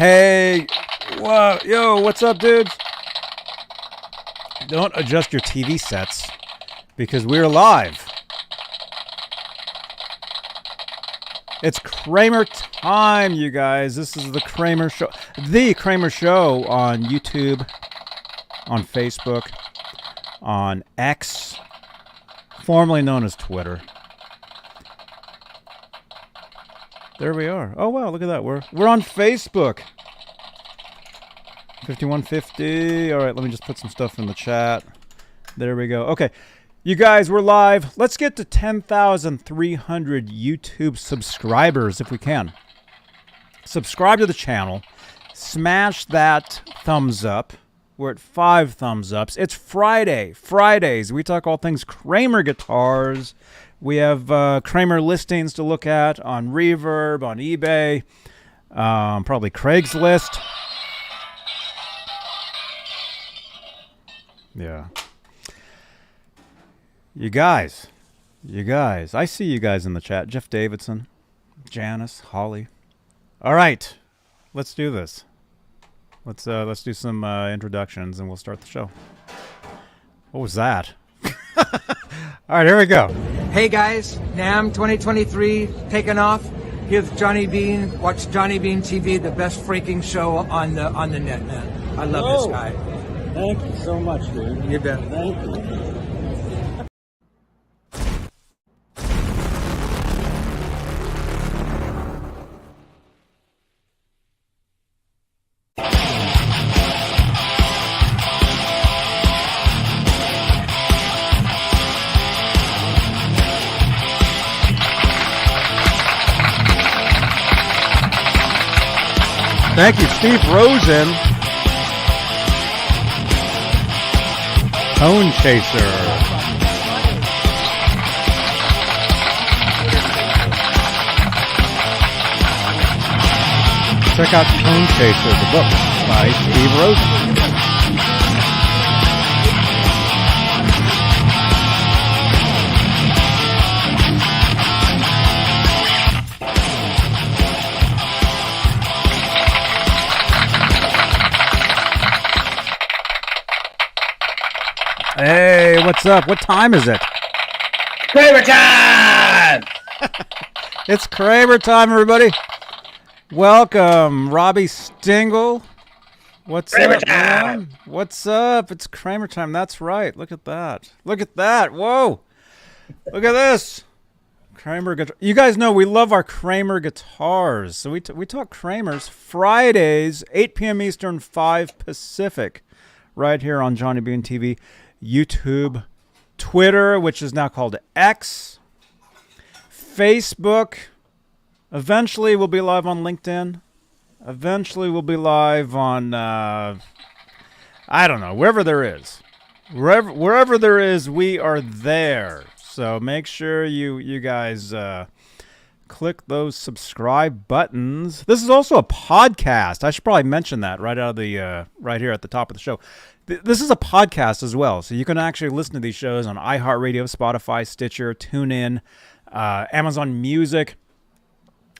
Hey, whoa, yo, what's up, dudes? Don't adjust your TV sets because we're live. It's Kramer time, you guys. This is the Kramer Show. The Kramer Show on YouTube, on Facebook, on X, formerly known as Twitter. There we are. Oh, wow, look at that. We're on Facebook. 5150. All right, let me just put some stuff in the chat. There we go. Okay. You guys, we're live. Let's get to 10,300 YouTube subscribers if we can. Subscribe to the channel. Smash that thumbs up. We're at 5 thumbs ups. It's Friday. Fridays, we talk all things Kramer guitars. We have Kramer listings to look at on Reverb, on eBay, probably Craigslist. Yeah. You guys, I see you guys in the chat. Jeff Davidson, Janice, Holly. All right, let's do this. Let's do some introductions and we'll start the show. What was that? All right, here we go. Hey guys, NAMM 2023 taking off. Here's Johnny Beane. Watch Johnny Beane TV, the best freaking show on the net, man. I love this guy. Thank you so much, dude. You bet. Thank you. Thank you, Steve Rosen. Tone Chaser. Check out Tone Chaser, the book by Steve Rosen. Hey, what's up? What time is it? Kramer time! It's Kramer time, everybody. Welcome, Robbie Stingle. What's Kramer up, time! man? What's up? It's Kramer time. That's right. Look at that. Look at that. Whoa. Look at this. Kramer guitar. You guys know we love our Kramer guitars. So we talk Kramers Fridays, 8 p.m. Eastern, 5 Pacific, right here on Johnny Beane TV. YouTube, Twitter, which is now called X, Facebook. Eventually, we'll be live on LinkedIn. Eventually, we'll be live on, I don't know, wherever there is. Wherever there is, we are there. So make sure you guys click those subscribe buttons. This is also a podcast. I should probably mention that right out of the right here at the top of the show. This is a podcast as well, so you can actually listen to these shows on iHeartRadio, Spotify, Stitcher, TuneIn, Amazon Music,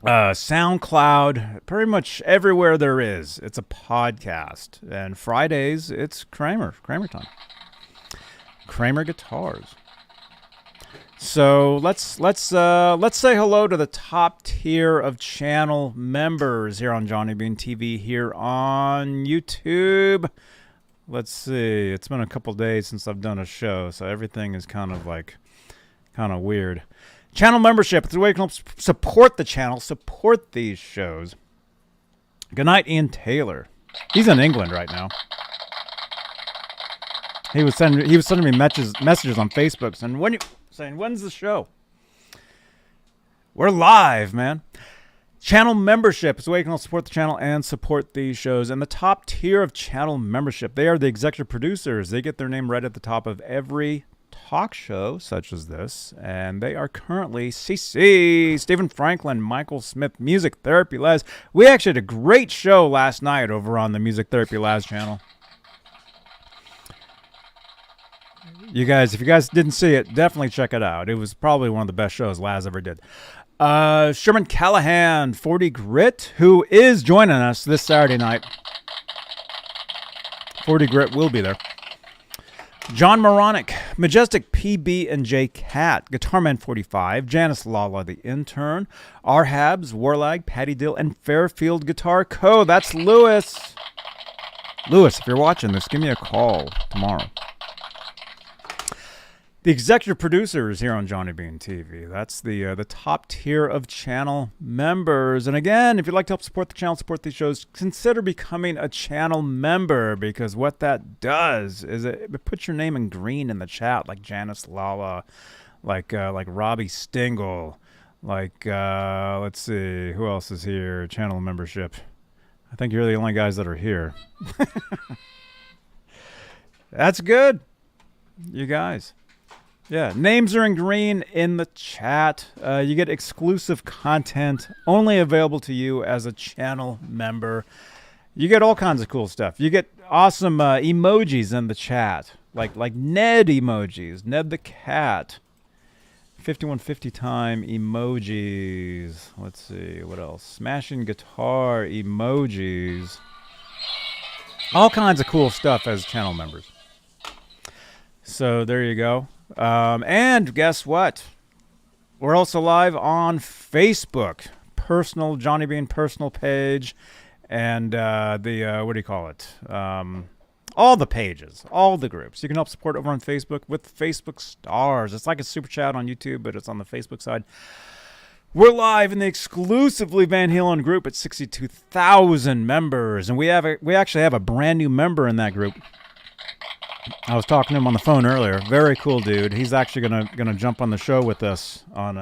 SoundCloud, pretty much everywhere there is. It's a podcast, and Fridays it's Kramer time, Kramer Guitars. So let's say hello to the top tier of channel members here on Johnny Beane TV here on YouTube. Let's see. It's been a couple days since I've done a show, so everything is kind of weird. Channel membership. It's the way you can help support the channel, support these shows. Good night, Ian Taylor. He's in England right now. He was sending me messages on Facebook saying when's the show? We're live, man. Channel membership is the way you can help support the channel and support these shows. And the top tier of channel membership, they are the executive producers. They get their name right at the top of every talk show, such as this. And they are currently CC, Stephen Franklin, Michael Smith, Music Therapy Laz. We actually had a great show last night over on the Music Therapy Laz channel. You guys, if you guys didn't see it, definitely check it out. It was probably one of the best shows Laz ever did. Sherman Callahan, 40 Grit, who is joining us this Saturday night. 40 Grit will be there. John Moronic, Majestic PB and J Cat, Guitarman 45, Janice Lala, the intern, R Habs, Warlag, Patty Dill, and Fairfield Guitar Co. That's Lewis. Lewis, if you're watching this, give me a call tomorrow. The executive producers here on Johnny Beane TV. That's the top tier of channel members. And again, if you'd like to help support the channel, support these shows, consider becoming a channel member, because what that does is it puts your name in green in the chat, like Janice Lala, like Robbie Stingle, like let's see, who else is here? Channel membership. I think you're the only guys that are here. That's good, you guys. Yeah, names are in green in the chat. You get exclusive content only available to you as a channel member. You get all kinds of cool stuff. You get awesome emojis in the chat, like Ned emojis, Ned the cat, 5150 time emojis. Let's see, what else? Smashing guitar emojis. All kinds of cool stuff as channel members. So there you go. And guess what? We're also live on Facebook, personal Johnny Beane personal page, and the what do you call it? All the pages, all the groups. You can help support over on Facebook with Facebook stars. It's like a super chat on YouTube, but it's on the Facebook side. We're live in the exclusively Van Halen group at 62,000 members, and we actually have a brand new member in that group. I was talking to him on the phone earlier. Very cool dude. He's actually gonna jump on the show with us on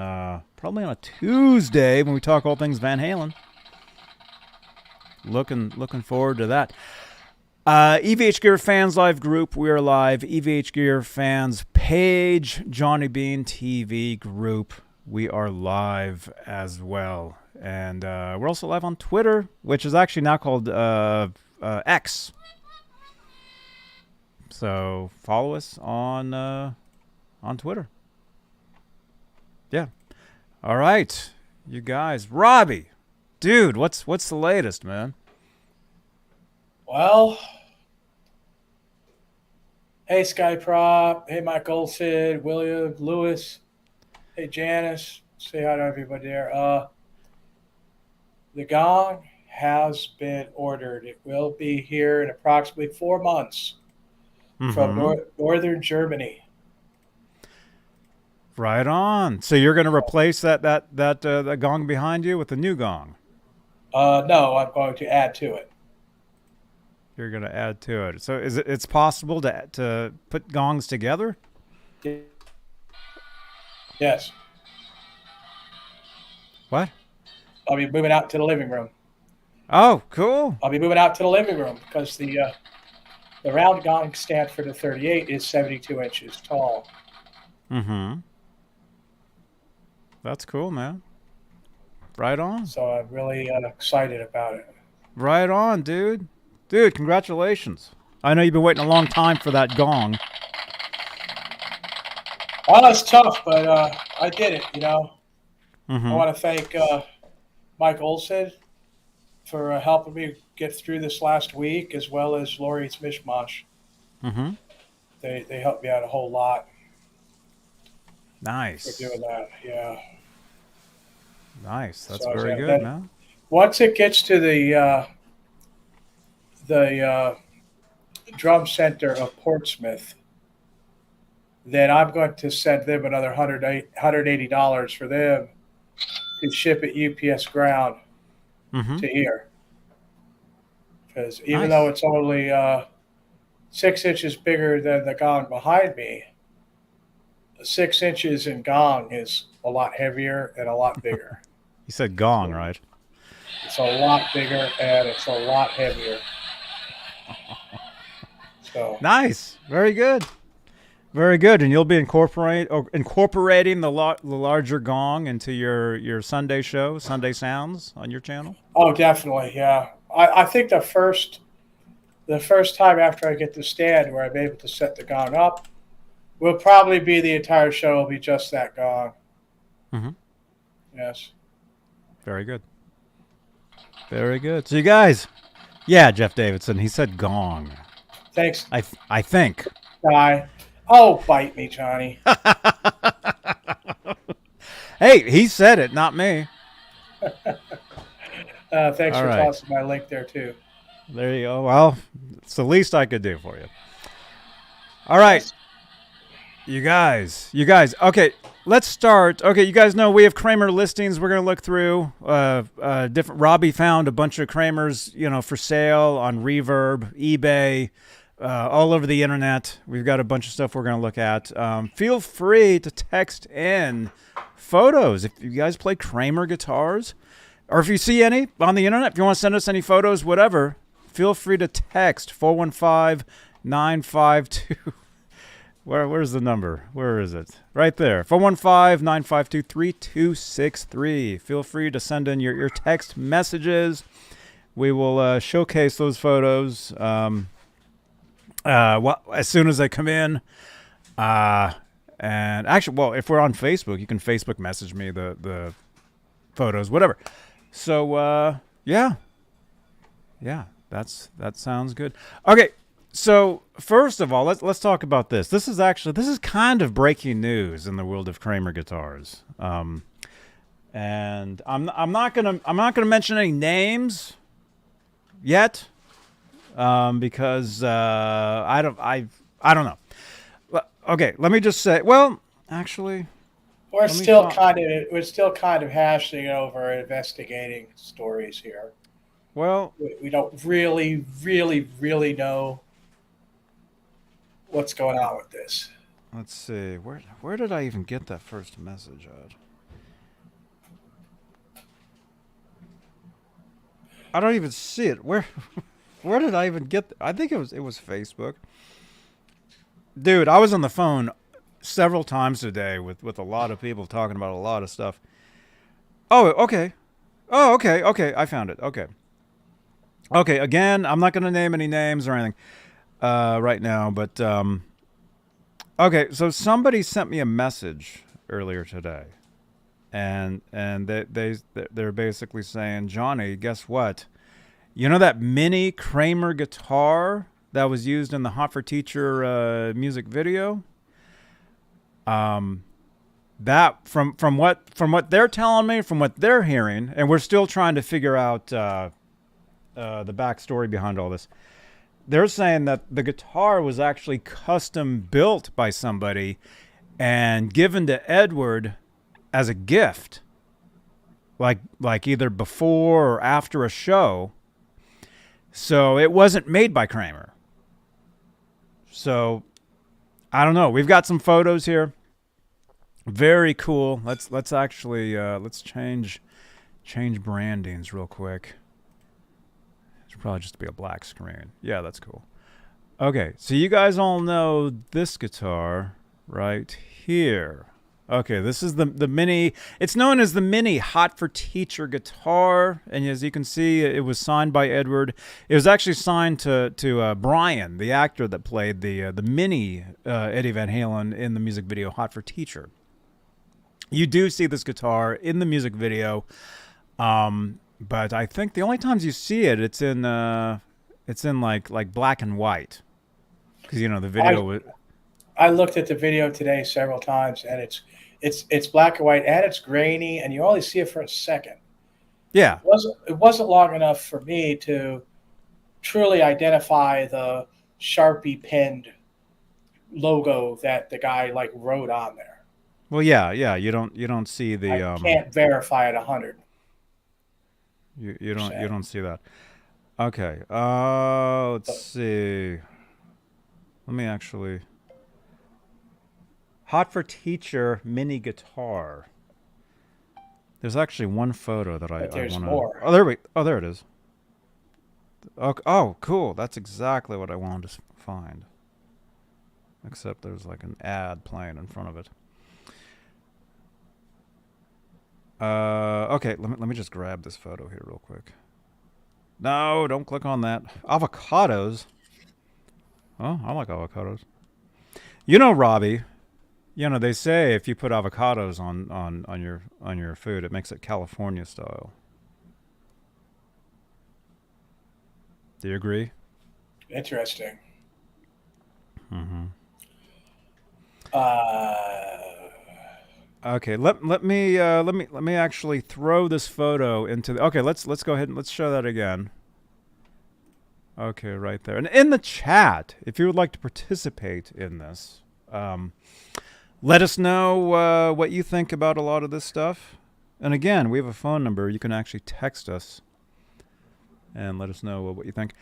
probably on a Tuesday when we talk all things Van Halen. Looking forward to that. EVH Gear Fans Live group. We are live. EVH Gear Fans page. Johnny Beane TV group. We are live as well, and we're also live on Twitter, which is actually now called X. So follow us on Twitter. Yeah. All right, you guys. Robbie, dude, what's the latest, man? Well, hey Sky Prop, hey Mike Olson, William, Lewis, hey Janice, say hi to everybody there. The gong has been ordered. It will be here in approximately 4 months. From northern Germany. Right on. So you're going to replace that gong behind you with a new gong? No, I'm going to add to it. You're going to add to it. So it's possible to put gongs together? Yes. What? I'll be moving out to the living room. Oh, cool. I'll be moving out to the living room because the round gong stand for the 38 is 72 inches tall. Mm-hmm. That's cool, man. Right on. So I'm really excited about it. Right on, dude. Dude, congratulations. I know you've been waiting a long time for that gong. Well, it's tough, but I did it, you know. Mm-hmm. I want to thank Mike Olson for helping me get through this last week, as well as Lori's Mishmash. Mm-hmm. They helped me out a whole lot. Nice. For doing that, yeah. Nice. That's so, very good, then, man. Once it gets to the drum center of Portsmouth, then I'm going to send them another $180 for them to ship it UPS ground to here. Because even though it's only 6 inches bigger than the gong behind me, 6 inches in gong is a lot heavier and a lot bigger. You said gong, right? It's a lot bigger and it's a lot heavier. So nice. Very good. Very good. And you'll be incorporating the larger gong into your Sunday show, Sunday Sounds, on your channel? Oh, definitely, yeah. I think the first time after I get the stand where I'm able to set the gong up will probably be the entire show will be just that gong. Mm-hmm. Yes. Very good. Very good. So you guys, yeah, Jeff Davidson, he said gong. Thanks, I think. guy. Oh, bite me, Johnny. Hey, he said it, not me. Thanks All for right. tossing my link there, too. There you go. Well, it's the least I could do for you. All right. You guys. Okay, let's start. Okay, you guys know we have Kramer listings we're going to look through. Different. Robbie found a bunch of Kramers, for sale on Reverb, eBay, all over the internet. We've got a bunch of stuff we're going to look at. Feel free to text in photos if you guys play Kramer guitars, or if you see any on the internet, if you want to send us any photos, whatever, feel free to text 415-952. Where's the number? Where is it? Right there. 415-952-3263. Feel free to send in your text messages. We will showcase those photos as soon as they come in. And actually, well, if we're on Facebook, you can Facebook message me the photos, whatever. So, yeah, that sounds good. Okay. So first of all, let's talk about this. This is kind of breaking news in the world of Kramer guitars. And I'm not gonna mention any names yet, because I don't know. Okay, let me just say. Well, actually, We're still kind of hashing over investigating stories here. Well, We don't really, really, really know what's going on with this. let's see. Where did I even get that first message at? I don't even see it. Where did I even get I think it was Facebook. Dude, I was on the phone several times today with a lot of people talking about a lot of stuff. Oh, okay. Oh, okay. I found it. Okay. Again, I'm not going to name any names or anything right now, but okay. So somebody sent me a message earlier today, and they're basically saying, Johnny, guess what? You know that mini Kramer guitar that was used in the Hot for Teacher music video? That from what they're telling me, from what they're hearing, and we're still trying to figure out the backstory behind all this. They're saying that the guitar was actually custom built by somebody and given to Edward as a gift, like either before or after a show. So it wasn't made by Kramer. So I don't know. We've got some photos here. Very cool. Let's actually let's change brandings real quick. It should probably just be a black screen. Yeah, that's cool. Okay, so you guys all know this guitar right here. Okay, this is the mini. It's known as the mini Hot for Teacher guitar, and as you can see, it was signed by Edward. It was actually signed to Brian, the actor that played the mini Eddie Van Halen in the music video Hot for Teacher. You do see this guitar in the music video, but I think the only times you see it, it's in like black and white, because the video. I looked at the video today several times, and it's black and white, and it's grainy, and you only see it for a second. Yeah, It wasn't long enough for me to truly identify the Sharpie pinned logo that the guy wrote on there. Well, yeah. You don't see the. I can't verify it 100. You don't see that. Okay. Let's see. Let me actually. Hot for Teacher mini guitar. There's actually one photo that I want to. There's more. Oh, there it is. Oh, cool. That's exactly what I wanted to find. Except there's like an ad playing in front of it. Okay, let me just grab this photo here real quick. No, don't click on that. Avocados. Oh, I like avocados. Robbie. You know, they say if you put avocados on your food, it makes it California style. Do you agree? Interesting. Mm-hmm. Uh, Okay, let me actually throw this photo into the. Okay, let's go ahead and let's show that again. Okay, right there. And in the chat, if you would like to participate in this, let us know what you think about a lot of this stuff. And again, we have a phone number. You can actually text us and let us know what you think.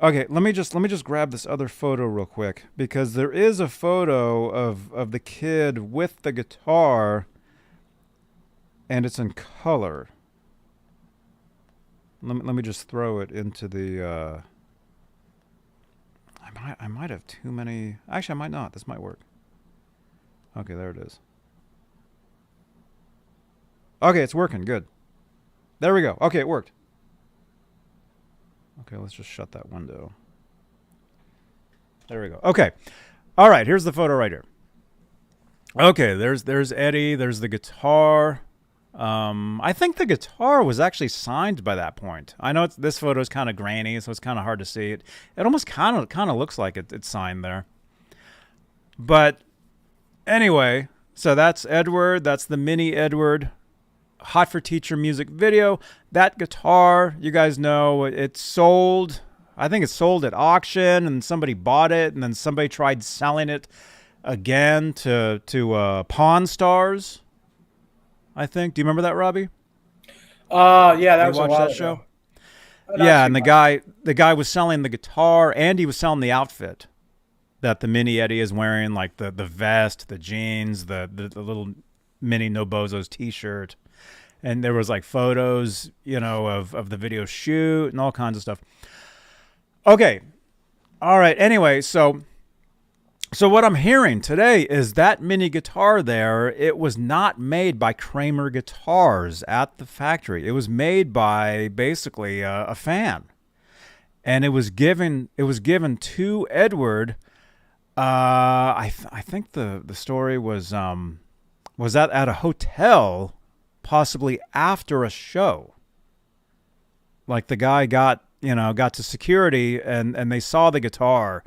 Okay, let me just grab this other photo real quick, because there is a photo of the kid with the guitar, and it's in color. Let me just throw it into the. I might have too many. Actually, I might not. This might work. Okay, there it is. Okay, it's working. Good. There we go. Okay, it worked. Okay, let's just shut that window. There we go. Okay. All right, here's the photo right here. Okay, there's Eddie. There's the guitar. I think the guitar was actually signed by that point. I know this photo is kind of grainy, so it's kind of hard to see it. It almost kind of looks like it's signed there. But anyway, so that's Edward. That's the mini Edward. Hot for Teacher music video. That guitar, you guys know, it sold. I think it sold at auction, and somebody bought it, and then somebody tried selling it again to Pawn Stars, I think. Do you remember that, Robbie? yeah, that was a watched while that ago. show? Not Yeah, too and much. the guy was selling the guitar, and he was selling the outfit that the mini Eddie is wearing, like the vest, the jeans, the little mini No Bozos t-shirt. And there was like photos, you know, of the video shoot and all kinds of stuff. Okay. All right. Anyway, so what I'm hearing today is that mini guitar there, it was not made by Kramer Guitars at the factory. It was made by basically a fan. And it was given to Edward. I think the story was that at a hotel, possibly after a show. Like the guy got to security and they saw the guitar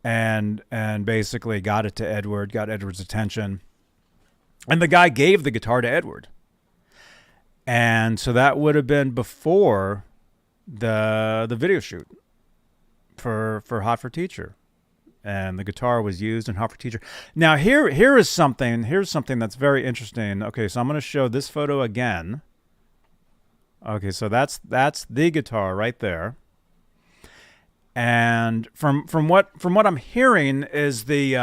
and basically got it to Edward, got Edward's attention. And the guy gave the guitar to Edward. And so that would have been before the video shoot for Hot for Teacher. And the guitar was used in Hot for Teacher. Now here's something that's very interesting. Okay, so I'm going to show this photo again. Okay, so that's the guitar right there. And from what I'm hearing is the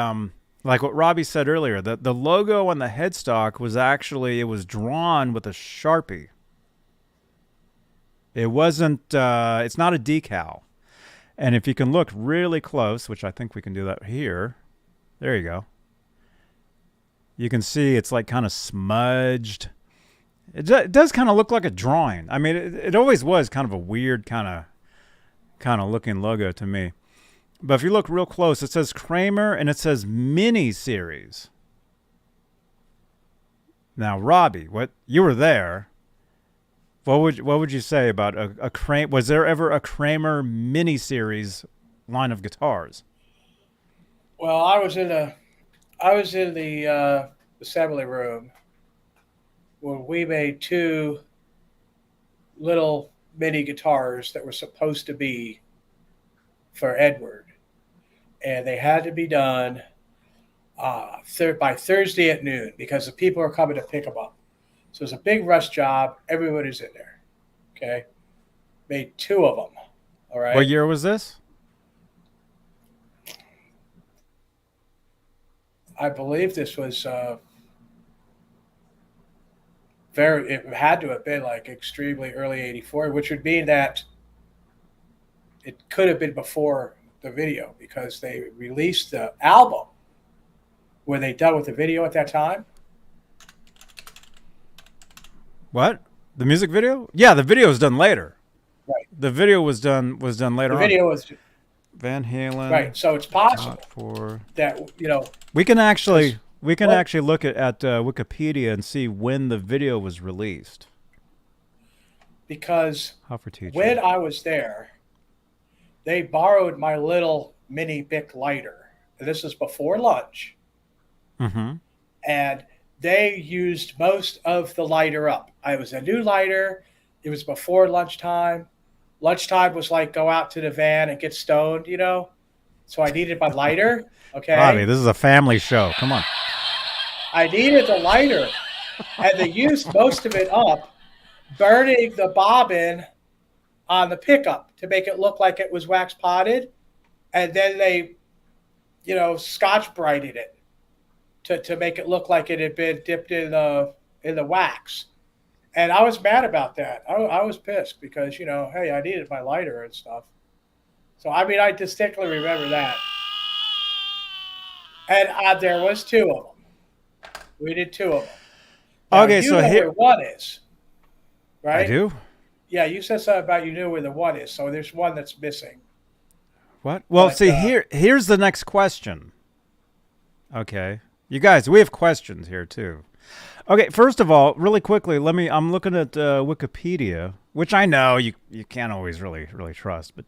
like what Robbie said earlier, the logo on the headstock was actually, it was drawn with a Sharpie. It wasn't it's not a decal. And if you can look really close, which I think we can do that here. There you go. You can see it's like kind of smudged. It does kind of look like a drawing. I mean, it always was kind of a weird kind of looking logo to me. But if you look real close, it says Kramer and it says mini series. Now, Robbie, you were there. What would you say about a Kramer? Was there ever a Kramer mini series line of guitars? Well, I was in the assembly room when we made two little mini guitars that were supposed to be for Edward, and they had to be done by Thursday at noon because the people are coming to pick them up. So it was a big rush job. Everybody's in there. Okay. Made two of them. All right. What year was this? I believe this was it had to have been like extremely early 84, which would mean that it could have been before the video because they released the album. Were they done with the video at that time? What? The music video? Yeah, the video was done later. Right. The video was done later The on. video was Van Halen. right. So it's possible for that, we can actually We can What? actually look at Wikipedia and see when the video was released. Because How for teacher. when I was there, they borrowed my little mini Bic lighter. This is before lunch. Mm-hmm. And they used most of the lighter up. It was a new lighter. It was before lunchtime. Lunchtime was like go out to the van and get stoned, you know? So I needed my lighter. Okay. Bobby, this is a family show. Come on. I needed the lighter. And they used most of it up, burning the bobbin on the pickup to make it look like it was wax potted. And then they, Scotch brighted it to make it look like it had been dipped in the wax. And I was mad about that. I was pissed because, hey, I needed my lighter and stuff. So, I mean, I distinctly remember that. And there was two of them. We did two of them. Now, Okay, you so know here where one is, right? I do. Yeah, you said something about you knew where the one is. So there's one that's missing. What? Well, But, see, here's the next question. Okay. You guys, we have questions here too. Okay, first of all, really quickly, I'm looking at Wikipedia, which I know you can't always really trust, but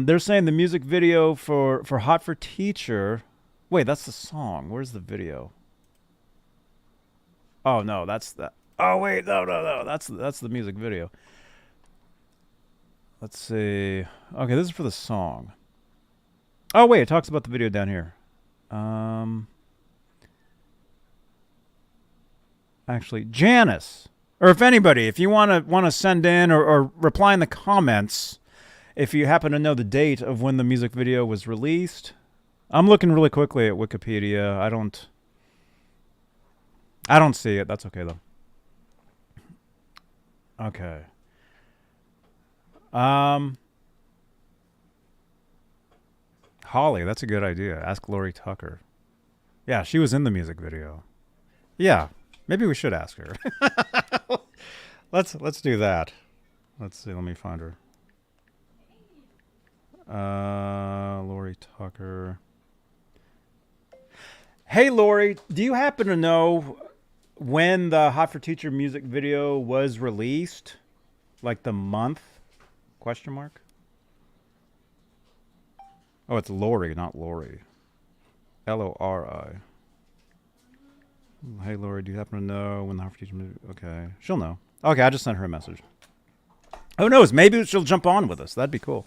they're saying the music video for Hot for Teacher. Wait, that's the song. Where's the video? Oh no, that's that. Oh wait, no. That's the music video. Let's see. Okay, this is for the song. Oh wait, it talks about the video down here. Actually, Janice, or if anybody, if you want to send in or reply in the comments, if you happen to know the date of when the music video was released. I'm looking really quickly at Wikipedia. I don't see it. That's okay though. Okay. Holly, that's a good idea. Ask Lori Tucker. Yeah, she was in the music video. Yeah, maybe we should ask her. Let's do that. Let's see. Let me find her. Lori Tucker. Hey, Lori, do you happen to know when the Hot for Teacher music video was released? Like the month? Question mark? Oh, it's Lori, not Lori. Lori. Hey, Lori, do you happen to know when the Hot for Teacher music... Okay, she'll know. Okay, I just sent her a message. Who knows? Maybe she'll jump on with us. That'd be cool.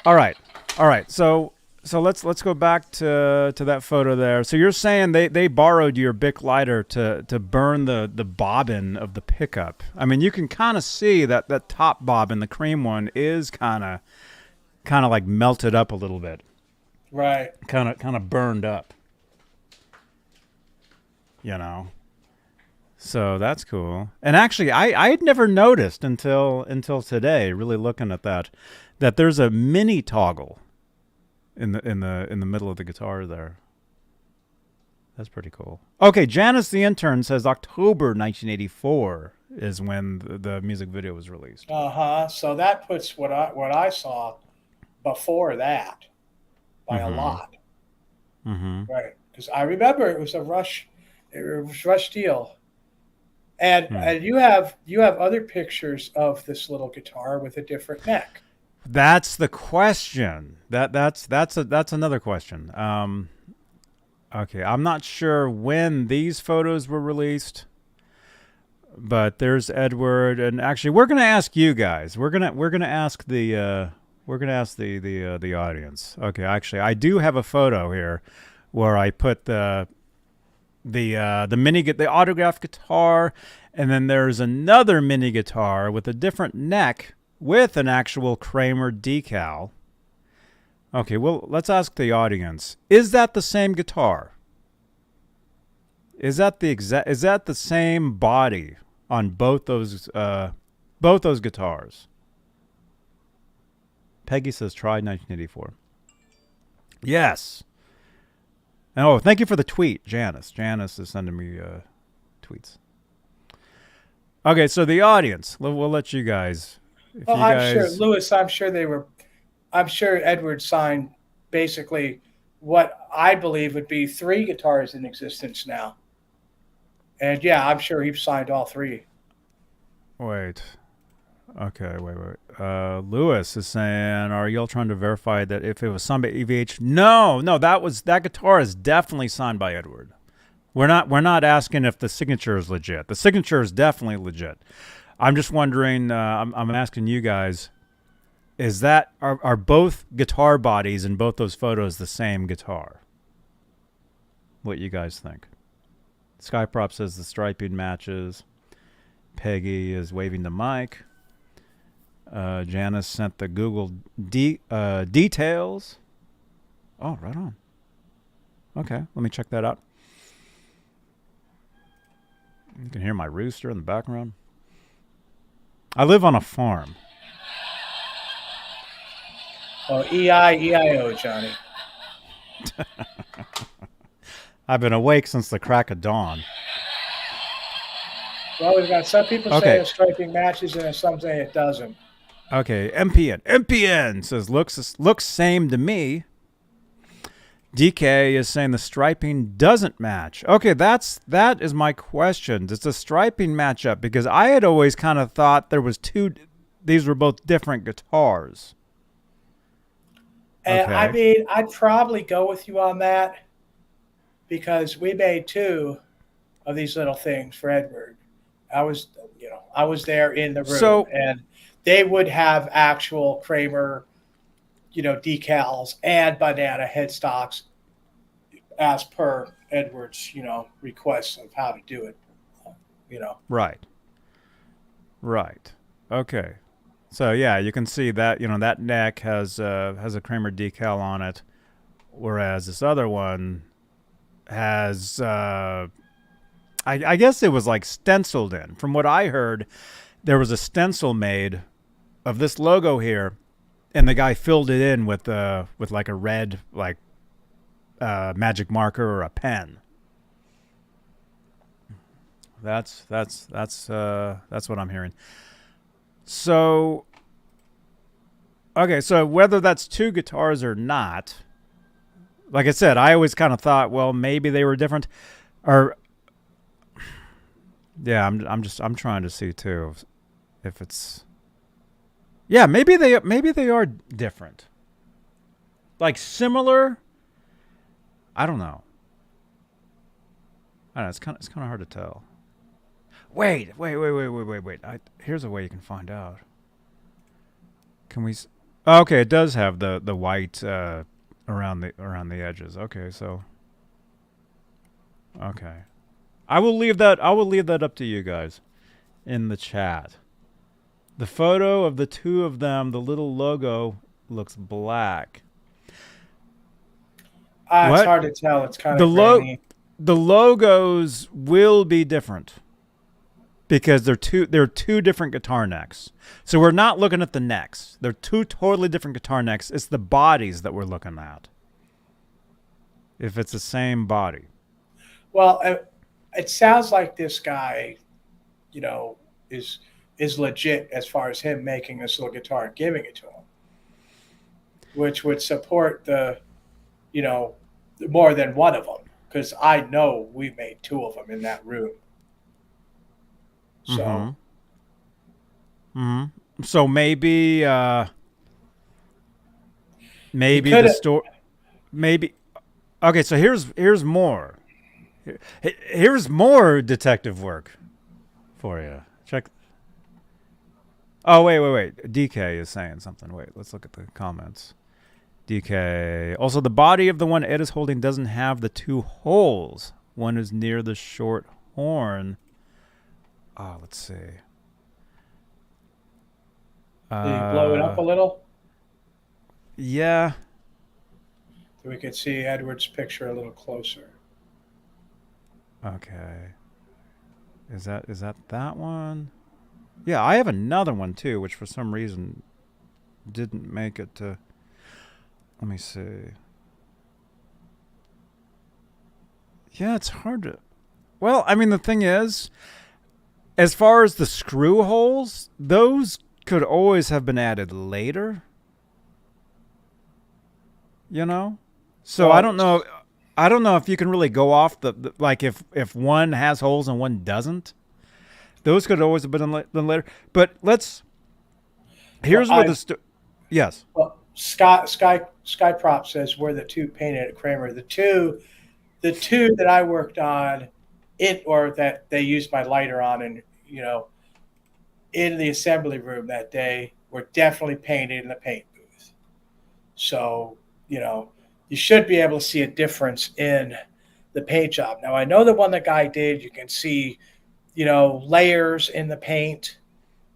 All right. So let's go back to that photo there. So you're saying they borrowed your Bic lighter to burn the bobbin of the pickup. I mean, you can kind of see that top bobbin, the cream one, is kind of like melted up a little bit. Right. Kind of burned up. So that's cool. And actually, I had never noticed until today, really looking at that there's a mini toggle in the middle of the guitar there. That's pretty cool. Okay, Janice the intern says October 1984 is when the music video was released. So that puts what I saw before that by a lot. Mm-hmm. Right. Because I remember it was a rush. It was rush deal. And you have other pictures of this little guitar with a different neck. That's the question. That's another question. Okay, I'm not sure when these photos were released, but there's Edward, and actually, we're gonna ask you guys. We're gonna ask the audience. Okay, actually, I do have a photo here where I put the autographed guitar, and then there's another mini guitar with a different neck with an actual Kramer decal. Okay, well, let's ask the audience. Is that the same guitar? Is that the same body on both those guitars? Peggy says tried 1984. Yes. Oh, thank you for the tweet, Janice. Janice is sending me tweets. Okay, so the audience. We'll let you guys. I'm sure, Lewis. I'm sure they were I'm sure Edward signed basically what I believe would be 3 guitars in existence now. And yeah, I'm sure he signed all 3. Wait. Okay, wait. Lewis is saying, are y'all trying to verify that if it was signed by EVH? No, that guitar is definitely signed by Edward. We're not asking if the signature is legit. The signature is definitely legit. I'm just wondering, I'm asking you guys, is that are both guitar bodies in both those photos the same guitar? What you guys think? Skyprop says the striping matches. Peggy is waving the mic. Janice sent the Google details. Oh, right on. Okay, let me check that out. You can hear my rooster in the background. I live on a farm. Oh, E-I-E-I-O, Johnny. I've been awake since the crack of dawn. Well, we've got some people saying striping matches and some saying it doesn't. Okay, MPN says looks same to me. DK is saying the striping doesn't match. Okay, that is my question. Does the striping match up? Because I had always kind of thought there was these were both different guitars. And okay. I mean, I'd probably go with you on that because we made 2 of these little things for Edward. I was there in the room, and they would have actual Kramer, decals and banana headstocks as per Edward's, requests of how to do it, Right. Okay. So yeah, you can see that, that neck has a Kramer decal on it, whereas this other one has, I guess it was like stenciled in. From what I heard, there was a stencil made of this logo here, and the guy filled it in with like a red magic marker or a pen. That's what I'm hearing. So, okay, so whether that's 2 guitars or not, like I said, I always kind of thought, well, maybe they were different, or yeah, I'm trying to see too if it's. Yeah, maybe they are different. Like similar. I don't know. It's kind of hard to tell. Wait. Here's a way you can find out. Can we? Oh, okay, it does have the white around the edges. Okay, so. Okay, I will leave that up to you guys in the chat. The photo of the 2 of them, the little logo looks black. It's hard to tell. It's kind of grainy. The logos will be different because they're two different guitar necks. So we're not looking at the necks. They're 2 totally different guitar necks. It's the bodies that we're looking at. If it's the same body. Well, it sounds like this guy, is legit as far as him making this little guitar and giving it to him, which would support the, more than one of them, because I know we made 2 of them in that room. So, So maybe the store, maybe. Okay, so here's more. Here's more detective work for you. Check. Oh, wait. DK is saying something. Wait, let's look at the comments. DK. Also, the body of the one Ed is holding doesn't have the 2 holes. One is near the short horn. Oh, let's see. Did you blow it up a little? Yeah. So we could see Edward's picture a little closer. Okay. Is that one? Yeah, I have another one too, which for some reason didn't make it to. Let me see. Yeah, it's hard to. Well, I mean, the thing is, as far as the screw holes, those could always have been added later. you know? So Well, I don't know. I don't know if you can really go off the like if one has holes and one doesn't. Those could always have been done later. But here's where yes. Well, Sky Prop says we're the two painted at Kramer. The two that I worked on, or that they used my lighter on, and in the assembly room that day, were definitely painted in the paint booth. So you should be able to see a difference in the paint job. Now I know the one the guy did, you can see layers in the paint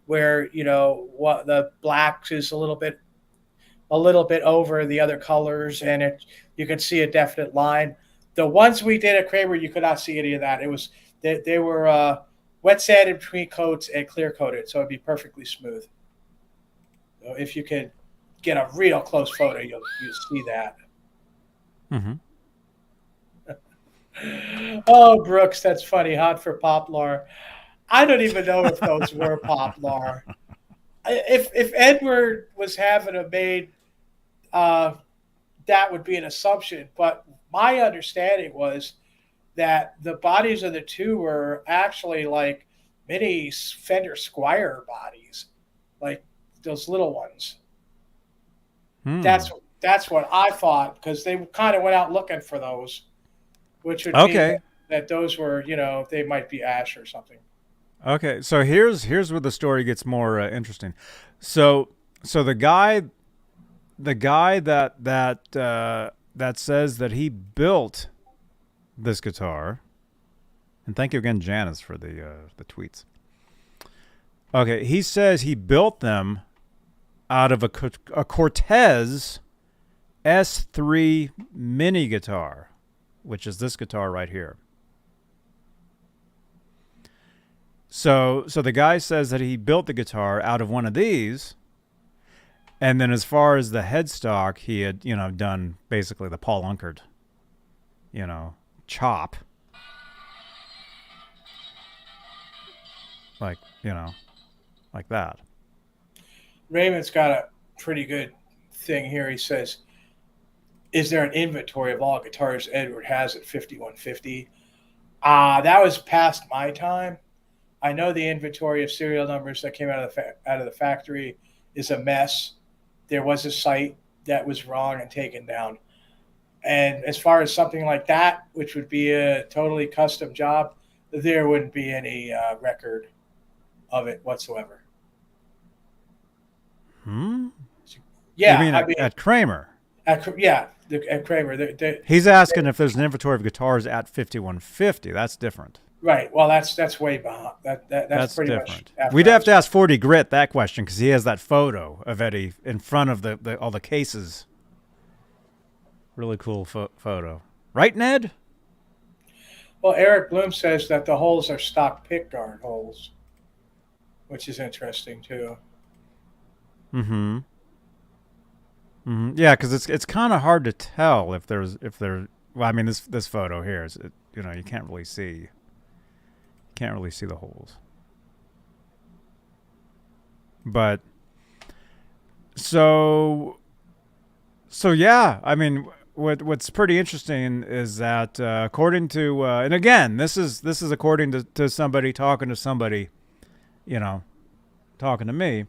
where what the blacks is a little bit over the other colors, and you can see a definite line. The ones we did at Kramer, you could not see any of that. It was they were wet sanded between coats and clear coated, so it'd be perfectly smooth. So if you could get a real close photo, you'll see that. Mm-hmm. Oh, Brooks, that's funny. Hot for Poplar. I don't even know if those were Poplar. If Edward was having a made, that would be an assumption. But my understanding was that the bodies of the two were actually like mini Fender Squier bodies, like those little ones. That's what I thought, because they kind of went out looking for those, which would mean that those were, they might be ash or something. Okay, so here's where the story gets more interesting. So the guy that says that he built this guitar, and thank you again, Janice, for the tweets. Okay, he says he built them out of a Cortez S3 mini guitar, which is this guitar right here. So the guy says that he built the guitar out of one of these, and then as far as the headstock, he had done basically the Paul Unkert, chop, like like that. Raymond's got a pretty good thing here. He says, "Is there an inventory of all guitars Edward has at 5150?" That was past my time. I know the inventory of serial numbers that came out of the factory is a mess. There was a site that was wrong and taken down. And as far as something like that, which would be a totally custom job, there wouldn't be any record of it whatsoever. Yeah, you mean at Kramer? At Kramer. He's asking if there's an inventory of guitars at 5150. That's different. Right. Well, that's way behind. That's pretty different. Much. We'd have to ask 40 Grit that question, because he has that photo of Eddie in front of all the cases. Really cool photo, right, Ned? Well, Eric Bloom says that the holes are stock pickguard holes, which is interesting too. Mm-hmm. Yeah, because it's kind of hard to tell if there. Well, I mean, this photo here is you can't really see. Can't really see the holes. But so yeah, I mean, what's pretty interesting is that according to and again, this is according to somebody talking to somebody, talking to me.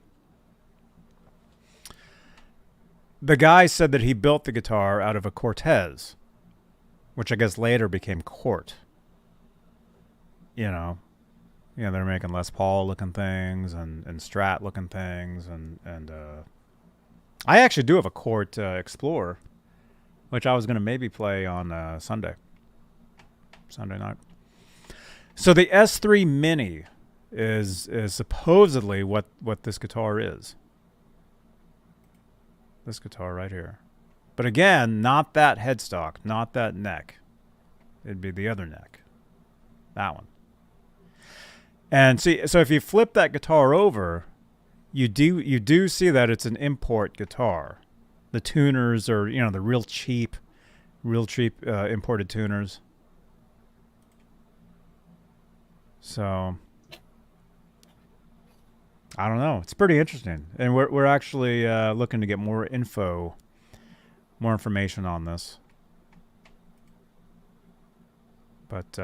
The guy said that he built the guitar out of a Cortez, which I guess later became Cort. They're making Les Paul looking things and Strat looking things, and I actually do have a Cort Explorer, which I was going to maybe play on Sunday night. So the S3 Mini is supposedly what this guitar is. This guitar right here. But again, not that headstock, not that neck. It'd be the other neck. That one. And see, so if you flip that guitar over, you do see that it's an import guitar. The tuners are, the real cheap imported tuners. So I don't know. It's pretty interesting, and we're actually looking to get more info more information on this. But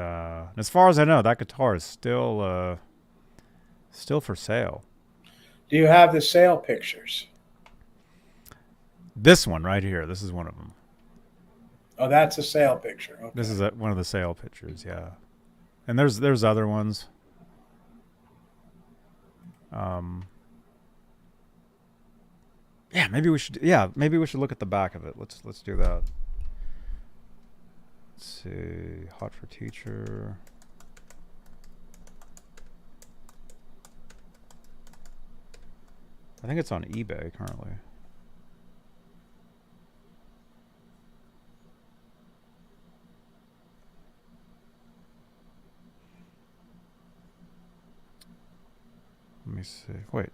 as far as I know, that guitar is still for sale. Do you have the sale pictures? This one right here. This is one of them. Oh, that's a sale picture. Okay. This is one of the sale pictures, yeah. And there's other ones. Yeah, maybe we should. Yeah, maybe we should look at the back of it. Let's do that. Let's see, Hot for Teacher. I think it's on eBay currently. Let me see. Wait.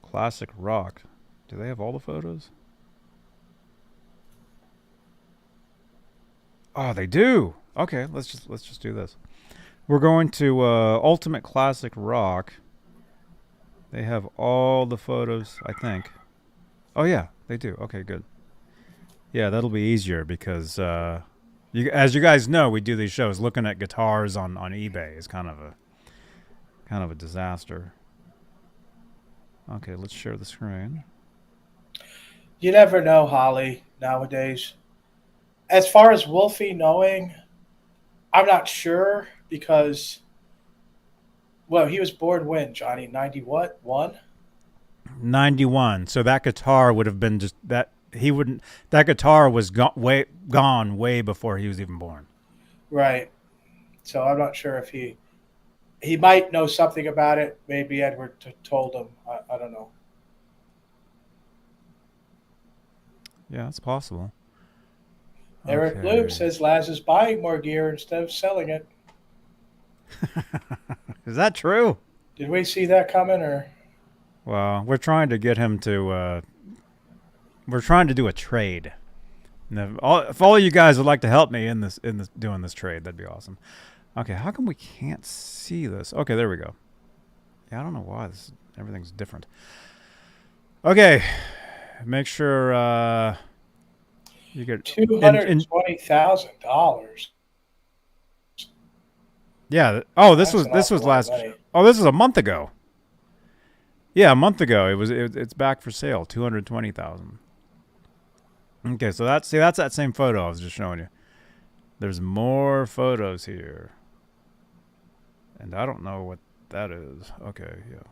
Classic Rock. Do they have all the photos? Oh, they do. Okay, let's just do this. We're going to Ultimate Classic Rock. They have all the photos, I think. Oh yeah, they do. Okay, good. Yeah, that'll be easier because as you guys know, we do these shows. Looking at guitars on eBay is kind of a disaster. Okay, let's share the screen. You never know, Holly, nowadays. As far as Wolfie knowing, I'm not sure because, well, he was born when, Johnny? 90 what? 1? 91. So that guitar would have been just that he wouldn't. That guitar was gone way before he was even born. Right. So I'm not sure if he might know something about it. Maybe Edward told him. I don't know. Yeah, it's possible. Eric Bloom says Laz is buying more gear instead of selling it. Is that true? Did we see that coming, or? Well, we're trying to get him to. We're trying to do a trade. And if all you guys would like to help me in this doing this trade, that'd be awesome. Okay, how come we can't see this? Okay, there we go. Yeah, I don't know why everything's different. Okay, make sure you get $220,000. Yeah. Oh, this That's was last. money. Oh, this is a month ago. Yeah, a month ago. It's back for sale. 220,000. Okay, so that's that same photo I was just showing you. There's more photos here. And I don't know what that is. Okay, yeah.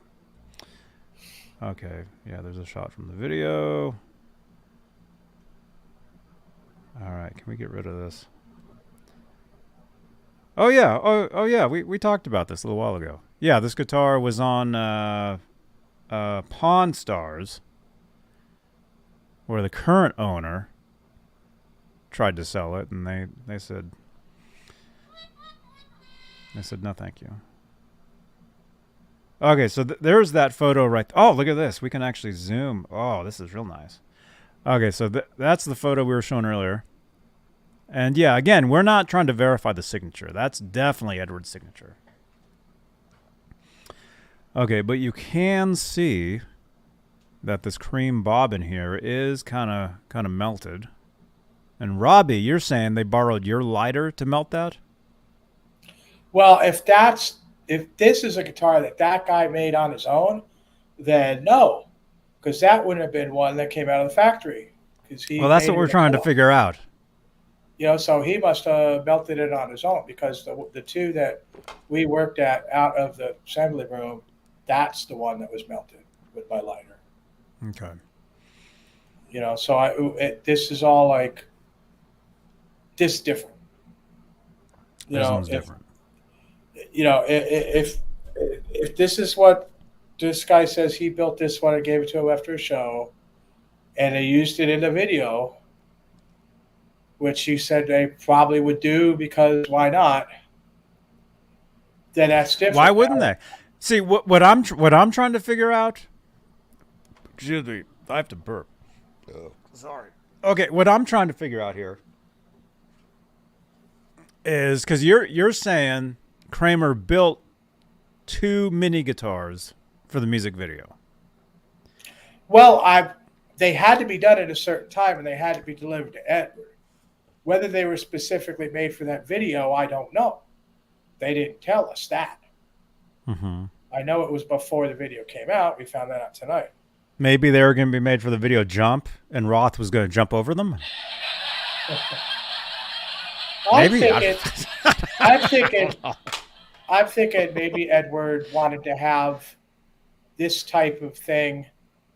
Okay, yeah, there's a shot from the video. All right, can we get rid of this? Oh yeah, oh yeah, we talked about this a little while ago. Yeah, this guitar was on Pawn Stars, where the current owner tried to sell it, and they said no, thank you. Okay, so there's that photo right. Oh, look at this. We can actually zoom. Oh, this is real nice. Okay, so that's the photo we were showing earlier. And yeah, again, we're not trying to verify the signature. That's definitely Edward's signature. Okay, but you can see that this cream bobbin here is kind of melted. And Robbie, you're saying they borrowed your lighter to melt that? Well, if this is a guitar that guy made on his own, then no, because that wouldn't have been one that came out of the factory. Well, that's what we're trying to figure out. You know, so he must have melted it on his own, because the two that we worked at out of the assembly room, that's the one that was melted with my lighter. Okay. You know, so this is all like this different. You This know, one's different. You know, if this is what this guy says, he built this one and gave it to him after a show, and they used it in the video, which he said they probably would do because why not? Then that's different. Why wouldn't they? See, what I'm trying to figure out. Excuse me, I have to burp. Sorry. Okay, what I'm trying to figure out here is because you're saying Kramer built 2 mini guitars for the music video. Well, they had to be done at a certain time and they had to be delivered to Edward. Whether they were specifically made for that video, I don't know. They didn't tell us that. Mm-hmm. I know it was before the video came out. We found that out tonight. Maybe they were going to be made for the video Jump, and Roth was going to jump over them. Maybe. I'm thinking maybe Edward wanted to have this type of thing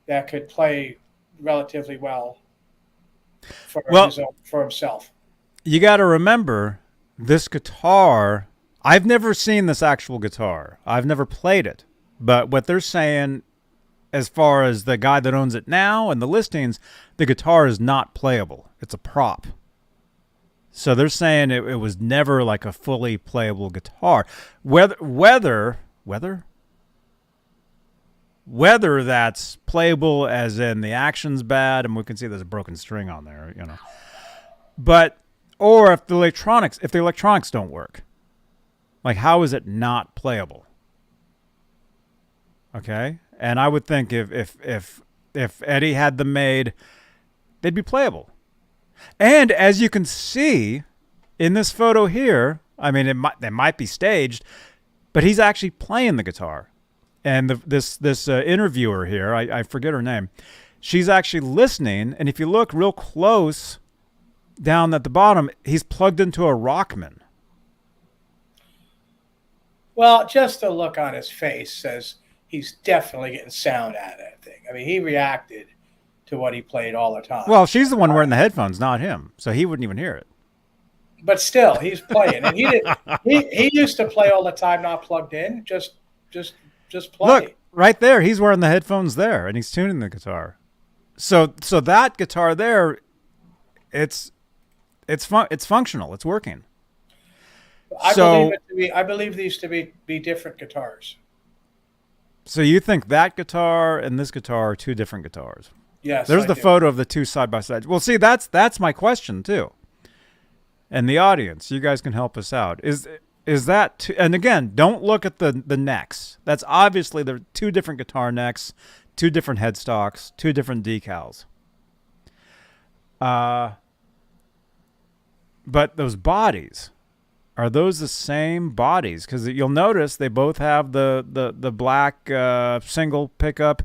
that could play relatively well for himself. You got to remember, this guitar, I've never seen this actual guitar. I've never played it. But what they're saying, as far as the guy that owns it now and the listings, the guitar is not playable. It's a prop. So they're saying it was never like a fully playable guitar. Whether that's playable as in the action's bad, and we can see there's a broken string on there, you know. But or if the electronics don't work. Like, how is it not playable? Okay? And I would think if Eddie had them made, they'd be playable. And as you can see in this photo here, I mean, they might be staged, but he's actually playing the guitar. And this interviewer here, I forget her name, she's actually listening. And if you look real close down at the bottom, he's plugged into a Rockman. Well, just the look on his face says he's definitely getting sound out of that thing. I mean, he reacted to what he played all the time. Well, she's the one wearing the headphones, not him. So he wouldn't even hear it. But still, he's playing. And he used to play all the time, not plugged in, just play. Look, right there, he's wearing the headphones there, and he's tuning the guitar. So that guitar there, it's functional. It's working. I believe these to be different guitars. So you think that guitar and this guitar are two different guitars? Yes. There's the photo of the two side by side. Well, see, that's my question too. And the audience, you guys can help us out. Is that and again, don't look at the necks. That's obviously they're two different guitar necks, two different headstocks, two different decals. But those bodies, are those the same bodies? Because you'll notice they both have the black single pickup,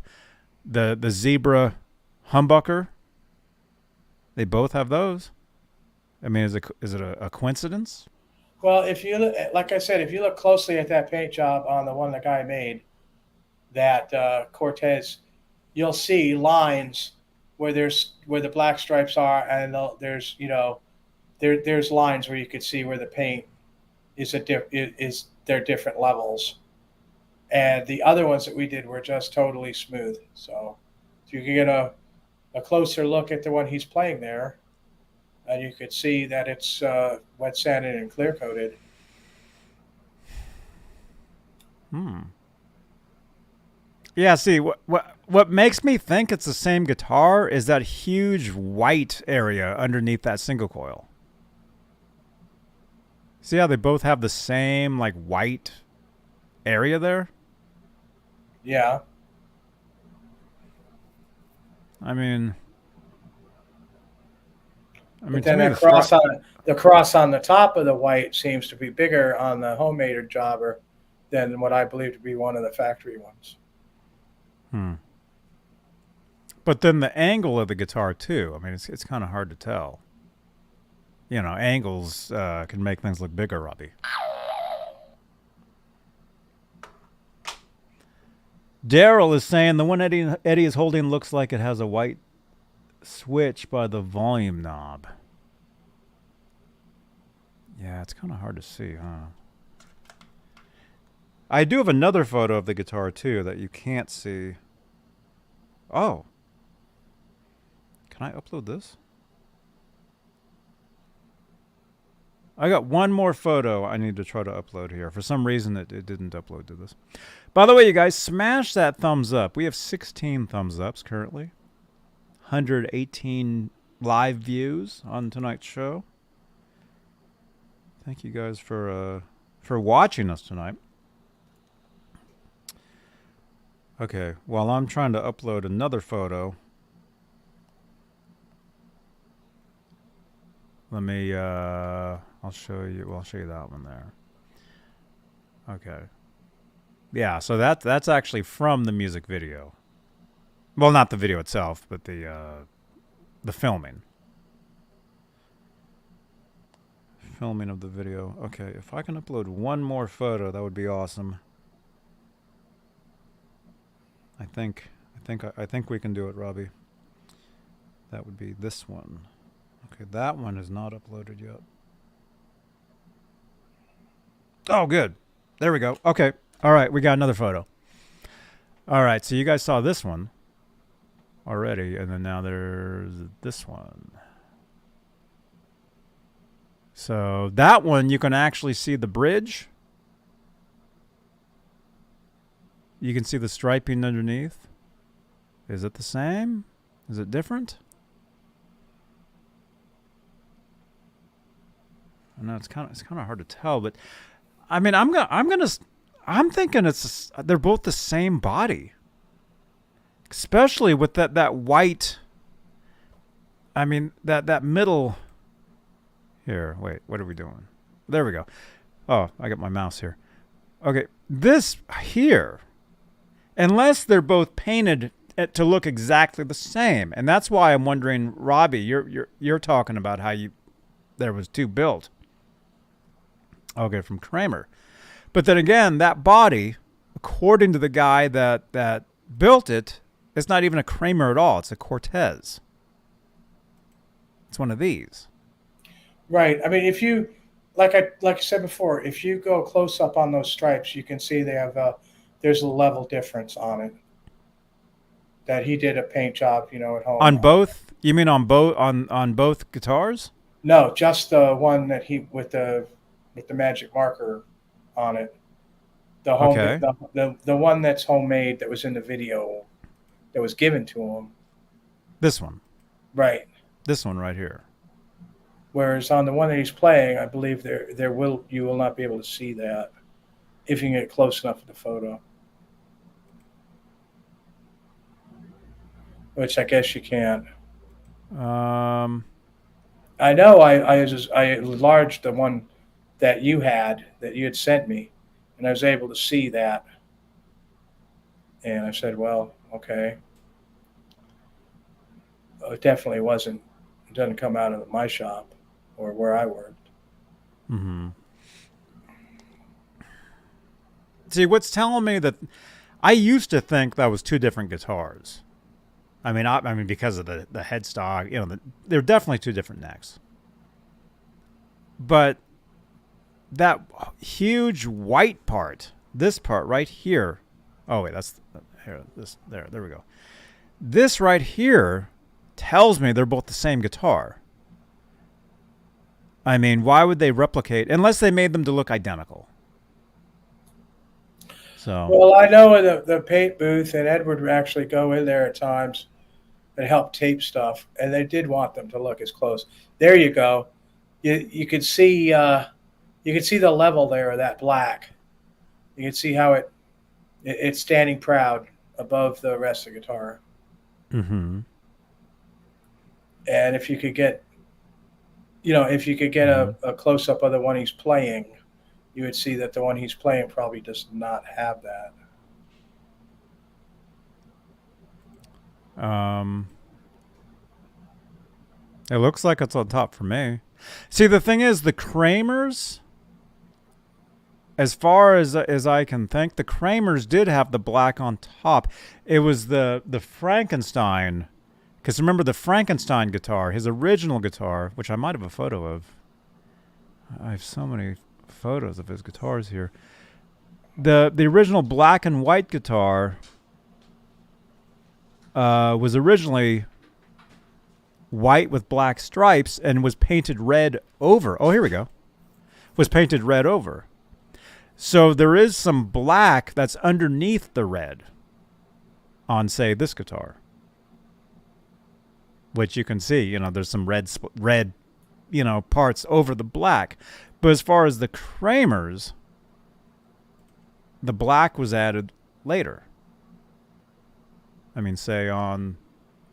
the zebra humbucker. They both have those. I mean, is it a coincidence? Well, if you look, like I said, if you look closely at that paint job on the one the guy made, that Cortez, you'll see lines where the black stripes are, and there's there's lines where you could see where the paint is they're different levels, and the other ones that we did were just totally smooth. So you can get a closer look at the one he's playing there, and you could see that it's wet sanded and clear coated. Yeah, see, what makes me think it's the same guitar is that huge white area underneath that single coil. See how they both have the same, like, white area there? Yeah. I mean, But then the cross on the top of the white seems to be bigger on the homemade jobber than what I believe to be one of the factory ones. But then the angle of the guitar too. I mean, it's kind of hard to tell. You know, angles can make things look bigger, Robbie. Daryl is saying the one Eddie is holding looks like it has a white switch by the volume knob. Yeah, it's kind of hard to see, huh? I do have another photo of the guitar too that you can't see. Oh. Can I upload this? I got one more photo I need to try to upload here. For some reason, it didn't upload to this. By the way, you guys, smash that thumbs up. We have 16 thumbs ups currently. 118 live views on tonight's show. Thank you guys for watching us tonight. Okay, while I'm trying to upload another photo, Let me, I'll show you, well, I'll show you that one there. Okay. Yeah, so that's actually from the music video. Well, not the video itself, but the filming. Filming of the video. Okay, if I can upload one more photo, that would be awesome. I think we can do it, Robbie. That would be this one. Okay, that one is not uploaded yet. Oh, good. There we go. Okay. All right, we got another photo. All right, so you guys saw this one already, and then now there's this one. So that one, you can actually see the bridge. You can see the striping underneath. Is it the same? Is it different? I know it's kind of hard to tell, but I mean, I'm thinking they're both the same body, especially with that white. I mean that middle. Here, wait, what are we doing? There we go. Oh, I got my mouse here. Okay, this here, unless they're both painted to look exactly the same, and that's why I'm wondering, Robbie, you're talking about how there was two built. Okay, from Kramer. But then again, that body, according to the guy that built it, it's not even a Kramer at all. It's a Cortez. It's one of these. Right. I mean, if you, like I said before, if you go close up on those stripes, you can see they have there's a level difference on it. That he did a paint job, at home. On both? You mean on both guitars? No, just the one that he with the magic marker on it. The home, okay. the one that's homemade that was in the video that was given to him. This one. Right. This one right here. Whereas on the one that he's playing, I believe you will not be able to see that if you can get close enough to the photo. Which I guess you can. I know I enlarged the one that you had sent me, and I was able to see that. And I said, well, okay. It definitely wasn't. It doesn't come out of my shop or where I worked. Mm-hmm. See, what's telling me that I used to think that was two different guitars. I mean, because of the headstock, they're definitely two different necks. But that huge white part, this part right here. Oh wait, that's here. There we go. This right here tells me they're both the same guitar. I mean, why would they replicate unless they made them to look identical? So. Well, I know in the paint booth, and Edward would actually go in there at times and help tape stuff, and they did want them to look as close. There you go. You could see the level there of that black. You can see how it's standing proud above the rest of the guitar. Mm-hmm. And if you could get, a close up of the one he's playing, you would see that the one he's playing probably does not have that. It looks like it's on top for me. See, the thing is, the Kramers, as far as I can think, the Kramers did have the black on top. It was the Frankenstein, because remember the Frankenstein guitar, his original guitar, which I might have a photo of. I have so many photos of his guitars here. The original black and white guitar was originally white with black stripes and was painted red over. Oh, here we go. Was painted red over. So there is some black that's underneath the red on, say, this guitar, which you can see, there's some red, parts over the black. But as far as the Kramers, the black was added later. I mean, say on,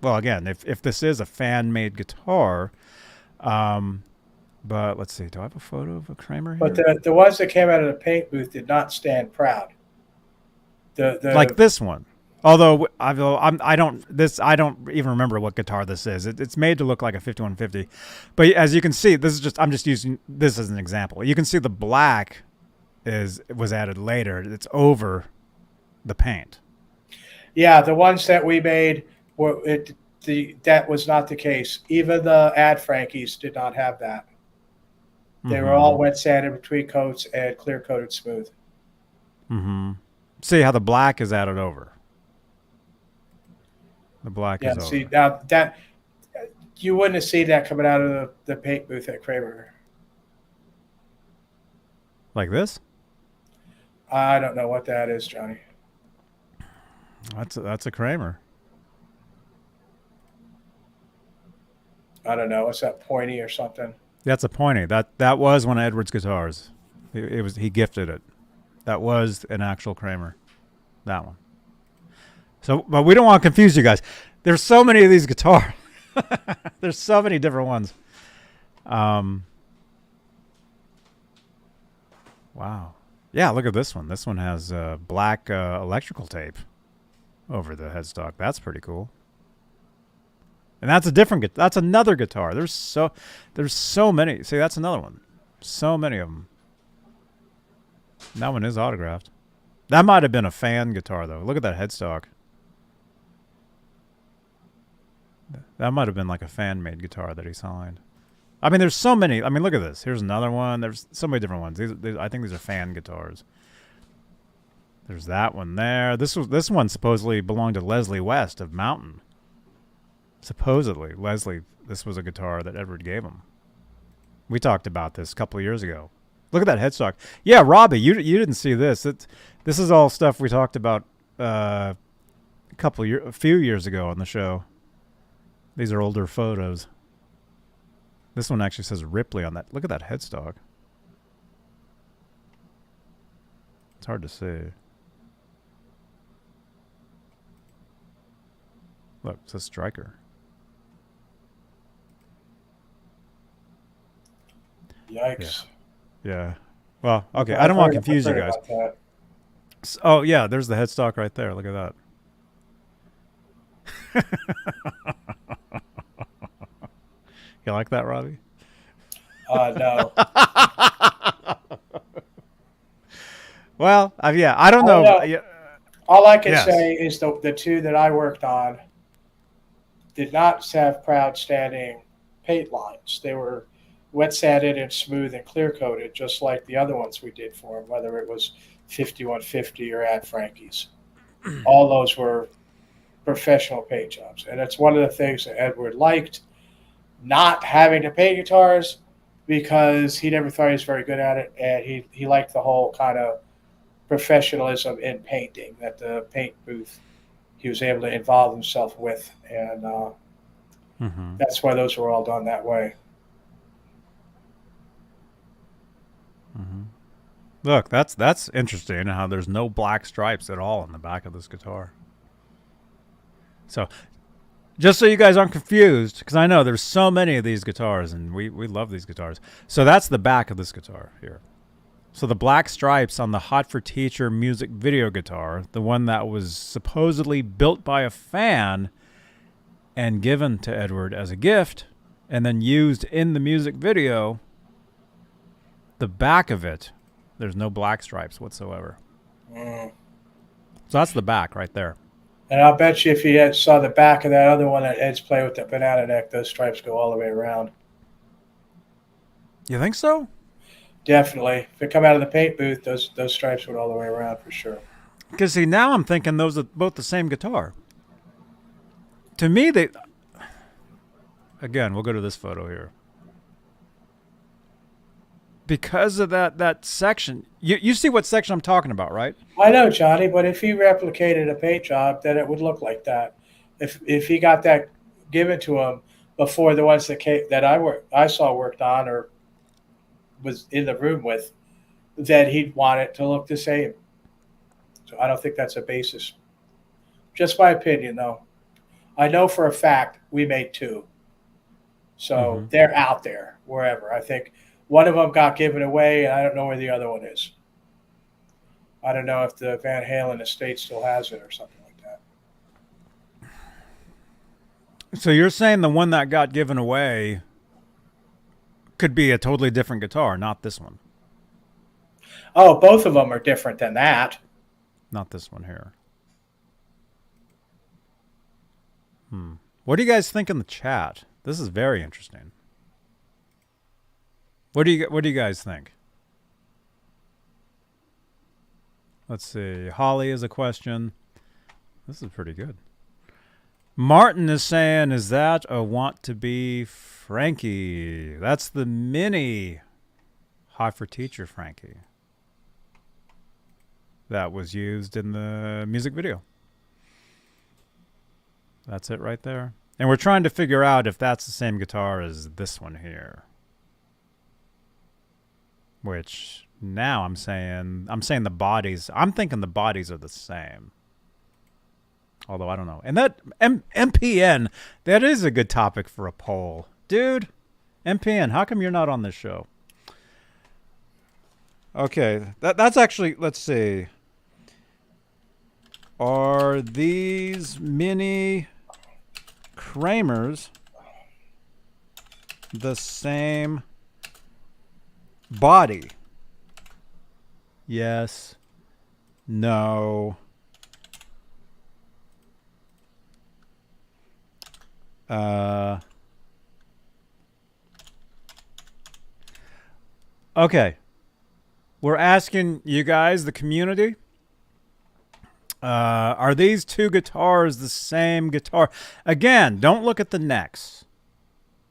well, again, if this is a fan-made guitar, But let's see. Do I have a photo of a Kramer here? But the ones that came out of the paint booth did not stand proud. The Like this one. Although I don't even remember what guitar this is. It's made to look like a 5150, but as you can see, I'm just using this as an example. You can see the black was added later. It's over the paint. Yeah, the ones that we made that was not the case. Even the Ad Frankies did not have that. They were all wet sanded between coats and clear coated smooth. Mm-hmm. See how the black is added over. The black is over. See, now that you wouldn't have seen that coming out of the paint booth at Kramer. Like this? I don't know what that is, Johnny. That's a Kramer. I don't know. What's that, pointy or something? That's a pointy. That was one of Edwards' guitars. He gifted it. That was an actual Kramer. That one. So, but we don't want to confuse you guys. There's so many of these guitars. There's so many different ones. Wow. Yeah, look at this one. This one has black electrical tape over the headstock. That's pretty cool. And that's that's another guitar. There's so many. See, that's another one. So many of them. That one is autographed. That might have been a fan guitar, though. Look at that headstock. That might have been like a fan-made guitar that he signed. I mean, there's so many. I mean, look at this. Here's another one. There's so many different ones. I think these are fan guitars. There's that one there. This one supposedly belonged to Leslie West of Mountain. Supposedly, this was a guitar that Edward gave him. We talked about this a couple of years ago. Look at that headstock. Yeah, Robbie, you didn't see this. This is all stuff we talked about a few years ago on the show. These are older photos. This one actually says Ripley on that. Look at that headstock. It's hard to see. Look, it says Stryker. Yikes. Yeah. Well, okay. I don't want to confuse you guys. Oh, yeah. There's the headstock right there. Look at that. You like that, Robbie? No. Well, yeah. I don't know. All I can say is the two that I worked on did not have proud standing paint lines. They were wet sanded and smooth and clear coated, just like the other ones we did for him, whether it was 5150 or Ad Frankie's. All those were professional paint jobs. And it's one of the things that Edward liked, not having to paint guitars, because he never thought he was very good at it. And he liked the whole kind of professionalism in painting that the paint booth he was able to involve himself with. And that's why those were all done that way. Look, that's interesting how there's no black stripes at all on the back of this guitar. So, just so you guys aren't confused, because I know there's so many of these guitars, and we love these guitars. So that's the back of this guitar here. So the black stripes on the Hot for Teacher music video guitar, the one that was supposedly built by a fan and given to Edward as a gift, and then used in the music video, the back of it, there's no black stripes whatsoever. So that's the back right there. And I'll bet you if you saw the back of that other one that Ed's played with the banana neck, those stripes go all the way around. You think so? Definitely. If it come out of the paint booth, those stripes went all the way around for sure. Because, see, now I'm thinking those are both the same guitar. To me, again, we'll go to this photo here. Because of that section, you see what section I'm talking about, right? I know, Johnny, but if he replicated a paint job, then it would look like that. If he got that given to him before the ones that I saw worked on or was in the room with, then he'd want it to look the same. So I don't think that's a basis. Just my opinion, though. I know for a fact we made two. So they're out there. wherever. I think one of them got given away, and I don't know where the other one is. I don't know if the Van Halen estate still has it or something like that. So you're saying the one that got given away could be a totally different guitar, not this one. Oh, both of them are different than that. Not this one here. What do you guys think in the chat? This is very interesting. What do you guys think? Let's see. Holly is a question. This is pretty good. Martin is saying, is that a want to be Frankie? That's the mini Hot for Teacher Frankie that was used in the music video. That's it right there. And we're trying to figure out if that's the same guitar as this one here. Which now I'm saying the bodies, I'm thinking the bodies are the same. Although I don't know. And that MPN, that is a good topic for a poll. Dude, MPN, how come you're not on this show? Okay, that's actually, let's see. Are these mini Kramers the same body? Yes. No. Okay. We're asking you guys, the community, are these two guitars the same guitar? Again, don't look at the necks.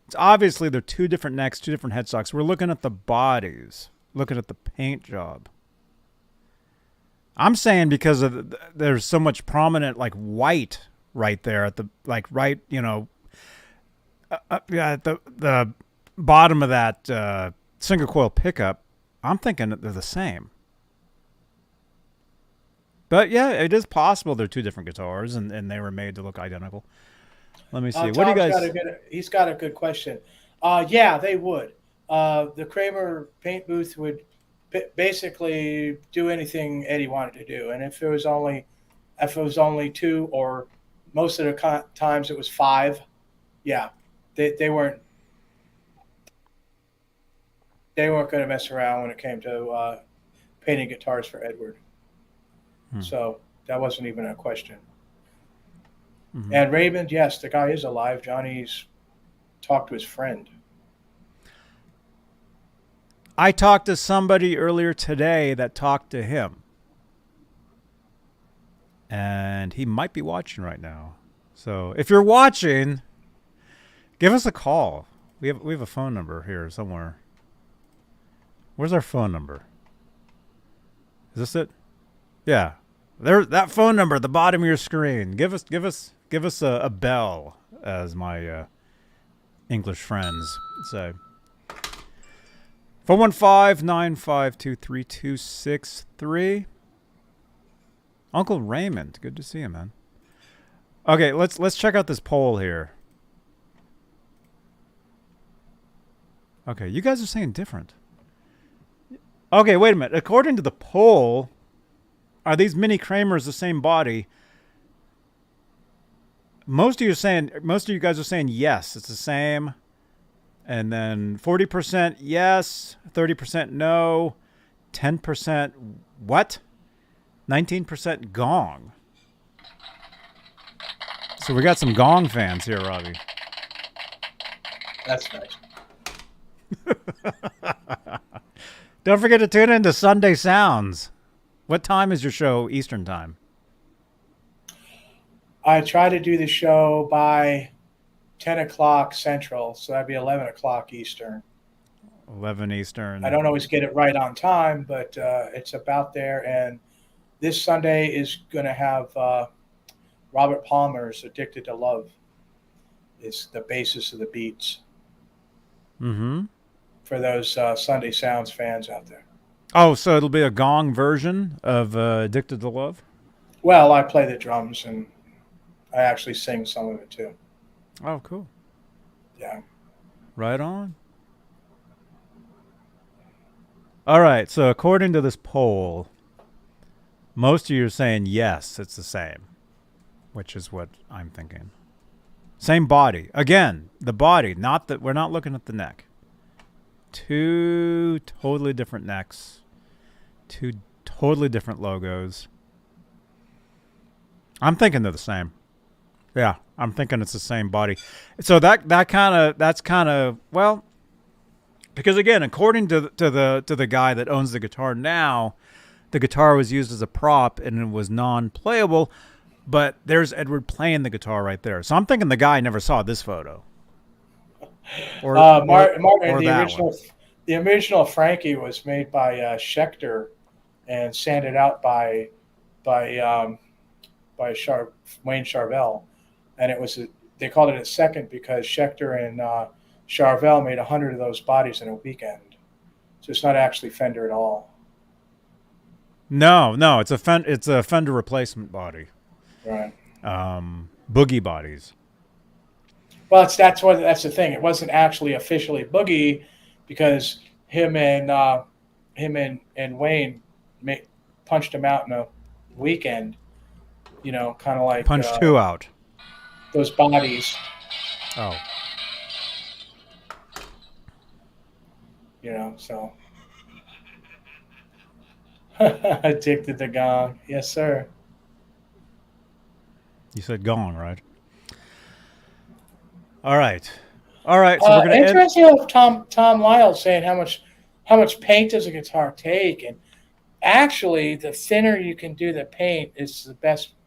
It's obviously they're two different necks, two different headstocks. We're looking at the bodies, looking at the paint job. I'm saying because of there's so much prominent like white right there at the right, at the bottom of that single coil pickup. I'm thinking that they're the same. But yeah, it is possible they're two different guitars and they were made to look identical. Let me see. What do you guys? He's got a good question. Yeah, they would. The Kramer paint booth would basically do anything Eddie wanted to do, and if it was only two, or most of the times it was five, yeah, they weren't going to mess around when it came to painting guitars for Edward. So that wasn't even a question. Mm-hmm. And Raymond, yes, the guy is alive. Johnny's talked to his friend. I talked to somebody earlier today that talked to him. And he might be watching right now. So if you're watching, give us a call. We have a phone number here somewhere. Where's our phone number? Is this it? Yeah. There, that phone number at the bottom of your screen. Give us a bell, as my English friends say. 415-952-3263. Uncle Raymond, good to see you, man. Okay, let's check out this poll here. Okay, you guys are saying different. Okay, wait a minute. According to the poll, are these mini Kramers the same body? Most of you guys are saying yes, it's the same. And then 40% yes, 30% no, 10% what? 19% gong. So we got some gong fans here, Robbie. That's nice. Don't forget to tune in to Sunday Sounds. What time is your show Eastern time? I try to do the show by 10 o'clock Central, so that'd be 11 o'clock Eastern. 11 Eastern. I don't always get it right on time, but it's about there. And this Sunday is going to have Robert Palmer's Addicted to Love. It's the basis of the beats. Mm-hmm. For those Sunday Sounds fans out there. Oh, so it'll be a gong version of Addicted to Love? Well, I play the drums, and I actually sing some of it, too. Oh, cool. Yeah. Right on. All right. So according to this poll, most of you are saying yes, it's the same, which is what I'm thinking. Same body. Again, the body, not that we're not looking at the neck. Two totally different necks. Two totally different logos. I'm thinking they're the same. Yeah, I'm thinking it's the same body. So that's kind of well, because again, according to the guy that owns the guitar now, the guitar was used as a prop and it was non-playable. But there's Edward playing the guitar right there. So I'm thinking the guy never saw this photo. Or Martin, or the original Frankie was made by Schecter and sanded out by Wayne Charvel, and they called it a second because Schecter and Charvel made 100 of those bodies in a weekend. So it's not actually Fender at all. No, it's a Fender replacement body. Right. Boogie bodies. Well, that's the thing. It wasn't actually officially Boogie because him and Wayne punched him out in a weekend. You know, kind of like punched who out? Those bodies. Oh. You know, so addicted to gong. Yes, sir. You said gong, right? All right. So we're gonna interesting of Tom Lyle saying how much paint does a guitar take, and actually the thinner you can do the paint is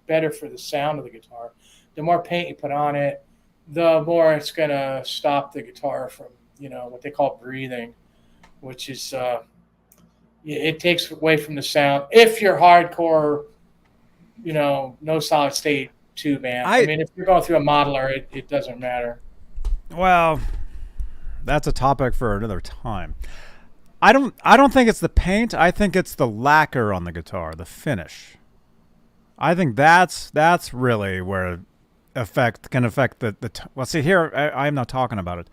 better for the sound of the guitar. The more paint you put on it, the more it's gonna stop the guitar from what they call breathing, which is it takes away from the sound. If you're hardcore, no solid state tube amp. I mean, if you're going through a modeler, it doesn't matter. Well, that's a topic for another time. I don't think it's the paint. I think it's the lacquer on the guitar, the finish. I think that's really where can affect the well, see here, I'm not talking about it.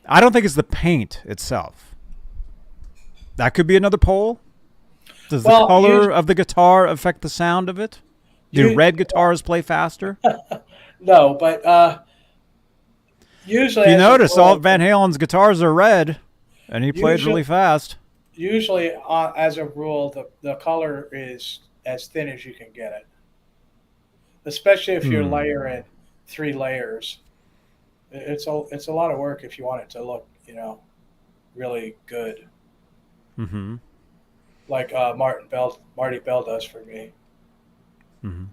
I don't think it's the paint itself. That could be another poll. Does the color of the guitar affect the sound of it? Do red guitars play faster? No, but usually... You notice all Van Halen's guitars are red, and he played really fast. Usually, as a rule, the color is as thin as you can get it. Especially if you're layering 3 layers. It's a lot of work if you want it to look, really good. Mm-hmm. Like Marty Bell does for me. Mm-hmm.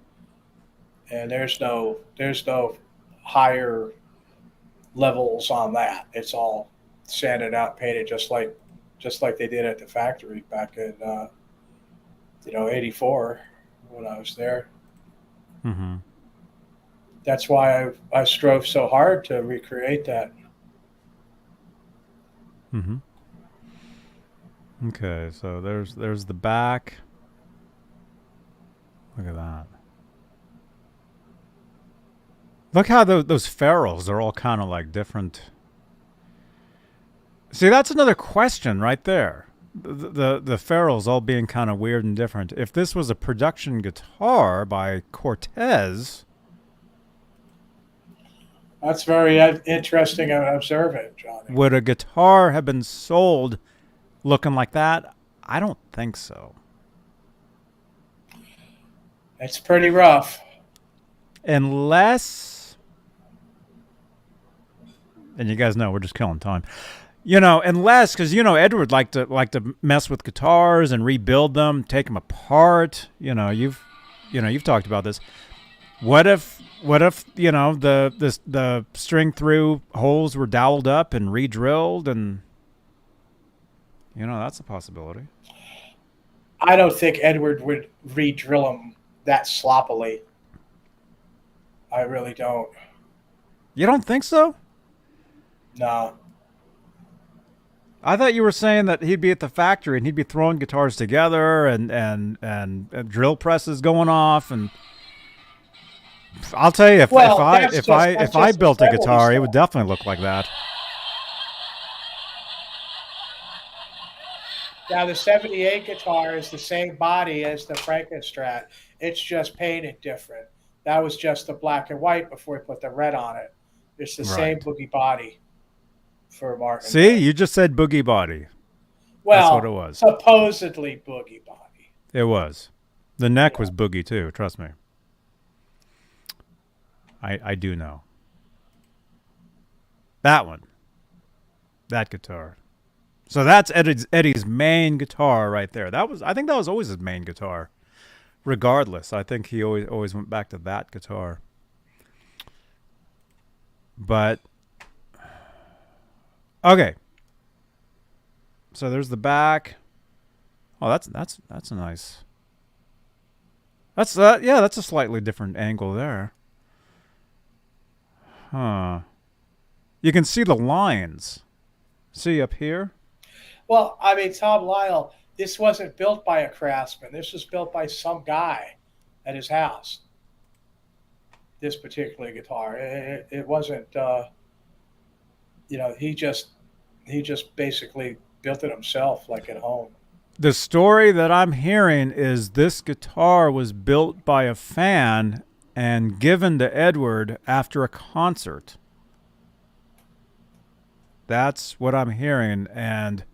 And there's no higher levels on that. It's all sanded out, painted just like they did at the factory back in '84 when I was there. Mm-hmm. That's why I strove so hard to recreate that. Mm-hmm. Okay, so there's the back. Look at that. Look how those ferrules are all kind of like different. See, that's another question right there. The ferrules all being kind of weird and different. If this was a production guitar by Cortez... That's very interesting and observant, Johnny. Would a guitar have been sold looking like that? I don't think so. It's pretty rough. Unless, and you guys know we're just killing time. Unless, because Edward liked to mess with guitars and rebuild them, take them apart. You've talked about this. What if the string through holes were doweled up and re-drilled, and that's a possibility. I don't think Edward would re-drill them that sloppily. I really don't. You don't think so? No. I thought you were saying that he'd be at the factory and he'd be throwing guitars together and drill presses going off, and I'll tell you, if I built a guitar, it would definitely look like that. Now the 78 guitar is the same body as the Frankenstrat. It's just painted different. That was just the black and white before we put the red on it. It's the same Right. boogie body for Martin. See, you just said boogie body. Well, That's what it was. supposedly boogie body. It was. The neck was boogie too. Trust me. I do know. That one. That guitar. So that's Eddie's main guitar right there. I think that was always his main guitar. Regardless, I think he always went back to that guitar. But okay. So there's the back. Oh, that's a nice. That's that's a slightly different angle there. Huh. You can see the lines. See up here? Well, I mean, Tom Lyle, this wasn't built by a craftsman. This was built by some guy at his house. This particular guitar. It wasn't, he just basically built it himself, like at home. The story that I'm hearing is this guitar was built by a fan and given to Edward after a concert. That's what I'm hearing, and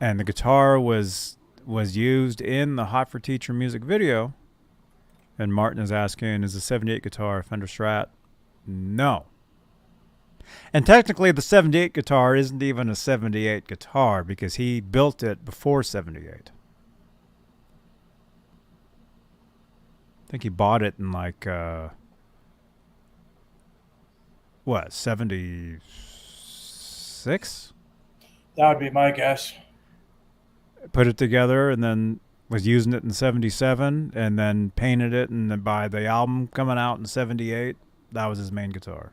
the guitar was used in the Hot for Teacher music video. And Martin is asking, is the 78 guitar a Fender Strat? No. And technically the 78 guitar isn't even a 78 guitar because he built it before 78. I think he bought it in like, 76? That would be my guess. Put it together and then was using it in 77 and then painted it, and then by the album coming out in 78, that was his main guitar.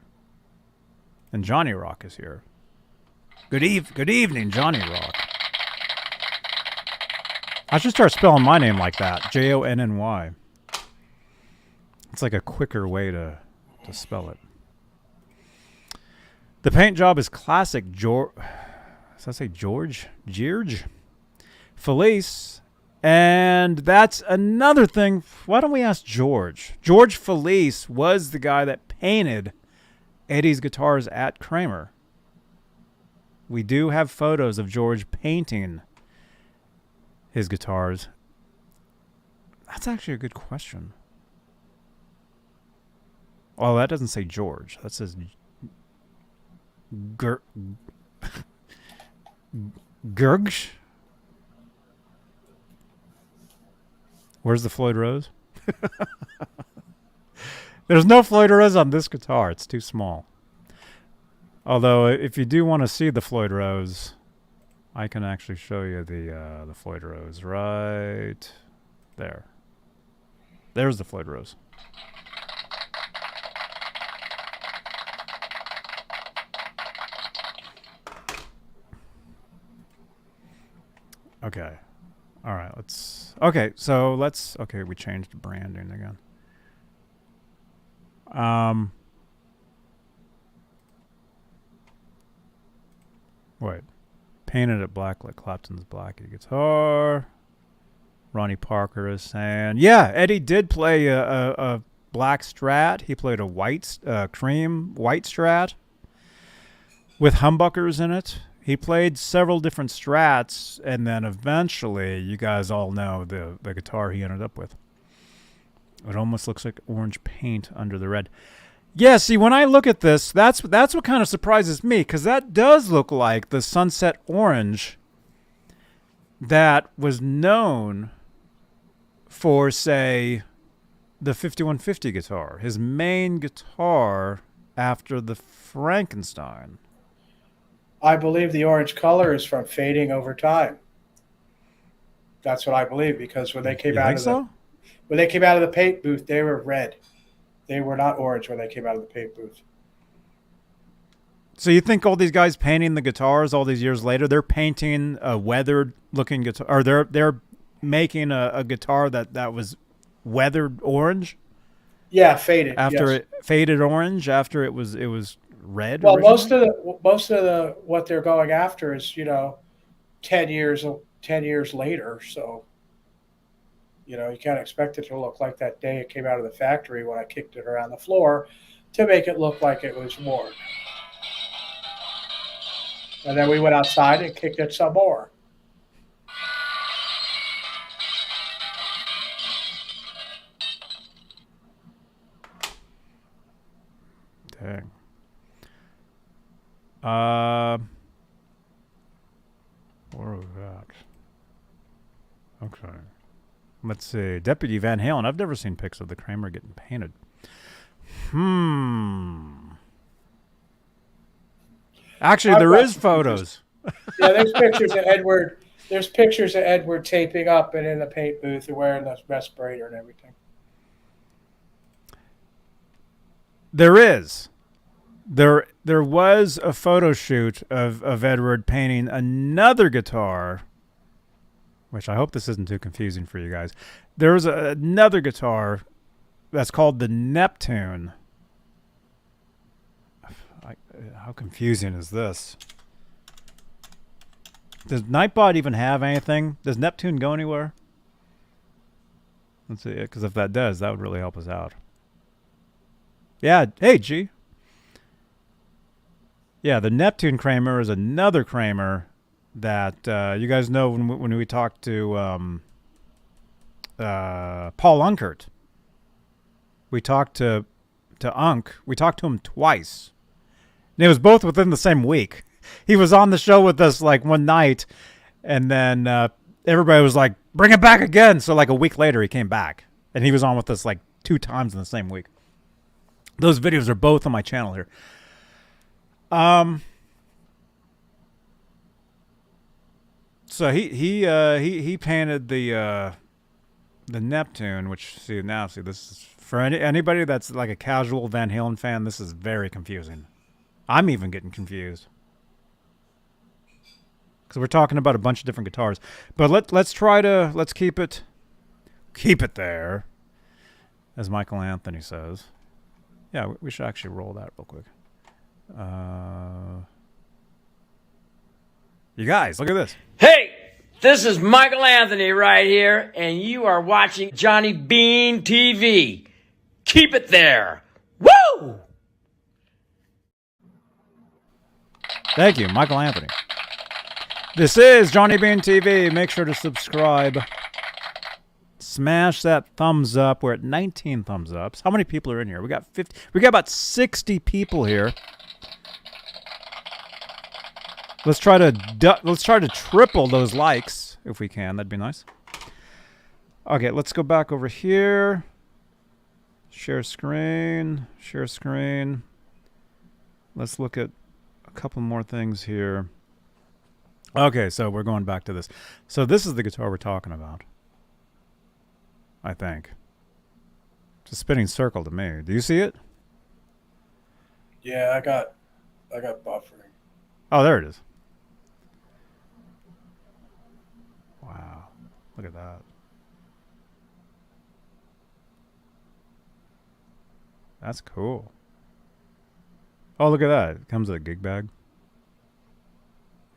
And Johnny Rock is here. Good evening, Johnny Rock. I should start spelling my name like that. Jonny. It's like a quicker way to spell it. The paint job is classic George. Does that say George? Felice. And that's another thing. Why don't we ask George? George Felice was the guy that painted Eddie's guitars at Kramer. We do have photos of George painting his guitars. That's actually a good question. Well, that doesn't say George. That says Gergsch. Where's the Floyd Rose? There's no Floyd Rose on this guitar. It's too small. Although, if you do want to see the Floyd Rose, I can actually show you the Floyd Rose right there. There's the Floyd Rose. Okay. All right, okay, we changed the branding again. Wait. Painted it black like Clapton's Blackie guitar. Ronnie Parker is saying, yeah, Eddie did play a black Strat. He played a cream white Strat with humbuckers in it. He played several different Strats, and then eventually, you guys all know the guitar he ended up with. It almost looks like orange paint under the red. Yeah, see, when I look at this, that's what kind of surprises me, because that does look like the sunset orange that was known for, say, the 5150 guitar, his main guitar after the Frankenstein. I believe the orange color is from fading over time. That's what I believe, because when they came out of the paint booth, they were red. They were not orange when they came out of the paint booth. So you think all these guys painting the guitars all these years later, they're painting a weathered looking guitar, or they're making a guitar that was weathered orange? Yeah, faded. After yes. it faded orange after it was red. Well, originally? most of the what they're going after is, 10 years later. So, you can't expect it to look like that day it came out of the factory when I kicked it around the floor to make it look like it was worn. And then we went outside and kicked it some more. Dang. Where was that? Okay. Let's see. Deputy Van Halen. I've never seen pics of the Kramer getting painted. Actually, there is photos. Yeah, there's pictures of Edward. There's pictures of Edward taping up and in the paint booth and wearing the respirator and everything. There is. There was a photo shoot of Edward painting another guitar, which I hope this isn't too confusing for you guys. There was another guitar that's called the Neptune. How confusing is this? Does Nightbot even have anything? Does Neptune go anywhere? Let's see, because if that does, that would really help us out. Yeah, hey, G. Yeah, the Neptune Kramer is another Kramer that you guys know when we talked to Paul Unkert. We talked to Unk. We talked to him twice. And it was both within the same week. He was on the show with us like one night, and then everybody was like, bring it back again. So like a week later, he came back. And he was on with us like 2 times in the same week. Those videos are both on my channel here. So he painted the Neptune, which see this is for anybody that's like a casual Van Halen fan. This is very confusing. I'm even getting confused because we're talking about a bunch of different guitars. But let's keep it there, as Michael Anthony says. Yeah, we should actually roll that real quick. You guys, look at this. Hey, this is Michael Anthony right here, and you are watching Johnny Beane TV. Keep it there. Woo! Thank you, Michael Anthony. This is Johnny Beane TV. Make sure to subscribe. Smash that thumbs up. We're at 19 thumbs ups. How many people are in here? We got 50. We got about 60 people here. Let's try to triple those likes if we can. That'd be nice. Okay, let's go back over here. Share screen. Share screen. Let's look at a couple more things here. Okay, so we're going back to this. So this is the guitar we're talking about, I think. It's a spinning circle to me. Do you see it? Yeah, I got buffering. Oh, there it is. Wow. Look at that. That's cool. Oh, look at that. It comes with a gig bag.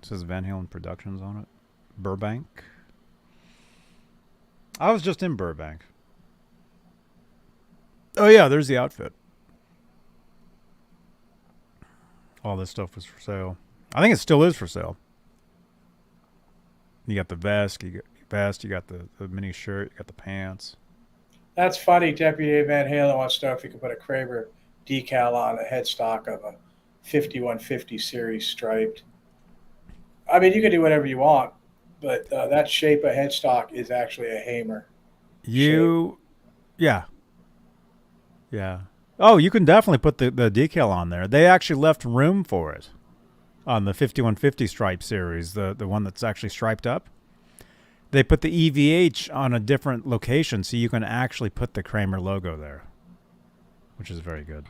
It says Van Halen Productions on it. Burbank. I was just in Burbank. Oh, yeah, there's the outfit. All this stuff was for sale. I think it still is for sale. You got the vest, you got the mini shirt, you got the pants. That's funny. Deputy Van Halen wants to know if you can put a Kramer decal on a headstock of a 5150 series striped. I mean, you can do whatever you want, but that shape of headstock is actually a Hamer. Yeah. Oh, you can definitely put the decal on there. They actually left room for it on the 5150 stripe series, the one that's actually striped up. They put the EVH on a different location so you can actually put the Kramer logo there, which is very good.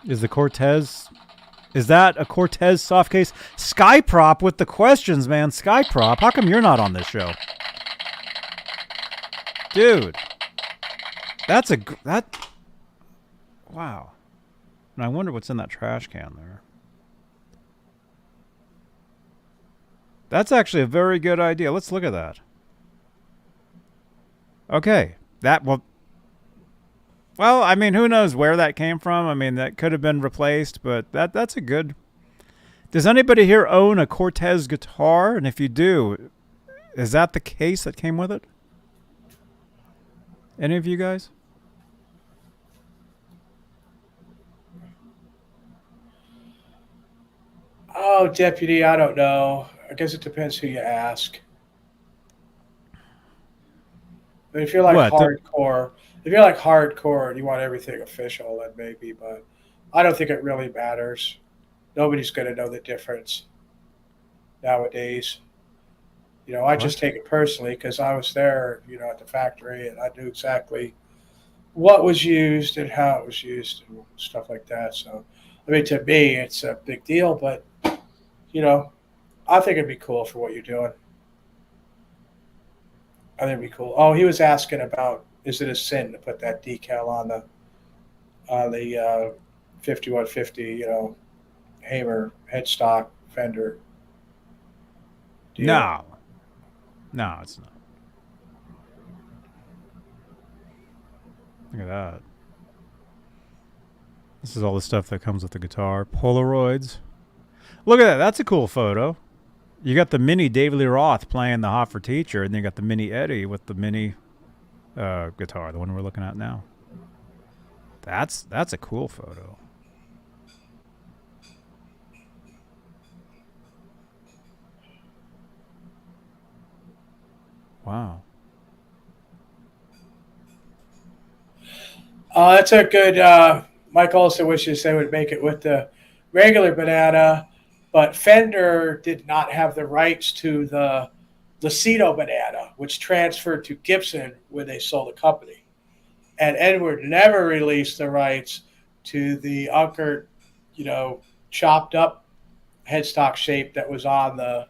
Is the Cortez... Is that a Cortez soft case? Skyprop with the questions, man. Skyprop. How come you're not on this show? Dude. Wow. And I wonder what's in that trash can there. That's actually a very good idea. Let's look at that. Okay. Well, I mean, who knows where that came from? I mean, that could have been replaced, but that's a good... Does anybody here own a Cortez guitar? And if you do, is that the case that came with it? Any of you guys? Oh, Deputy, I don't know. I guess it depends who you ask. But if you're like What? hardcore, and you want everything official, then maybe. But I don't think it really matters. Nobody's going to know the difference nowadays. You know, I just take it personally because I was there, you know, at the factory, and I knew exactly what was used and how it was used and stuff like that. So, I mean, to me, it's a big deal, but, you know, I think it'd be cool for what you're doing. I think it'd be cool. Oh, he was asking about, is it a sin to put that decal on the 5150, you know, Hamer headstock Fender deal? No, it's not. Look at that. This is all the stuff that comes with the guitar. Polaroids. Look at that. That's a cool photo. You got the mini David Lee Roth playing the Hot for Teacher, and then you got the mini Eddie with the mini guitar, the one we're looking at now. That's a cool photo. Wow. That's a good. Mike also wishes they would make it with the regular banana, but Fender did not have the rights to the Lucido banana, which transferred to Gibson when they sold the company. And Edward never released the rights to the Unkert, you know, chopped up headstock shape that was on the,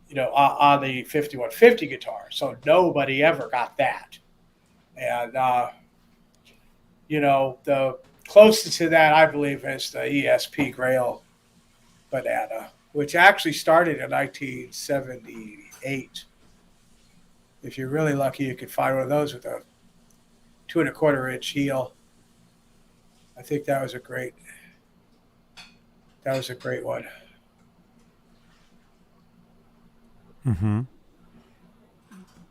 you know, on the 5150 guitar. So nobody ever got that. And, you know, the closest to that, I believe, is the ESP Grail banana, which actually started in 1978. If you're really lucky, you could find one of those with a 2 1/4 inch heel. I think that was a great one. Mm-hmm.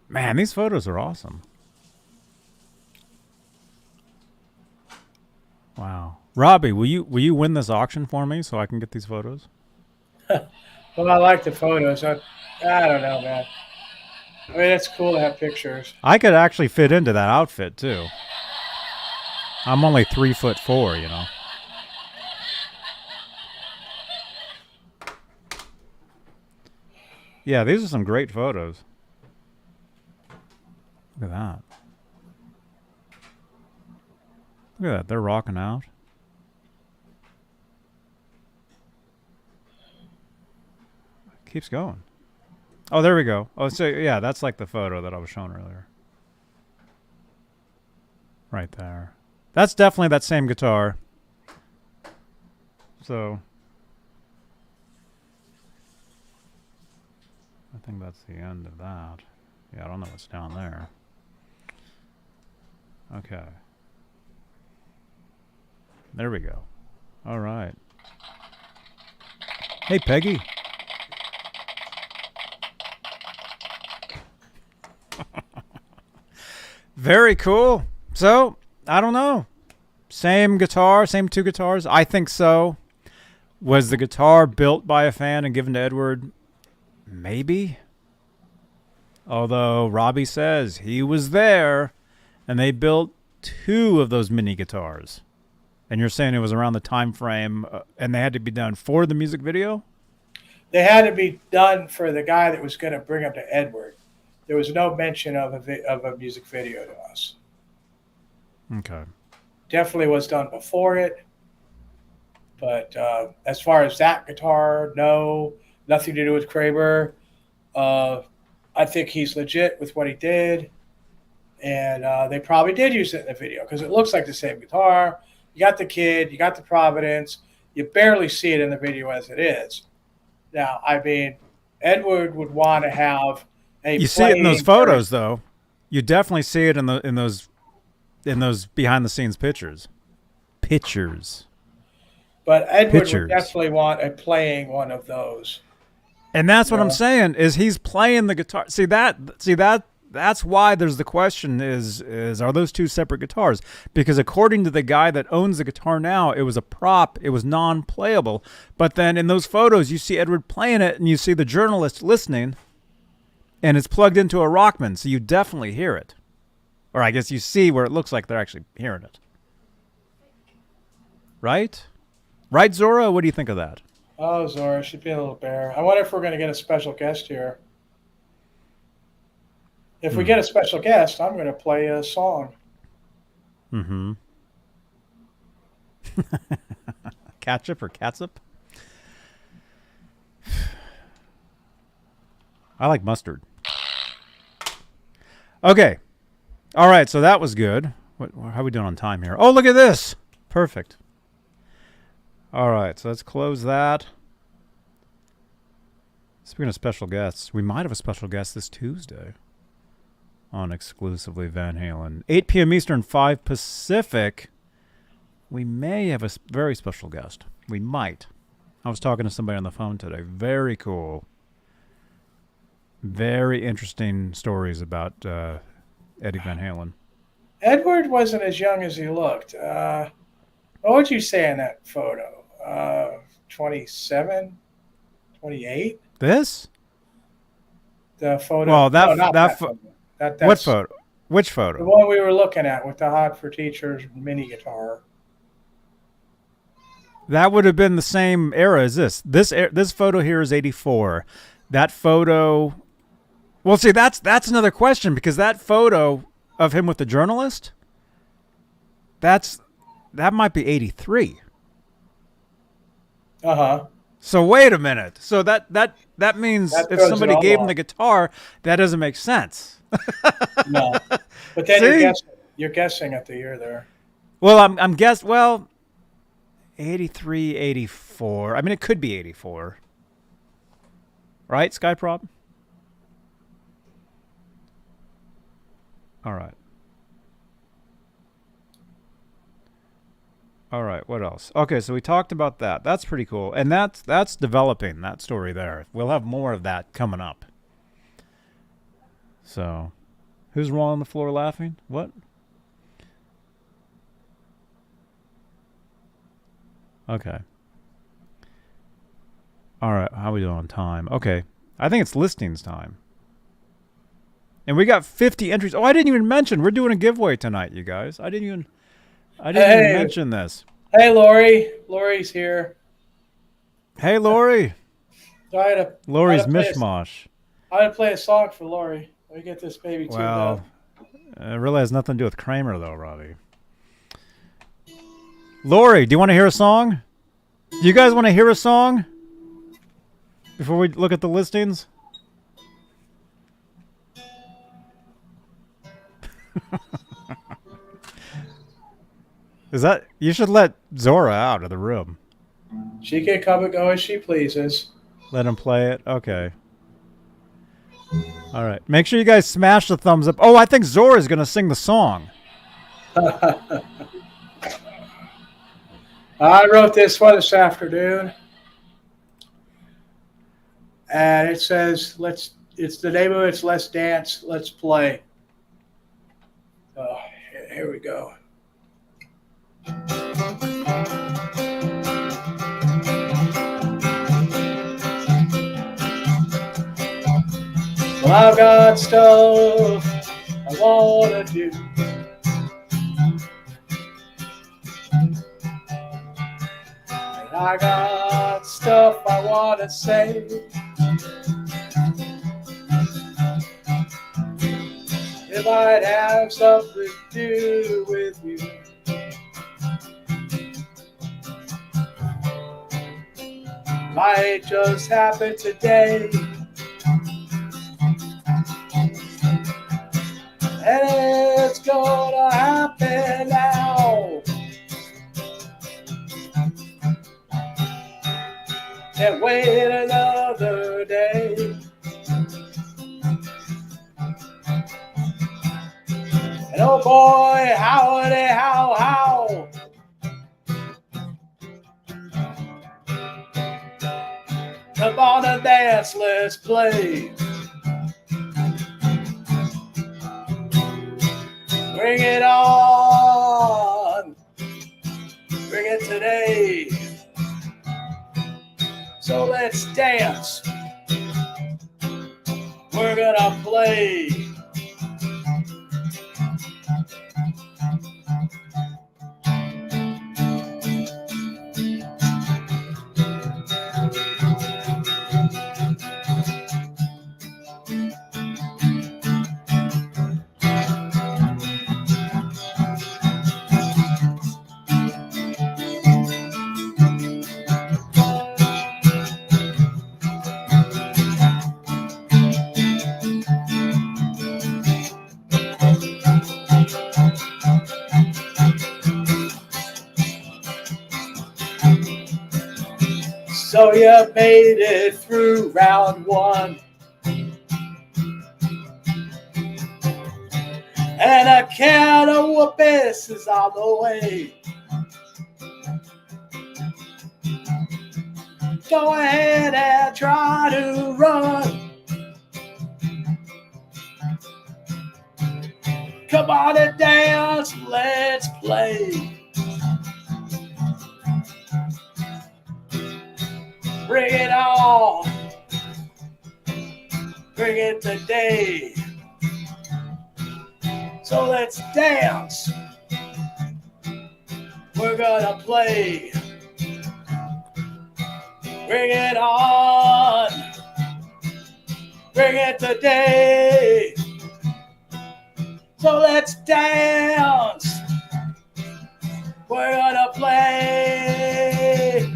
Man, these photos are awesome. Wow. Robbie, will you win this auction for me so I can get these photos? Well, I like the photos. I don't know, man. I mean, it's cool to have pictures. I could actually fit into that outfit too. I'm only 3'4", you know. Yeah, these are some great photos. Look at that. Look at that. They're rocking out. Keeps going. Oh, there we go. Oh, so yeah, that's like the photo that I was showing earlier. Right there. That's definitely that same guitar. So I think that's the end of that. Yeah, I don't know what's down there. Okay. There we go. All right. Hey, Peggy. Very cool. So, I don't know. Same guitar, same two guitars? I think so. Was the guitar built by a fan and given to Edward? Maybe. Although Robbie says he was there and they built 2 of those mini guitars. And you're saying it was around the time frame and they had to be done for the music video? They had to be done for the guy that was going to bring them to Edward. There was no mention of a music video to us. Okay. Definitely was done before it. But as far as that guitar, no, nothing to do with Kramer. I think he's legit with what he did. And they probably did use it in the video because it looks like the same guitar. You got the kid, you got the Providence. You barely see it in the video as it is. Now, I mean, Edward would want to have a. You see it in those photos, though. You definitely see it in those behind the scenes pictures. But Edward would definitely want a playing one of those. And that's what I'm saying, is he's playing the guitar. That's why there's the question is are those two separate guitars? Because according to the guy that owns the guitar now, it was a prop, it was non-playable. But then in those photos, you see Edward playing it, and you see the journalist listening, and it's plugged into a Rockman, so you definitely hear it. Or I guess you see where it looks like they're actually hearing it. Right? Right, Zora? What do you think of that? Oh, Zora, she'd be a little bear. I wonder if we're going to get a special guest here. If we get a special guest, I'm going to play a song. Mm-hmm. Ketchup or catsup? I like mustard. Okay. All right, so that was good. How are we doing on time here? Oh, look at this. Perfect. All right, so let's close that. Speaking of special guests, we might have a special guest this Tuesday on Exclusively Van Halen. 8 p.m. Eastern, 5 Pacific. We may have a very special guest. We might. I was talking to somebody on the phone today. Very cool. Very interesting stories about Eddie Van Halen. Edward wasn't as young as he looked. What would you say in that photo? 27? 28? This? The photo. Well, That's, what photo? Which photo? The one we were looking at with the Hot for Teachers mini guitar. That would have been the same era as this. This photo here is 84. That photo. Well, see, that's another question, because that photo of him with the journalist, that might be 83. Uh-huh. So wait a minute. So that means if somebody gave him the guitar, that doesn't make sense. No. But then you're guessing at the year there. Well, I'm 83, 84. I mean, it could be 84. Right, Skyprop? All right. All right, what else? Okay, so we talked about that. That's pretty cool. And that's developing, that story there. We'll have more of that coming up. So, who's rolling on the floor laughing? What? Okay. All right, how are we doing on time? Okay, I think it's listings time. And we got 50 entries. Oh, I didn't even mention we're doing a giveaway tonight, you guys. I didn't even mention this. Hey, Lori. Lori's here. Hey, Lori. Lori's mishmash. I had to play a song for Lori. Let me get this baby tuned up. It really has nothing to do with Kramer, though, Robbie. Lori, do you want to hear a song? Do you guys want to hear a song before we look at the listings? You should let Zora out of the room. She can come and go as she pleases. Let him play it? Okay. All right. Make sure you guys smash the thumbs up. Oh, I think Zora's going to sing the song. I wrote this one this afternoon. And it says, it's the name of it's Let's Dance, Let's Play. Oh, here we go. Well, I've got stuff I want to do. And I got stuff I want to say. It might have something to do with you. Might just happen today. And it's gonna happen now. Can't wait another day. And oh boy, howdy, how. Come on and dance, let's play. Bring it on. Bring it today. So let's dance. We're gonna play. So you made it through round one. And a can of whoopers is on the way. Go ahead and try to run. Come on and dance, let's play. Bring it on. Bring it today. So let's dance. We're gonna play. Bring it on. Bring it today. So let's dance. We're gonna play.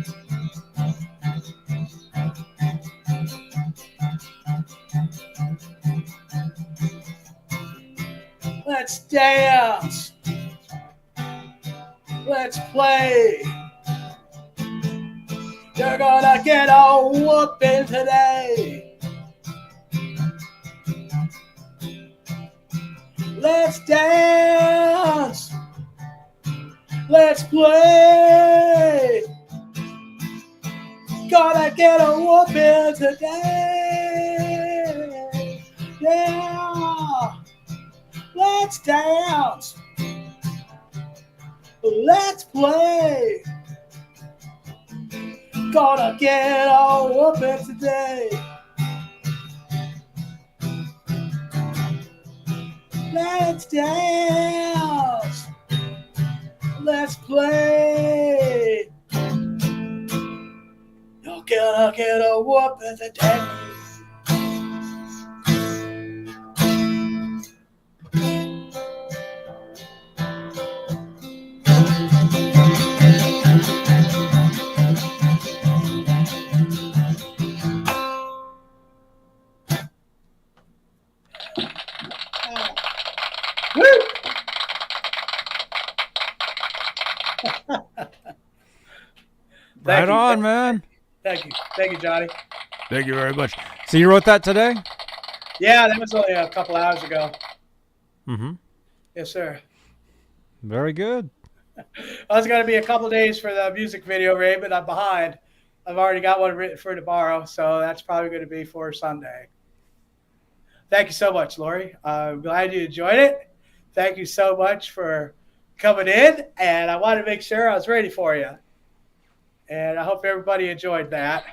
Let's dance. Let's play. You're gonna get a whooping today. Let's dance. Let's play. Gonna get a whooping today. Yeah. Let's dance. Let's play. Gonna get a whooping today. Let's dance. Let's play. You're gonna get a whooping today. Right on, man. Thank you. Thank you, Johnny. Thank you very much. So you wrote that today? Yeah, that was only a couple hours ago. Mm-hmm. Yes, sir. Very good. I was going to be a couple days for the music video, Ray, but I'm behind. I've already got one written for tomorrow, so that's probably going to be for Sunday. Thank you so much, Lori. I'm glad you enjoyed it. Thank you so much for coming in, and I wanted to make sure I was ready for you. And I hope everybody enjoyed that.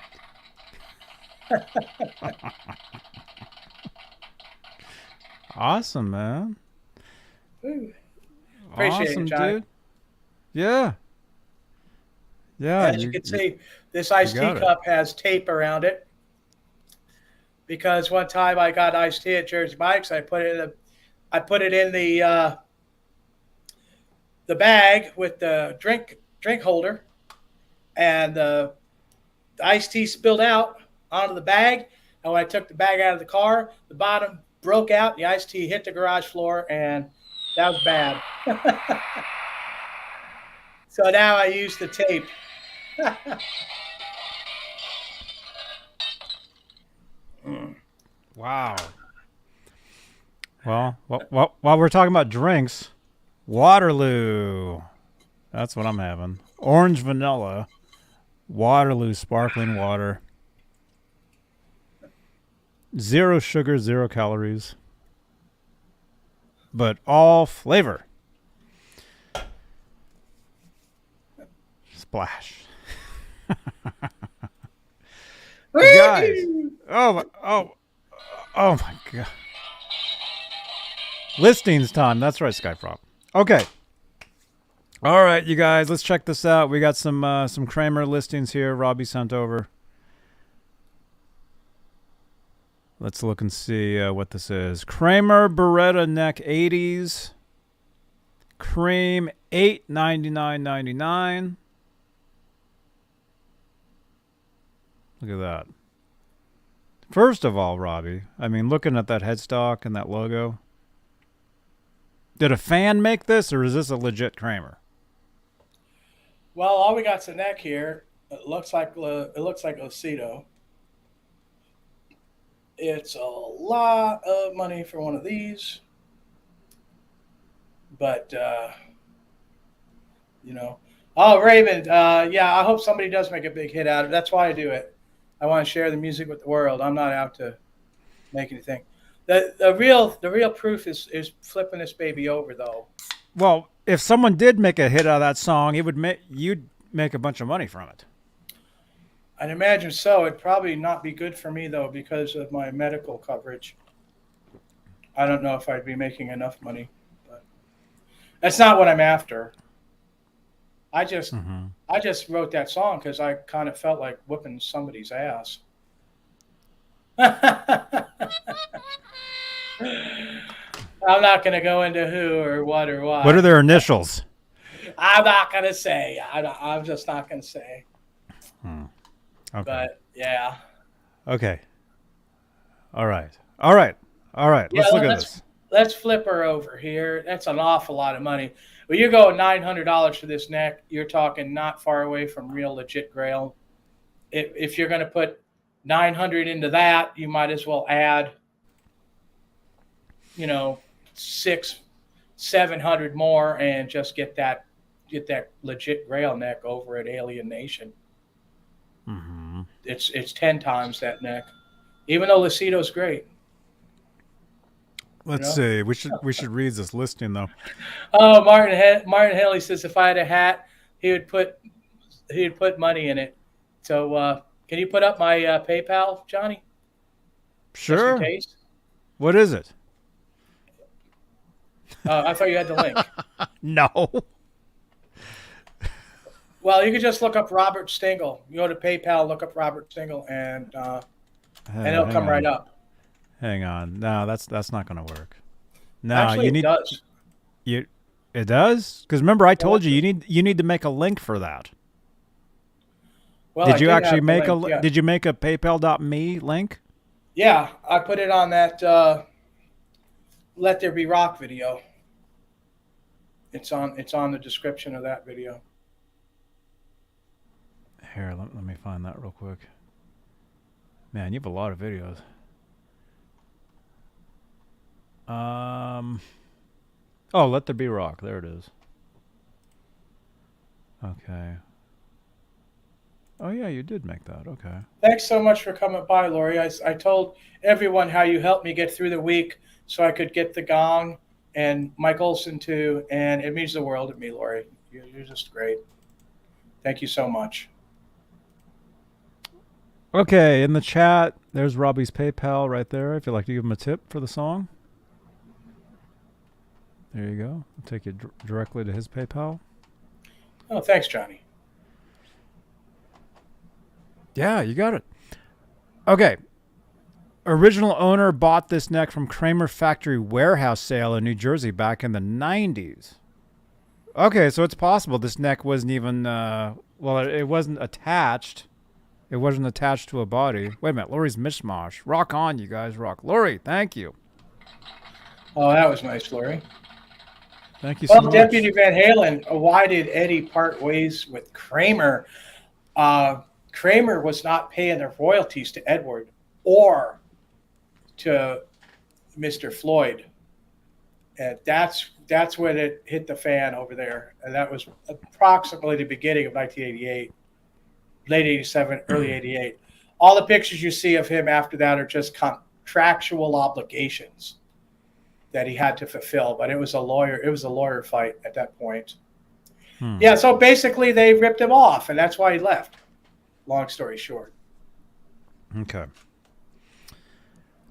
Awesome, man. Ooh. Appreciate awesome, it, Johnny. dude. Yeah. Yeah. As you can see, this iced tea got it. cup has tape around it. Because one time I got iced tea at Jersey Mike's, I put it in the bag with the drink holder, and the iced tea spilled out onto the bag. And when I took the bag out of the car, the bottom broke out. The iced tea hit the garage floor, and that was bad. So now I use the tape. Wow. Well, while we're talking about drinks, Waterloo. That's what I'm having. Orange vanilla, Waterloo sparkling water. 0 sugar, 0 calories. But all flavor. Splash. Guys. Oh my God. Listings time. That's right, Skyprop. Okay. All right, you guys, let's check this out. We got some Kramer listings here Robbie sent over. Let's look and see what this is. Kramer Beretta neck 80s. Cream $899.99. Look at that. First of all, Robbie, I mean, looking at that headstock and that logo, did a fan make this, or is this a legit Kramer? Well, all we got's a neck here. It looks like Lucido. It's a lot of money for one of these, but you know. Oh, Raven, yeah, I hope somebody does make a big hit out of it. That's why I do it. I want to share the music with the world. I'm not out to make anything. The real proof is flipping this baby over, though. Well, if someone did make a hit out of that song, you'd make a bunch of money from it. I'd imagine so. It'd probably not be good for me, though, because of my medical coverage. I don't know if I'd be making enough money. But that's not what I'm after. I just wrote that song because I kind of felt like whooping somebody's ass. I'm not going to go into who or what or why. What are their initials? I'm not going to say. I'm just not going to say. Okay. But, yeah. Okay. All right. Let's look at this. Let's flip her over here. That's an awful lot of money. Well, you go $900 for this neck, you're talking not far away from real legit Grail. If you're going to put $900 into that, you might as well add, $600-700 more and just get that legit Grail neck over at Alien Nation. Mm-hmm. It's 10 times that neck, even though Lucido's great. Let's see. We should read this listing though. Oh, Martin Haley says if I had a hat, he would put money in it. So can you put up my PayPal, Johnny? Sure. Just in case. What is it? I thought you had the link. No. Well, you could just look up Robert Stingle. You go to PayPal, look up Robert Stingle, and it'll come right up. Hang on. No, that's not going to work. No, Actually, it does. It does? Because remember, I told you need to make a link for that. Well, did you actually make link, yeah. Did you make a PayPal.me link? Yeah, I put it on that Let There Be Rock video. It's on the description of that video. Here, let me find that real quick. Man, you have a lot of videos. Let There Be Rock. There it is. Okay. Oh, yeah, you did make that. Okay. Thanks so much for coming by, Lori. I told everyone how you helped me get through the week so I could get the gong and Mike Olson too, and it means the world to me, Lori. You're just great. Thank you so much. Okay, in the chat, there's Robbie's PayPal right there. If you'd like to give him a tip for the song. There you go. I'll take you directly to his PayPal. Oh, thanks, Johnny. Yeah, you got it. Okay. Original owner bought this neck from Kramer Factory warehouse sale in New Jersey back in the 90s. Okay, so it's possible this neck wasn't even, it wasn't attached. It wasn't attached to a body. Wait a minute, Lori's mishmash. Rock on, you guys, rock. Lori, thank you. Oh, that was nice, Lori. Thank you so much. Deputy Van Halen, why did Eddie part ways with Kramer? Kramer was not paying their royalties to Edward or to Mr. Floyd. And that's when it hit the fan over there. And that was approximately the beginning of 1988, late 87, early 88. All the pictures you see of him after that are just contractual obligations that he had to fulfill. But it was a lawyer fight at that point. Yeah, so basically they ripped him off, and that's why he left. Long story short. Okay.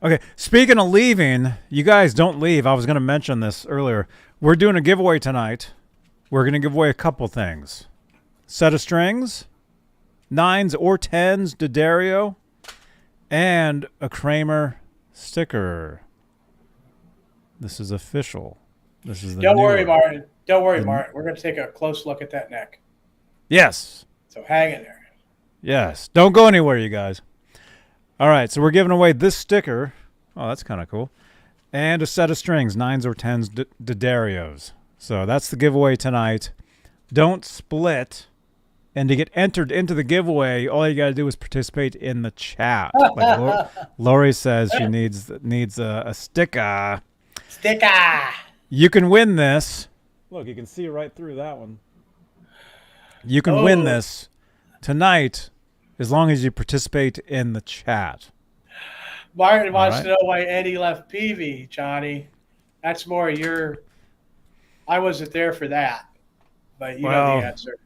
Okay, speaking of leaving, you guys don't leave. I was going to mention this earlier. We're doing a giveaway tonight. We're going to give away a couple things. Set of strings, 9s or 10s D'Addario, and a Kramer sticker. This is official. This is the Don't new worry, one. Martin. Don't worry, Martin. We're going to take a close look at that neck. Yes. So hang in there. Yes. Don't go anywhere, you guys. All right, so we're giving away this sticker. Oh, that's kind of cool. And a set of strings, 9s or 10s D'Addarios. So that's the giveaway tonight. Don't split. And to get entered into the giveaway, all you got to do is participate in the chat. Like Lori says she needs a sticker. Sticker. You can win this. Look, you can see right through that one. You can win this tonight as long as you participate in the chat. Martin wants to know why Eddie left Peavy, Johnny. That's more your... I wasn't there for that, but you know the answer.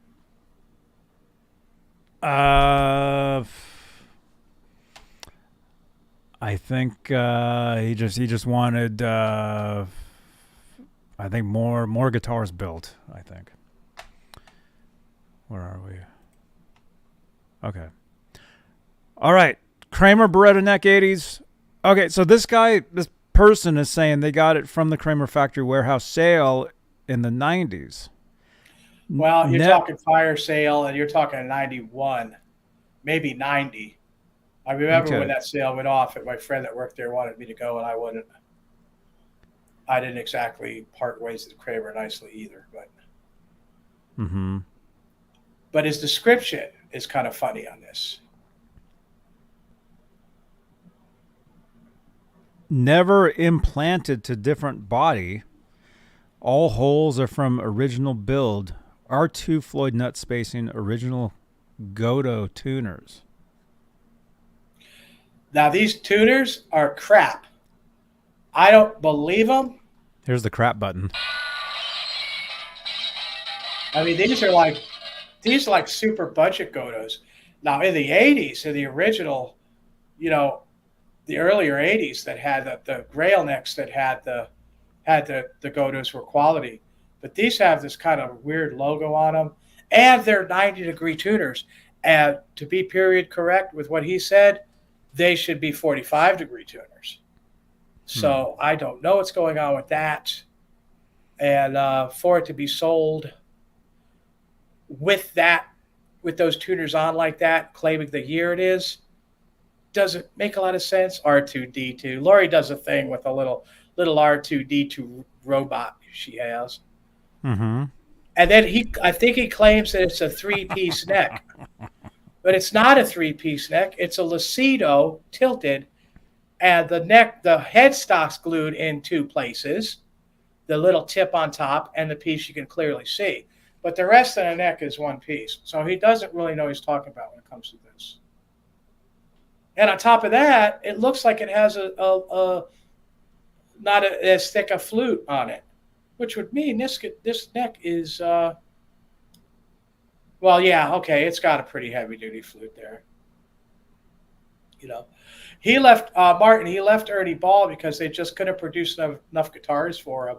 I think he just wanted I think more guitars built, I think. Where are we? Okay. All right. Kramer Beretta neck 80s. Okay, so this person is saying they got it from the Kramer factory warehouse sale in the 90s. Well, you're talking fire sale, and you're talking 91, maybe 90. I remember when that sale went off, and my friend that worked there wanted me to go, and I wouldn't. I didn't exactly part ways with Kramer nicely either, but. But his description is kind of funny on this. Never implanted to different body. All holes are from original build. R2 Floyd nut spacing, original Godot tuners. Now, these tuners are crap. I don't believe them. Here's the crap button. I mean, these are like super budget Godos. Now, in the 80s, in the original, the earlier 80s that had the rail necks that had the Godos were quality. But these have this kind of weird logo on them, and they're 90-degree tuners. And to be period correct with what he said, they should be 45-degree tuners. So I don't know what's going on with that. And for it to be sold with those tuners on like that, claiming the year it is, doesn't make a lot of sense. R2D2. Lori does a thing with a little R2D2 robot she has. And then I think he claims that it's a 3-piece neck. But it's not a 3-piece neck. It's a Lucido tilted, and the headstock's glued in 2 places, the little tip on top, and the piece you can clearly see. But the rest of the neck is 1 piece. So he doesn't really know what he's talking about when it comes to this. And on top of that, it looks like it has not as thick a flute on it, which would mean this neck is, it's got a pretty heavy-duty flute there. He left Martin. He left Ernie Ball because they just couldn't produce enough guitars for him.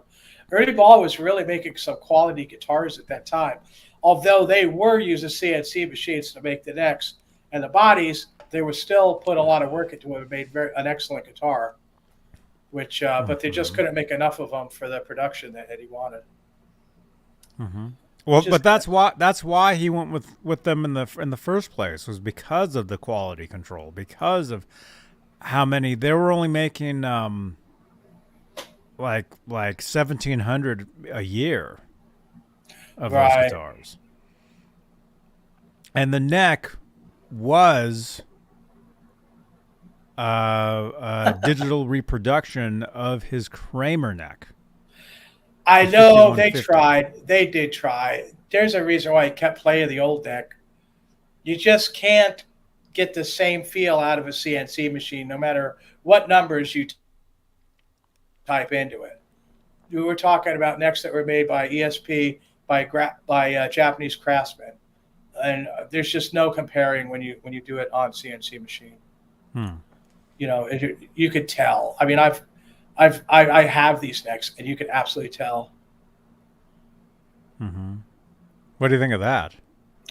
Ernie Ball was really making some quality guitars at that time, although they were using CNC machines to make the necks and the bodies. They were still put a lot of work into it and made an excellent guitar, but they just couldn't make enough of them for the production that Eddie wanted. Well, but that's why he went with them in the first place, was because of the quality control, because of how many they were only making like 1,700 a year of those guitars, and the neck was a digital reproduction of his Kramer neck. I The know they 5150. tried. They did try. There's a reason why I kept playing the old deck. You just can't get the same feel out of a CNC machine, no matter what numbers you type into it. We were talking about necks that were made by ESP by Japanese craftsmen, and there's just no comparing when you do it on CNC machine. You know, you could tell. I mean, I have these necks, and you could absolutely tell. What do you think of that?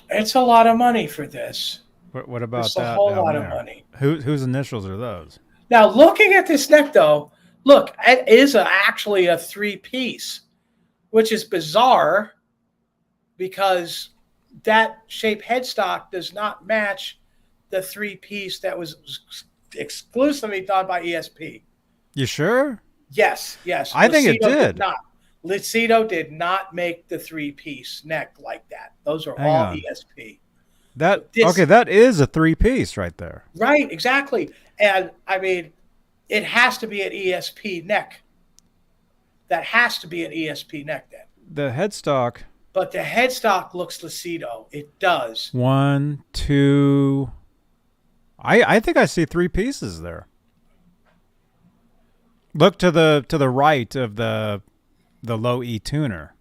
It's a lot of money for this. What about It's a that whole down lot there? of money. Whose initials are those? Now, looking at this neck, though, look, it is actually a three-piece, which is bizarre because that shape headstock does not match the three-piece that was exclusively done by ESP. You sure? Yes. I think it did. Not. Lucido did not make the three-piece neck like that. Those are Hang all on. ESP. That is a 3-piece right there. Right, exactly. And I mean, it has to be an ESP neck. That has to be an ESP neck then. The headstock. But the headstock looks Lucido. It does. 1, 2. I think I see 3 pieces there. Look to the right of the low E tuner.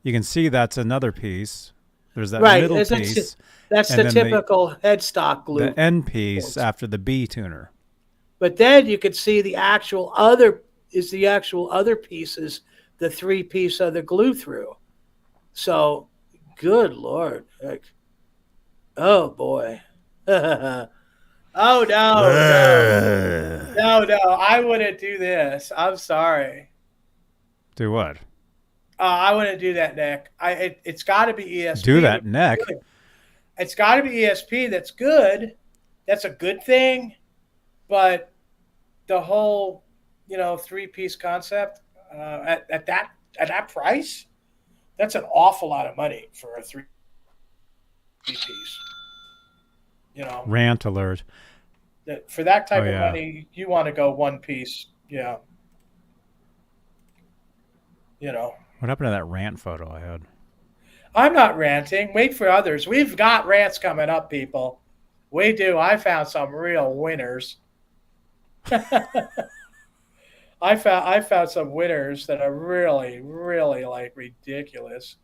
You can see that's another piece. There's that middle piece. That's and the then typical headstock loop. The end piece after the B tuner. But then you could see the actual other pieces, the 3-piece of the glue through. So, good Lord. Heck. Oh, boy. Oh, no. No, I wouldn't do this. I'm sorry. Do what? I wouldn't do that neck. It's got to be ESP. Do that neck? It's got to be ESP. That's good. That's a good thing. But the whole, 3-piece concept at that price, that's an awful lot of money for a 3-piece. Rant alert. For that type of money, you want to go 1-piece. Yeah. What happened to that rant photo I had? I'm not ranting. Wait for others. We've got rants coming up, people. We do. I found some real winners. I found some winners that are really, really like ridiculous.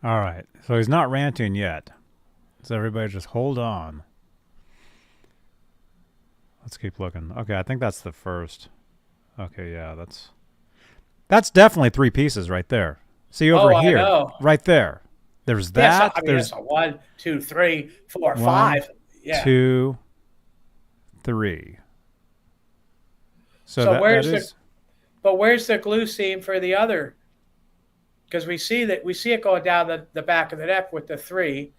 All right. So he's not ranting yet. So everybody just hold on. Let's keep looking. Okay, I think that's the first. Okay, yeah, that's definitely 3 pieces right there. See over here, right there. There's that. There's 1, 2, 3, 4, 5. Yeah. 2, 3. So where's the glue seam for the other? Because we see it going down the back of the neck with the 3.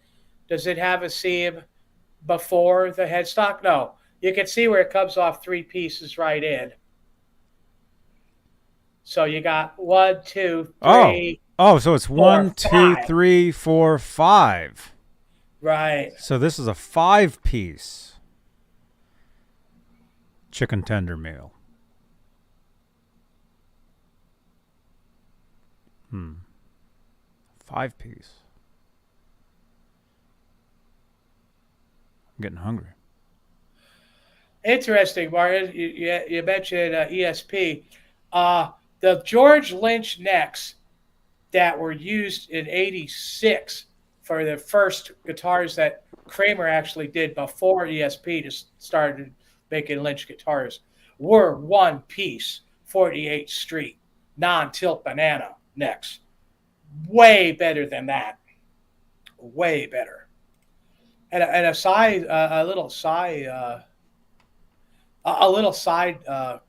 Does it have a seam before the headstock? No. You can see where it comes off 3 pieces right in. So you got 1, 2, 3. Oh, so it's 1, 2, 5. 3, 4, 5. Right. So this is a 5-piece chicken tender meal. 5-piece. I'm getting hungry. Interesting, Martin. You mentioned ESP. The George Lynch necks that were used in '86 for the first guitars that Kramer actually did before ESP just started making Lynch guitars were 1-piece 48th Street non-tilt banana necks. Way better than that. Way better. And a little side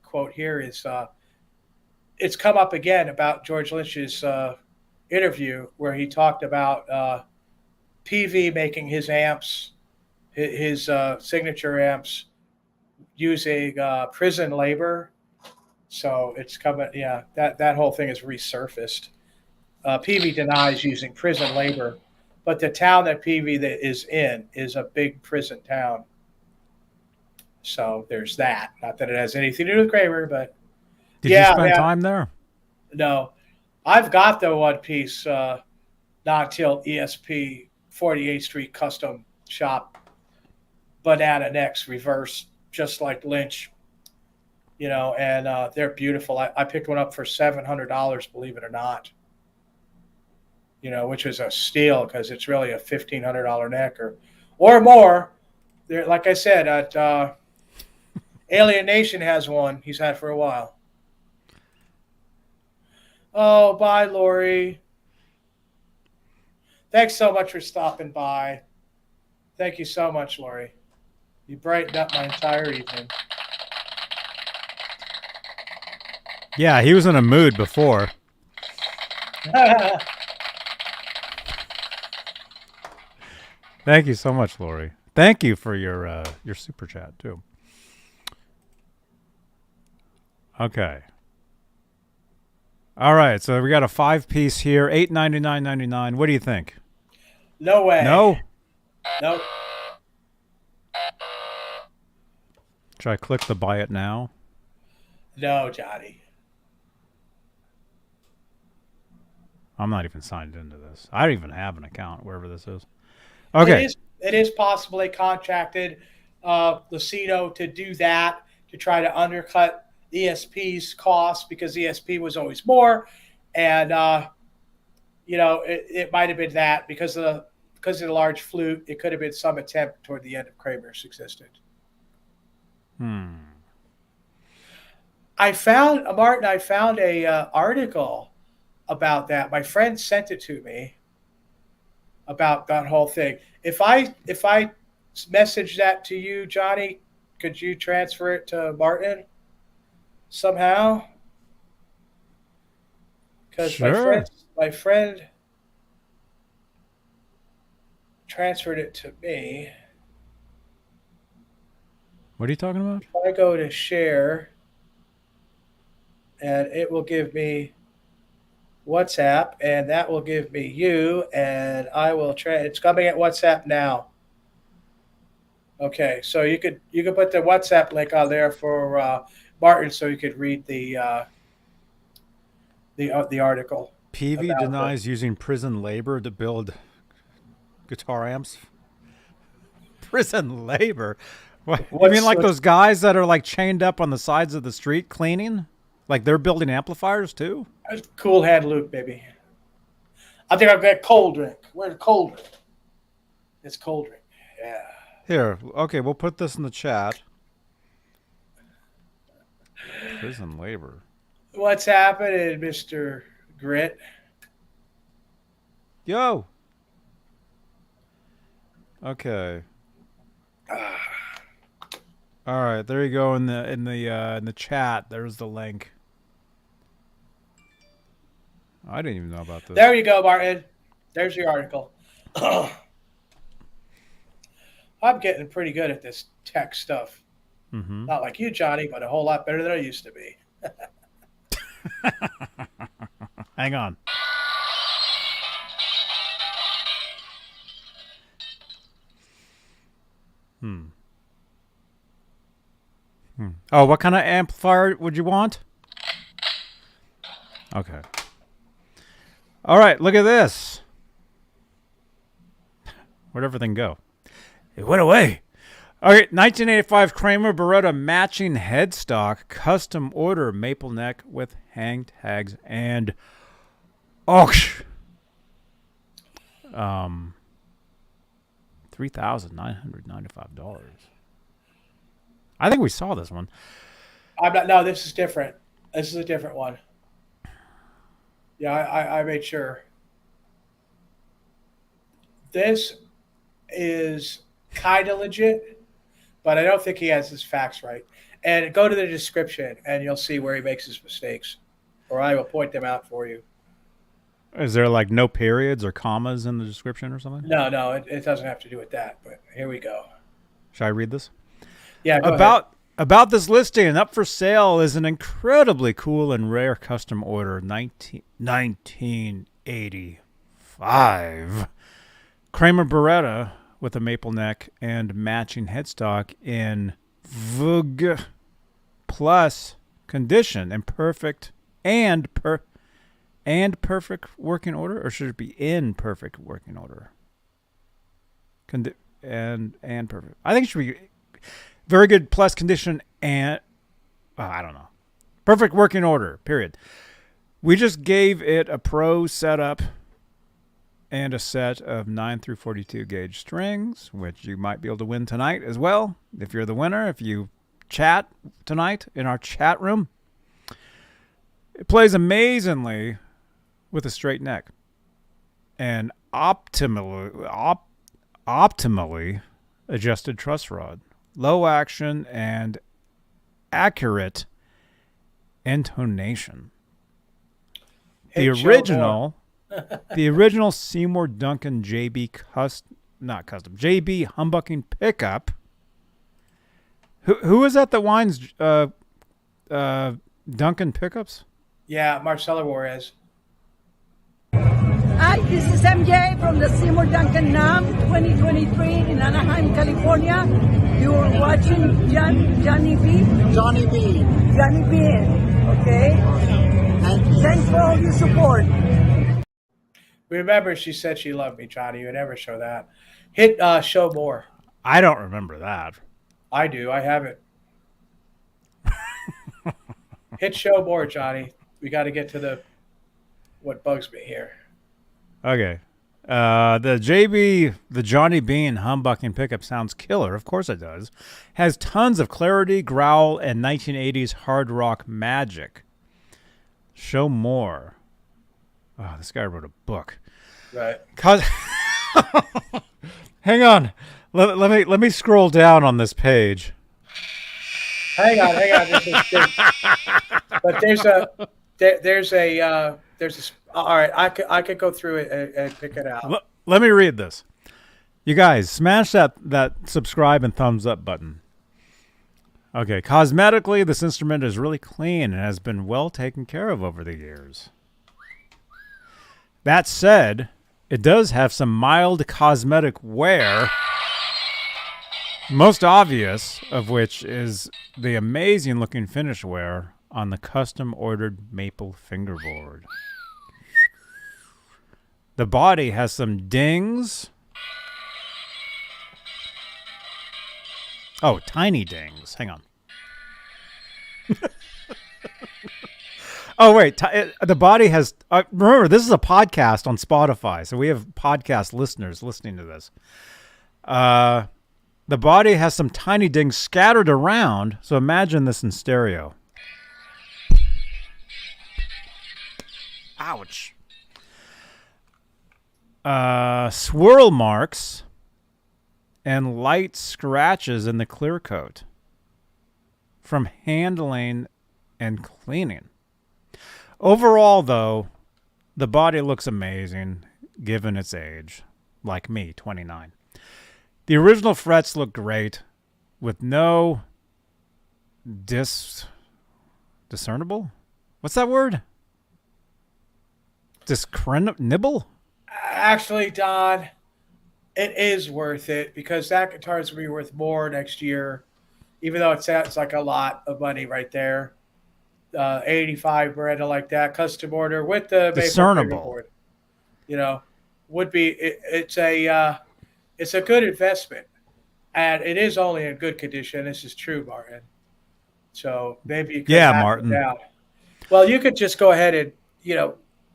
quote here is it's come up again about George Lynch's interview where he talked about PV making his amps, his signature amps, using prison labor. So it's coming, that whole thing is resurfaced. PV denies using prison labor, but the town that PV is in is a big prison town. So there's that. Not that it has anything to do with Kramer, but Did you Yeah, spend yeah. time there? No, I've got the one piece not till ESP 48th Street custom shop, banana necks reverse, just like Lynch, and they're beautiful. I picked one up for $700, believe it or not, which is a steal because it's really a $1,500 neck or more. There, like I said, at Alien Nation has one. He's had for a while. Oh, bye, Lori. Thanks so much for stopping by. Thank you so much, Lori. You brightened up my entire evening. Yeah, he was in a mood before. Thank you so much, Lori. Thank you for your super chat too. Okay. All right, so we got a 5-piece here, $899.99. What do you think? No way. No? Nope. Should I click the buy it now? No, Johnny. I'm not even signed into this. I don't even have an account, wherever this is. Okay. It is possible they contracted Lucido to do that, to try to undercut ESP's costs because ESP was always more. And, it might have been that because of the large flute, it could have been some attempt toward the end of Kramer's existence. I found a article about that. My friend sent it to me about that whole thing. If I message that to you, Johnny, could you transfer it to Martin somehow? Because sure. my friend transferred it to me. What are you talking about? If I go to share, and it will give me WhatsApp, and that will give me you, and I will it's coming at WhatsApp now. Okay, so you could put the WhatsApp link on there for Martin, so you could read the article. Peavy denies using prison labor to build guitar amps. Prison labor? What? You mean like those guys that are like chained up on the sides of the street cleaning? Like they're building amplifiers too? Cool hand Luke, baby. I think I'll get cold drink. Where's the cold drink? It's cold drink. Yeah. Here, okay, we'll put this in the chat. Prison labor. What's happening, Mr. Grit? Yo. Okay. All right, there you go in the chat. There's the link. I didn't even know about this. There you go, Martin. There's your article. I'm getting pretty good at this tech stuff. Mm-hmm. Not like you, Johnny, but a whole lot better than I used to be. Hang on. Oh, what kind of amplifier would you want? Okay. All right, look at this. Where'd everything go? It went away. All right, 1985 Kramer Beretta matching headstock, custom order maple neck with hang tags and auction. $3,995. I think we saw this one. No, this is different. This is a different one. Yeah, I made sure. This is kind of legit, but I don't think he has his facts right. And go to the description, and you'll see where he makes his mistakes, or I will point them out for you. Is there like no periods or commas in the description or something? No, it doesn't have to do with that, but here we go. Should I read this? Yeah, go ahead. About this listing, up for sale is an incredibly cool and rare custom order, 1985. Kramer Beretta with a maple neck and matching headstock in Vega plus condition and perfect perfect working order, or should it be in perfect working order? And perfect. I think it should be very good plus condition and I don't know. Perfect working order, period. We just gave it a pro setup and a set of 9 through 42 gauge strings, which you might be able to win tonight as well. If you're the winner, if you chat tonight in our chat room. It plays amazingly with a straight neck and optimally adjusted truss rod, low action and accurate intonation. The original Seymour Duncan JB JB humbucking pickup. Who is that winds Duncan pickups? Yeah, Marcelo Juarez. Hi, this is MJ from the Seymour Duncan NAM 2023 in Anaheim, California. You're watching Johnny Beane. Johnny Beane. Johnny Beane, okay? Thanks for all your support. Remember, she said she loved me, Johnny. You would never show that. Hit show more. I don't remember that. I do. I have it. Hit show more, Johnny. We got to get to what bugs me here. Okay. The Johnny Beane humbucking pickup sounds killer. Of course it does. Has tons of clarity, growl, and 1980s hard rock magic. Show more. Oh, this guy wrote a book. Right. Hang on. Let me scroll down on this page. Hang on. But there's a all right. I could go through it and pick it out. Let me read this. You guys, smash that subscribe and thumbs up button. Okay, cosmetically, this instrument is really clean and has been well taken care of over the years. That said, it does have some mild cosmetic wear, most obvious of which is the amazing looking finish wear on the custom ordered maple fingerboard. The body has some dings. Oh, tiny dings. Hang on. Oh, wait. The body has... remember, this is a podcast on Spotify, so we have podcast listeners listening to this. The body has some tiny dings scattered around, so imagine this in stereo. Ouch. Swirl marks and light scratches in the clear coat from handling and cleaning. Overall, though, the body looks amazing given its age, like me, 29. The original frets look great with no discernible? What's that word? Nibble? Actually, Don, it is worth it because that guitar is going to be worth more next year, even though it sounds like a lot of money right there. 85 Beretta like that, custom order with the discernible. Would be it's a good investment, and it is only in good condition. This is true, Martin. So maybe you could Martin. Down. Well, you could just go ahead and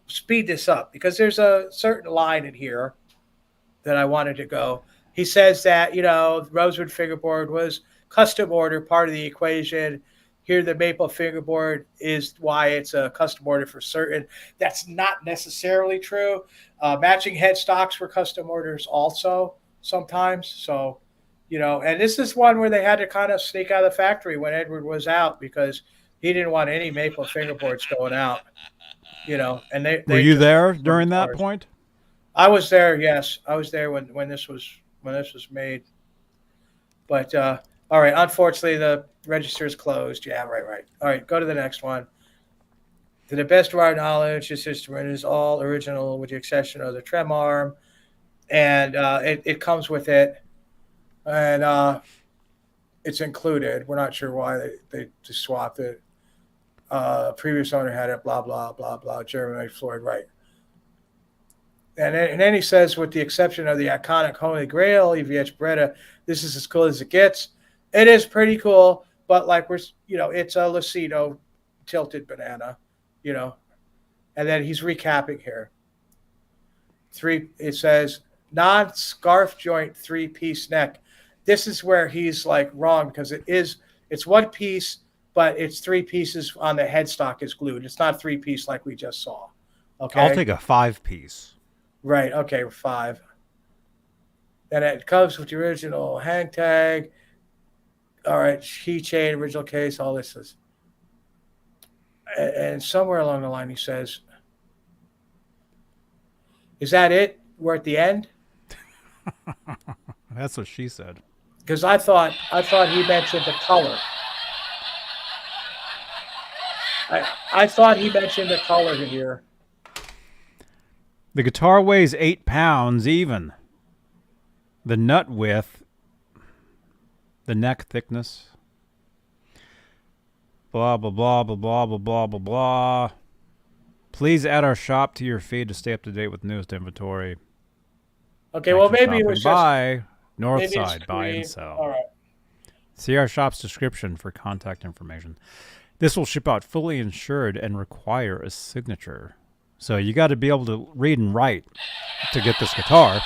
speed this up because there's a certain line in here that I wanted to go. He says that, Rosewood fingerboard was custom order, part of the equation. Here, the maple fingerboard is why it's a custom order for certain. That's not necessarily true. Matching headstocks were custom orders also sometimes. So, and this is one where they had to kind of sneak out of the factory when Edward was out because he didn't want any maple fingerboards going out. And they were you there during that point? I was there. Yes, I was there when this was made. But all right, unfortunately the register is closed. Yeah, right. All right, go to the next one. To the best of our knowledge, this instrument is all original with the exception of the trem arm, and it comes with it, and it's included. We're not sure why they just swapped it. Previous owner had it, blah, blah, blah, blah, German-made Floyd, right. And then he says, with the exception of the iconic Holy Grail, EVH Beretta, this is as cool as it gets. It is pretty cool, but like it's a Lucido tilted banana, And then he's recapping here. It says, non-scarf joint 3-piece neck. This is where he's like wrong because it's one piece, but it's 3 pieces on the headstock is glued. It's not 3-piece like we just saw. Okay. I'll take a 5-piece. Right. Okay. 5. And it comes with the original hang tag. All right. Keychain, original case, all this is. And somewhere along the line, he says, is that it? We're at the end? That's what she said. Because I thought he mentioned the color. I thought he mentioned the color here. The guitar weighs 8 pounds even. The nut width, the neck thickness, blah, blah, blah, blah, blah, blah, blah, blah, blah. Please add our shop to your feed to stay up to date with newest inventory. Okay, well, maybe it was just... Buy, North Side, buy and sell. All right. See our shop's description for contact information. This will ship out fully insured and require a signature. So you got to be able to read and write to get this guitar.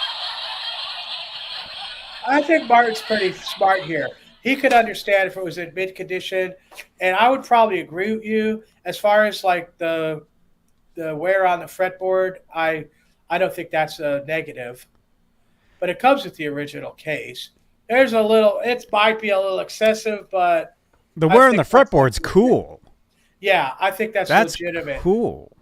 I think Martin's pretty smart here. He could understand if it was in mid condition, and I would probably agree with you as far as like the wear on the fretboard. I don't think that's a negative, but it comes with the original case. There's it might be a little excessive, but the wear on the fretboard's cool. Yeah, I think that's legitimate. Cool.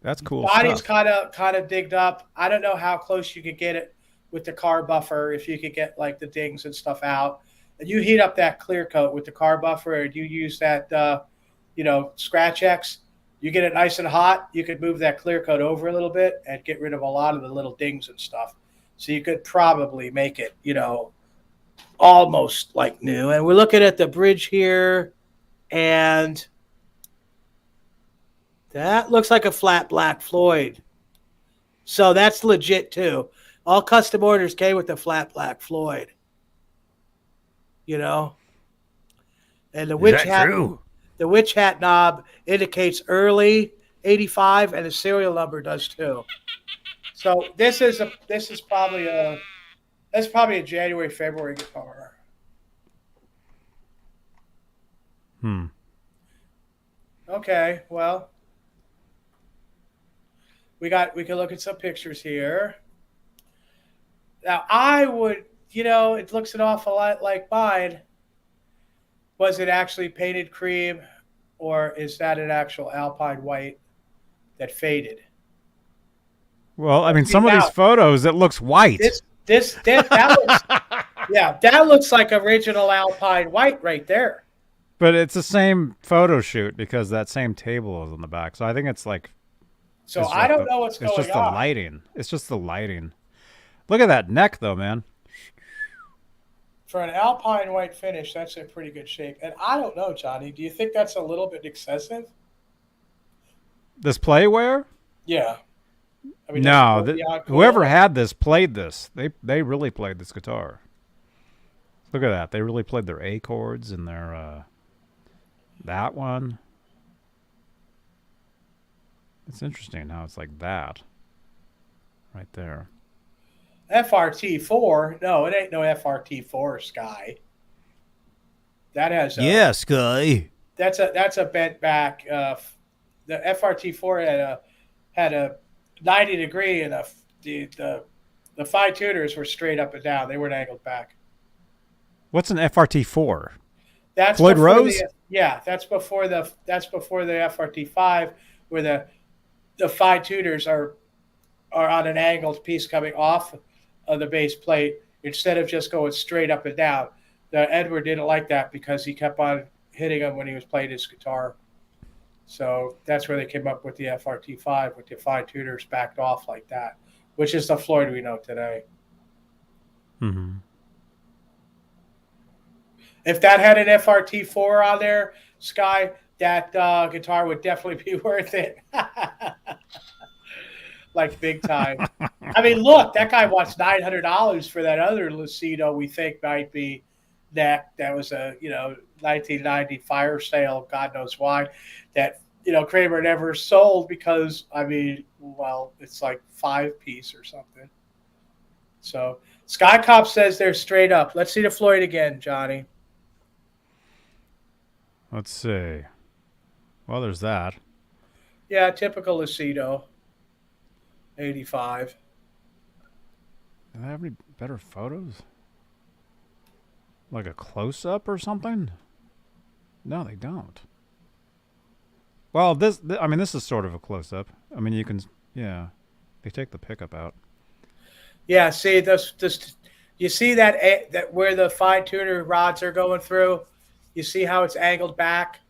That's cool. Body's kind of digged up. I don't know how close you could get it with the car buffer, if you could get like the dings and stuff out. And you heat up that clear coat with the car buffer, and you use that Scratch X. You get it nice and hot, you could move that clear coat over a little bit and get rid of a lot of the little dings and stuff. So you could probably make it, almost like new. And we're looking at the bridge here, and that looks like a flat black Floyd. So that's legit too. All custom orders came with the flat black Floyd. And the witch hat. True? The witch hat knob indicates early 85, and the serial number does too. So this is probably a January, February guitar. Okay, well, we can look at some pictures here. Now I would, it looks an awful lot like mine. Was it actually painted cream, or is that an actual Alpine white that faded? Well, I mean, some of these photos, it looks white. That looks like original Alpine white right there. But it's the same photo shoot because that same table is on the back. So I think it's like. So I don't know what's going on. It's just the lighting. It's just the lighting. Look at that neck, though, man. For an Alpine white finish, that's in pretty good shape. And I don't know, Johnny. Do you think that's a little bit excessive? This play wear? Yeah. I mean, no, whoever had this played this. They really played this guitar. Look at that. They really played their A chords and their that one. It's interesting how it's like that. Right there. FRT4? No, it ain't no FRT4, Sky. That has Sky. That's a bent back. The FRT4 had a 90 degree, and the fine tuners were straight up and down. They weren't angled back. What's an FRT4? That's Floyd Rose? That's before the FRT5, where the fine tuners are on an angled piece coming off of the base plate instead of just going straight up and down. Edward didn't like that because he kept on hitting him when he was playing his guitar. So that's where they came up with the FRT5 with the fine tuners backed off like that, which is the Floyd we know today. Mm-hmm. If that had an FRT4 on there, Sky, that guitar would definitely be worth it. Like big time. I mean, look, that guy wants $900 for that other Lucido we think might be neck. That was a 1990 fire sale, God knows why. That Kramer never sold because it's like 5-piece or something. So Sky Cop says they're straight up. Let's see the Floyd again, Johnny. Let's see. Well, there's that. Yeah, typical Lucido. 85. Do they have any better photos? Like a close-up or something? No, they don't. Well, this is sort of a close-up. I mean, you can, yeah. They take the pickup out. Yeah, see, this you see that where the fine tuner rods are going through? You see how it's angled back?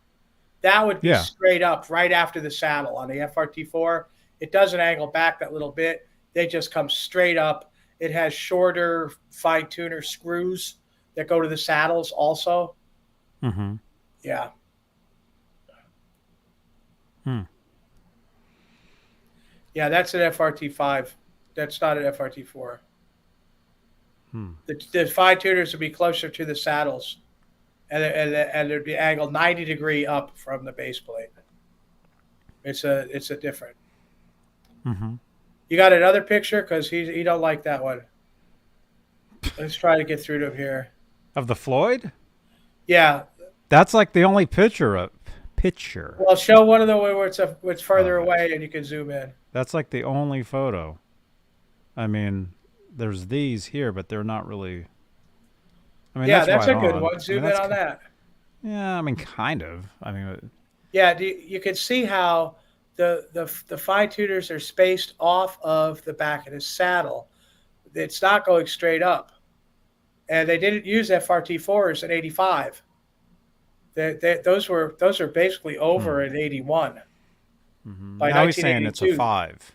That would be straight up right after the saddle on the FRT4. It doesn't angle back that little bit. They just come straight up. It has shorter fine tuner screws that go to the saddles also. Mm-hmm. Yeah. Yeah, that's an FRT5. That's not an FRT4. The fine tuners would be closer to the saddles, and it'd be angled 90-degree up from the base plate. It's a different. Mm-hmm. You got another picture? Because he don't like that one. Let's try to get through to him here. Of the Floyd? Yeah. That's like the only picture. Well, show one of the where it's further away, and you can zoom in. That's like the only photo. I mean, there's these here, but they're not really. I mean, yeah, that's a right good on. one. Zoom in on that. Yeah, I mean, kind of. I mean. Yeah, you can see how the fine tuners are spaced off of the back of the saddle. It's not going straight up, and they didn't use FRT4s in '85. Those are basically over in '81. Mm-hmm. By now he's saying it's a 5.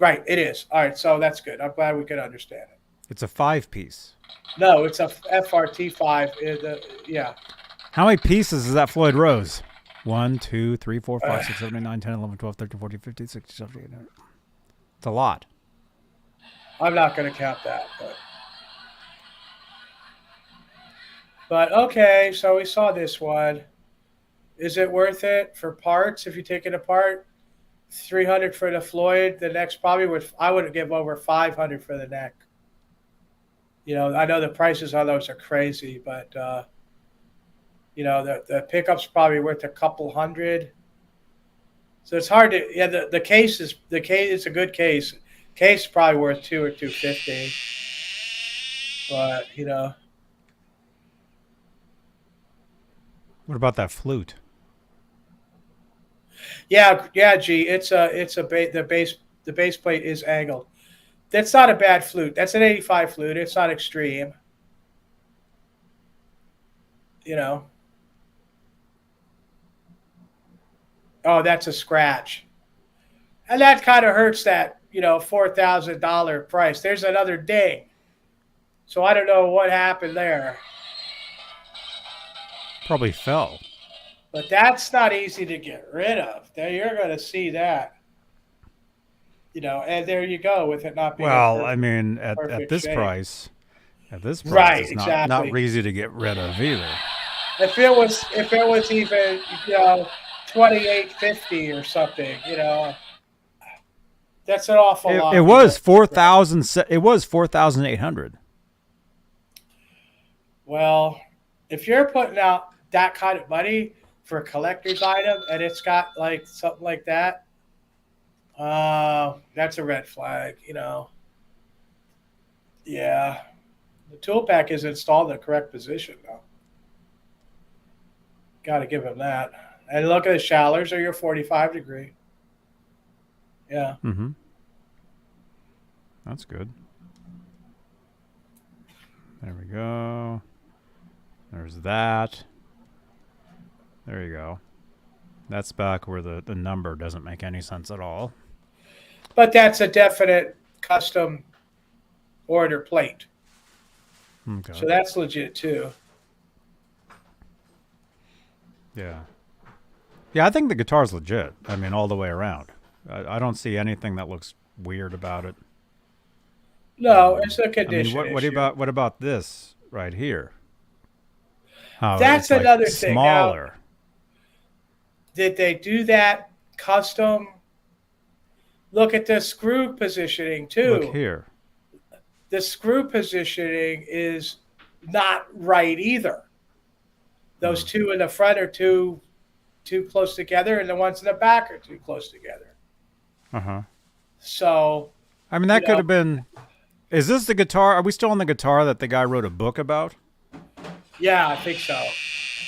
Right, it is. All right, so that's good. I'm glad we could understand it. It's a 5-piece. No, it's a FRT5. Yeah. How many pieces is that Floyd Rose? 1, 2, 3, 4, 5, 6, 7, 8, 9, 10, 11, 12, 13, 14, 15, 16, 17, 18. It's a lot. I'm not going to count that, but okay, so we saw this one. Is it worth it for parts if you take it apart? $300 for the Floyd. The neck's probably I would give over $500 for the neck. I know the prices on those are crazy, but the pickup's probably worth a couple hundred. So it's hard to. Yeah, the case is It's a good case. Case is probably worth $200 or $250. But What about that flute? Yeah, G. The base plate is angled. That's not a bad flute. That's an 85 flute. It's not extreme. Oh, that's a scratch. And that kind of hurts that, $4,000 price. There's another ding. So I don't know what happened there. Probably fell. But that's not easy to get rid of. You're going to see that. And there you go with it not being. Well, I mean, at this shape. price, right, it's exactly. not easy to get rid of either. If it was even $2,850 or something, that's an awful lot. It was 4,000. It was 4,800. Well, if you're putting out that kind of money for a collector's item and it's got like something like that, that's a red flag. Yeah, the tool pack is installed in the correct position though. Got to give him that. And look at the shallers are your 45-degree. Yeah. Mm-hmm. That's good. There we go. There's that. There you go. That's back where the number doesn't make any sense at all. But that's a definite custom order plate. Okay. So that's legit too. Yeah. Yeah, I think the guitar's legit. I mean, all the way around. I don't see anything that looks weird about it. No, it's a I mean, condition what issue. what about this right here? How That's it's like another thing. Now, smaller. did they do that custom? Look at the screw positioning too. Look here. The screw positioning is not right either. Those two in the front are too close together, and the ones in the back are too close together. Uh-huh. So, I mean, that you could know, have been. Is this the guitar? Are we still on the guitar that the guy wrote a book about? yeah, I think so.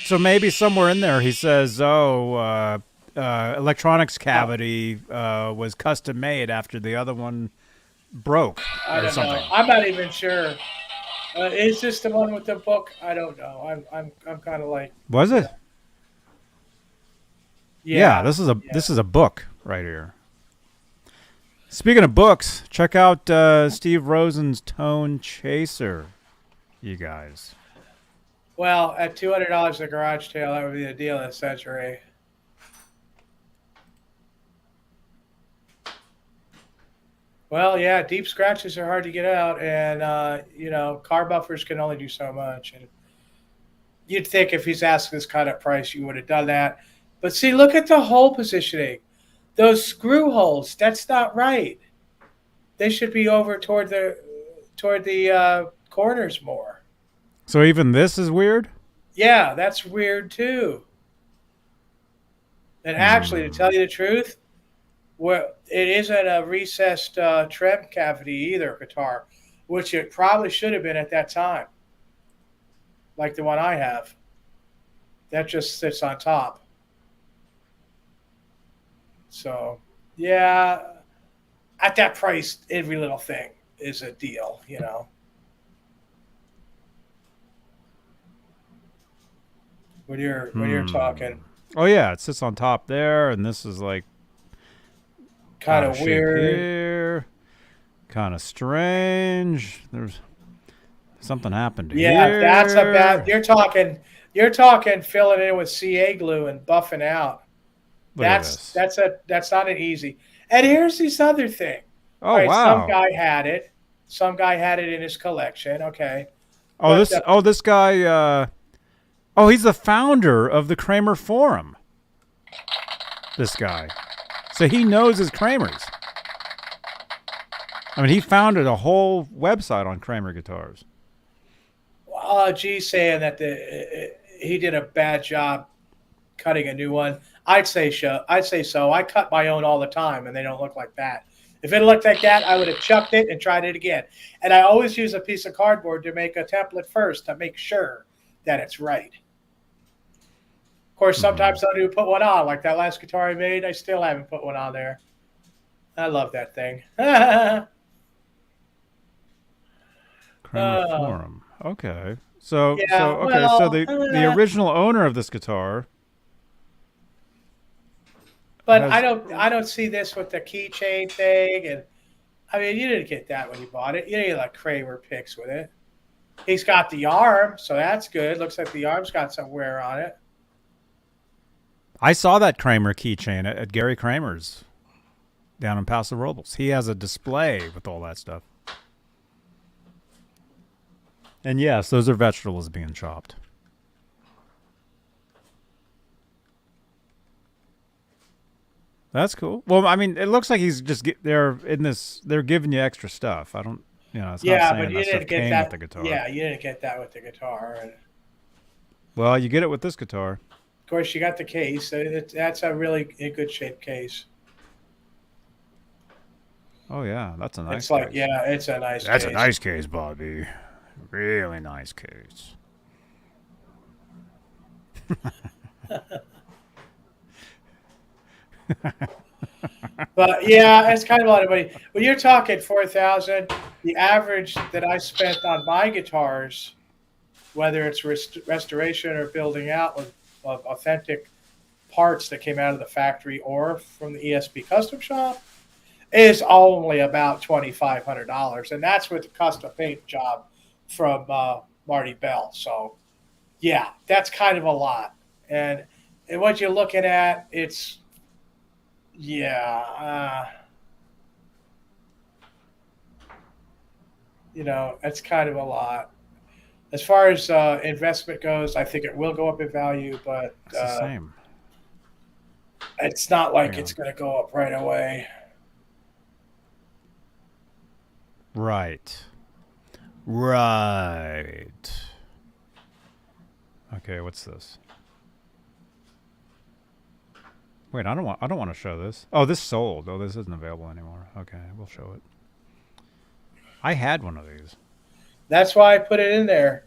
So maybe somewhere in there he says, "Oh, electronics cavity was custom made after the other one broke I or don't something." know. I'm not even sure. Is this the one with the book? I don't know. I'm kind of like, Was it? Yeah, this is a book right here. Speaking of books, check out Steve Rosen's Tone Chaser, you guys. Well, at $200 a garage sale, that would be the deal of the century. Well, yeah, deep scratches are hard to get out, and you know, car buffers can only do so much. And you'd think if he's asking this kind of price, you would have done that. But see, look at the hole positioning. Those screw holes, that's not right. They should be over toward the corners more. So even this is weird? Yeah, that's weird too. And actually, to tell you the truth, well, it isn't a recessed trem cavity either, guitar, which it probably should have been at that time, like the one I have. That just sits on top. So, yeah, at that price, every little thing is a deal, you know. When you're talking, Oh yeah, it sits on top there, and this is like kind out of shape weird. here, kind of strange. There's something happened Yeah, here. that's a bad. You're talking filling in with CA glue and buffing out. Look at this. That's not an easy. And here's this other thing. Oh All right, wow. some guy had it. Some guy had it in his collection. Okay. Oh But this. the- Oh this guy. Oh, he's the founder of the Kramer Forum. This guy. So he knows his Kramers. I mean, he founded a whole website on Kramer guitars. G's saying that he did a bad job cutting a new one. I'd say so. I cut my own all the time, and they don't look like that. If it looked like that, I would have chucked it and tried it again. And I always use a piece of cardboard to make a template first to make sure that it's right. Of course, sometimes I do put one on. Like that last guitar I made, I still haven't put one on there. I love that thing. Kramer Forum. Okay. So Yeah, so the original owner of this guitar. But has- I don't see this with the keychain thing, and I mean you didn't get that when you bought it. You didn't get like Kramer picks with it. He's got the arm, so that's good. Looks like the arm's got some wear on it. I saw that Kramer keychain at Gary Kramer's down in Paso Robles. He has a display with all that stuff. And yes, those are vegetables being chopped. That's cool. Well, I mean, it looks like he's just they're giving you extra stuff. I don't, it's Yeah, not saying but you that stuff didn't get came that with the guitar. Yeah, you didn't get that with the guitar. And Well, you get it with this guitar. of course, you got the case. That's a really good shape case. Oh yeah, that's a nice. It's like, case. yeah, it's a nice That's case. a nice case, Bobby. Really nice case. But yeah, it's kind of a lot of money. When you're talking 4,000, the average that I spent on my guitars, whether it's restoration or building out with authentic parts that came out of the factory or from the ESP custom shop, is only about $2,500, and that's with the custom paint job from Marty Bell. So, yeah, that's kind of a lot. And and what you're looking at, it's it's kind of a lot. As far as investment goes, I think it will go up in value, but It's the same. it's not like it's going to go up right away. Right. Okay, what's this? Wait, I don't want to show this. Oh, this sold. Oh, this isn't available anymore. Okay, we'll show it. I had one of these. That's why I put it in there,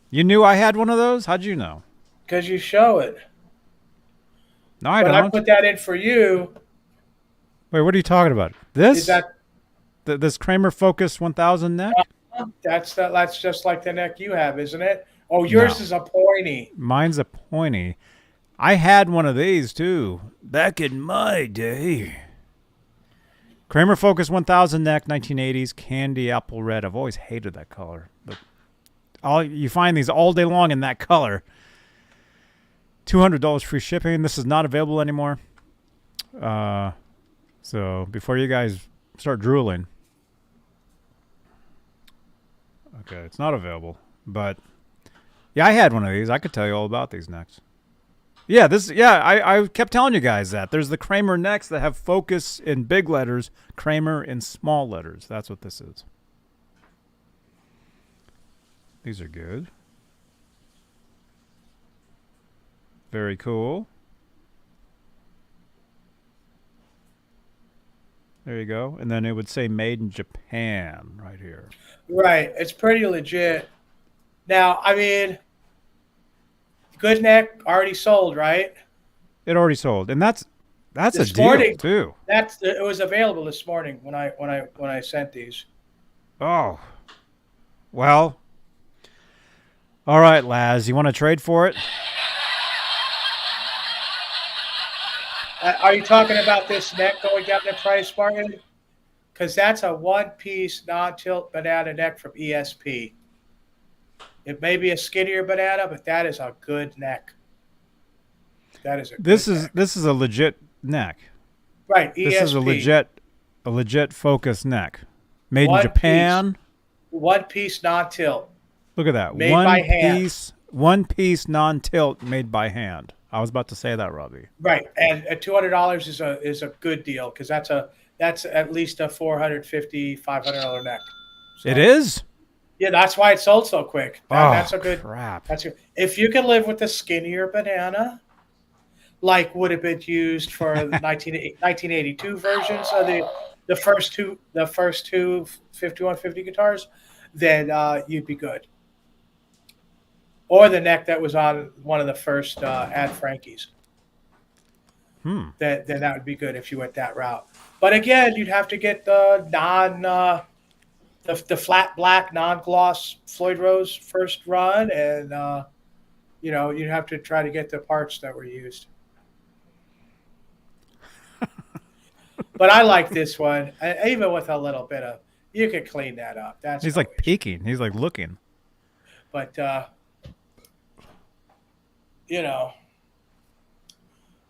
You knew I had one of those? How'd you know? because you show it. No, I But don't. I put that in for you. Wait, what are you talking about? This? Is that This Kramer Focus 1000 neck? that's just like the neck you have, isn't it? Oh, yours No. is a pointy. Mine's a pointy. I had one of these too back in my day. Kramer Focus 1000 neck, 1980s, candy apple red. I've always hated that color, but you find these all day long in that color. $200 free shipping. This is not available anymore. So before you guys start drooling, okay, it's not available. But yeah, I had one of these. I could tell you all about these necks. Yeah, I kept telling you guys that. There's the Kramer necks that have Focus in big letters, Kramer in small letters. That's what this is. These are good. Very cool. There you go. And then it would say made in Japan right here. Right. It's pretty legit. Now, I mean, good neck already sold, right? It already sold. And that's a This deal morning, too. it was available this morning when I sent these. Oh. Well. All right, Laz, you want to trade for it? Are you talking about this neck going down in price, Martin? Because that's a one-piece non-tilt banana neck from ESP. It may be a skinnier banana, but that is a good neck. That is a This good is neck. this is a legit neck. Right. ESP. This is a legit Focus neck. Made One in Japan. One-piece non-tilt. Look at that. Made by hand. One piece non-tilt made by hand. I was about to say that, Robbie. Right, and at $200 is a good deal because that's at least a $450, $500 neck. So, It is? yeah, that's why it sold so quick. That's a good. Crap. That's good. If you can live with the skinnier banana, like would have been used for the 1982 versions of the first two 5150 guitars, then you'd be good. Or the neck that was on one of the first Ad Frankies. Then that would be good if you went that route. But again, you'd have to get the the flat black non-gloss Floyd Rose first run, and you'd have to try to get the parts that were used. But I like this one, even with a little bit of. You could clean that up. He's no like issue. peeking. He's like looking. But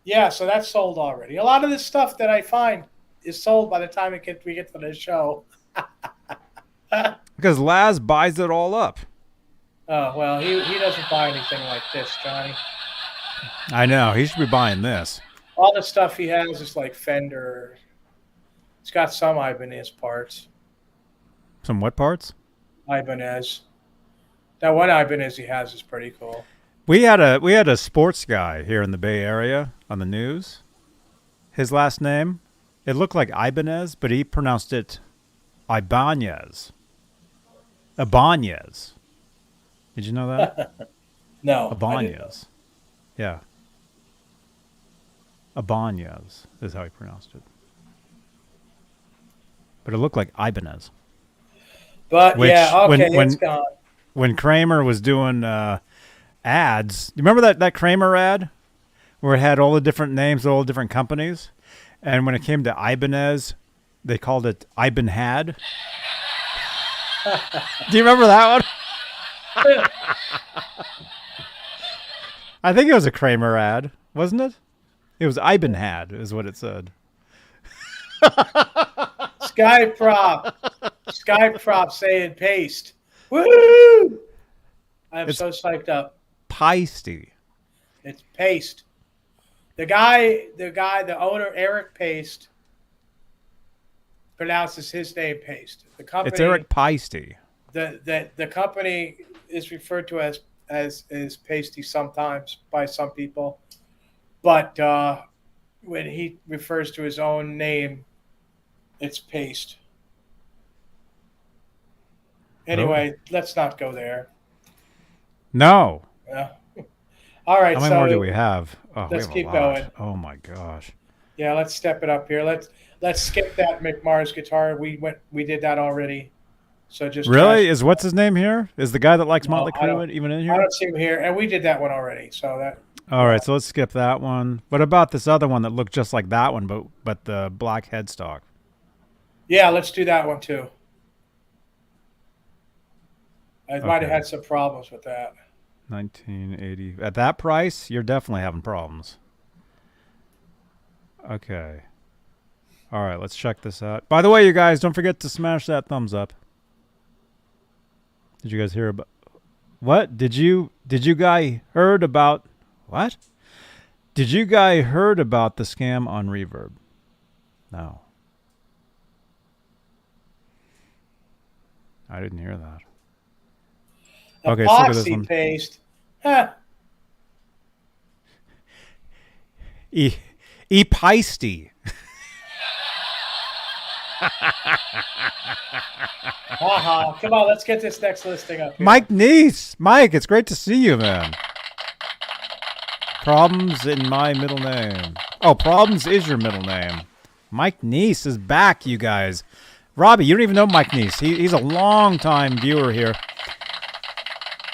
yeah, so that's sold already. A lot of this stuff that I find is sold by the time we get to the show. Because Laz buys it all up. Oh, well, he doesn't buy anything like this, Johnny. I know. He should be buying this. All the stuff he has is like Fender. It's got some Ibanez parts. Some what parts? Ibanez. That one Ibanez he has is pretty cool. We had a sports guy here in the Bay Area on the news. His last name, it looked like Ibanez, but he pronounced it Ibanez. Ibanez. Did you know that? No. Ibanez. Yeah. Ibanez is how he pronounced it. But it looked like Ibanez. But Which, yeah, okay, when- it's gone. When Kramer was doing ads, you remember that Kramer ad where it had all the different names of all the different companies? And when it came to Ibanez, they called it Ibanhad. Do you remember that one? I think it was a Kramer ad, wasn't it? It was Ibenhad, is what it said. Skyprop saying paste. Woo! I'm so psyched up. Paiste. It's paste. The owner, Eric Paste, pronounces his name Paste. The company, It's Eric Paiste. The company is referred to as Pasty sometimes by some people, but when he refers to his own name, it's Paste. Anyway, let's not go there. No. Yeah. All right. How many more do we have? Oh, let's we have keep a lot. going. Oh my gosh. Yeah, let's step it up here. Let's skip that McMars guitar. We did that already. So just really is what's his name here? Is the guy that likes Motley Crue even in here? I don't see him here, and we did that one already. So that. All right, so let's skip that one. What about this other one that looked just like that one, but the black headstock? Yeah, let's do that one too. I might have had some problems with that. 1980. At that price, you're definitely having problems. Okay. All right, let's check this out. By the way, you guys, don't forget to smash that thumbs up. Did you guys hear about what? Did you guys heard about what? Did you guys heard about the scam on Reverb? No. I didn't hear that. Okay, let's look at this one. Paste. Huh. Paiste. Come on, let's get this next listing up here. Mike Neese. Mike, it's great to see you, man. Problems in my middle name. Oh, Problems is your middle name. Mike Neese is back, you guys. Robbie, you don't even know Mike Neese. He's a long-time viewer here.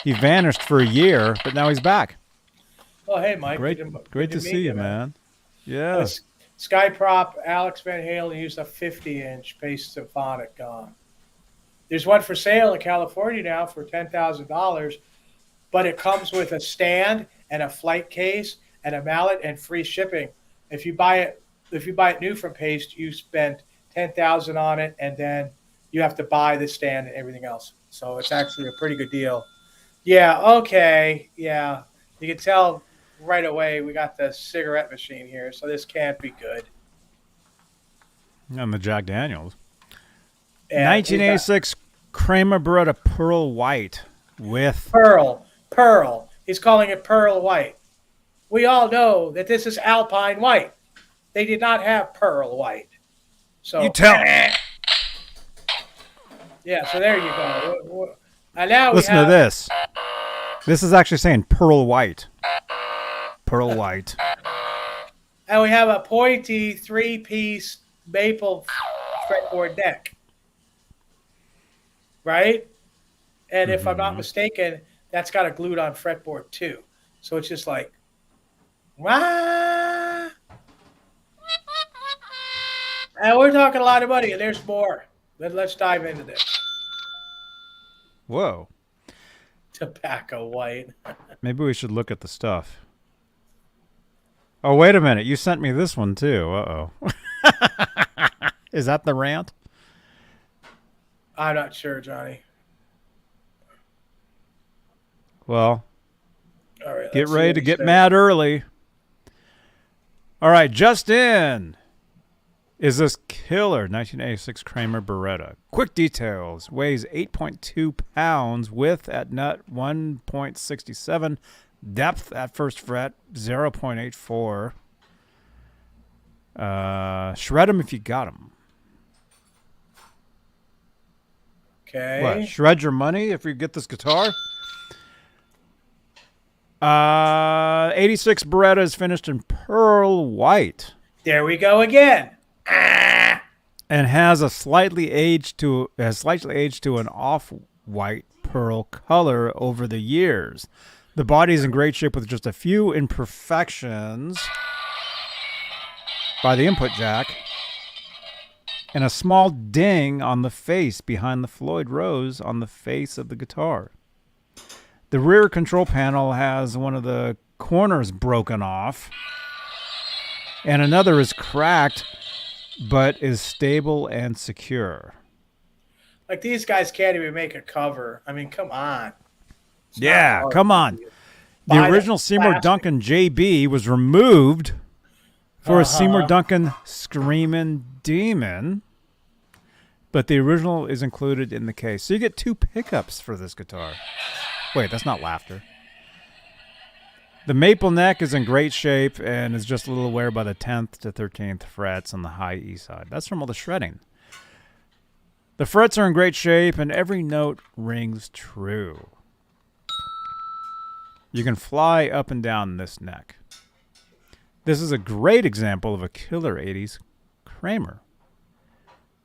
He vanished for a year, but now he's back. Oh, hey, Mike. Great to see you, man. Yeah. Skyprop, Alex Van Halen used a 50-inch Paste Symphonic. There's one for sale in California now for $10,000, but it comes with a stand and a flight case and a mallet and free shipping. If you buy it new from Paste, you spend $10,000 on it, and then you have to buy the stand and everything else. So it's actually a pretty good deal. Yeah, okay. Yeah. You can tell right away we got the cigarette machine here, so this can't be good. And the Jack Daniels. And 1986 Kramer Beretta Pearl White with... Pearl. He's calling it Pearl White. We all know that this is Alpine White. They did not have Pearl White. So you tell. Yeah, so there you go. And now listen to this. This is actually saying Pearl White. Pearl White. And we have a pointy 3-piece maple fretboard neck. Right? And if I'm not mistaken, that's got a glued-on fretboard too. So it's just like, wah! And we're talking a lot of money, and there's more. Let's dive into this. Whoa. Tobacco white. Maybe we should look at the stuff. Oh, wait a minute. You sent me this one, too. Uh-oh. Is that the rant? I'm not sure, Johnny. Well, all right, get ready to get mad early. All right, just in is this killer 1986 Kramer Beretta. Quick details. Weighs 8.2 pounds. Width at nut 1.67. Depth at first fret 0.84. Shred them if you got them. Okay. What? Shred your money if you get this guitar? 86 Beretta is finished in pearl white. There we go again. And has a slightly aged to an off-white pearl color over the years. The body is in great shape with just a few imperfections by the input jack and a small ding on the face behind the Floyd Rose on the face of the guitar. The rear control panel has one of the corner is broken off. And another is cracked, but is stable and secure. Like, these guys can't even make a cover. I mean, come on. It's not Yeah, hard. come on. The Buy original Seymour plastic. Duncan JB was removed for a Seymour Duncan Screamin' Demon, but the original is included in the case. So you get 2 pickups for this guitar. Wait, that's not laughter. The maple neck is in great shape and is just a little wear by the 10th to 13th frets on the high E side. That's from all the shredding. The frets are in great shape and every note rings true. You can fly up and down this neck. This is a great example of a killer 80s Kramer.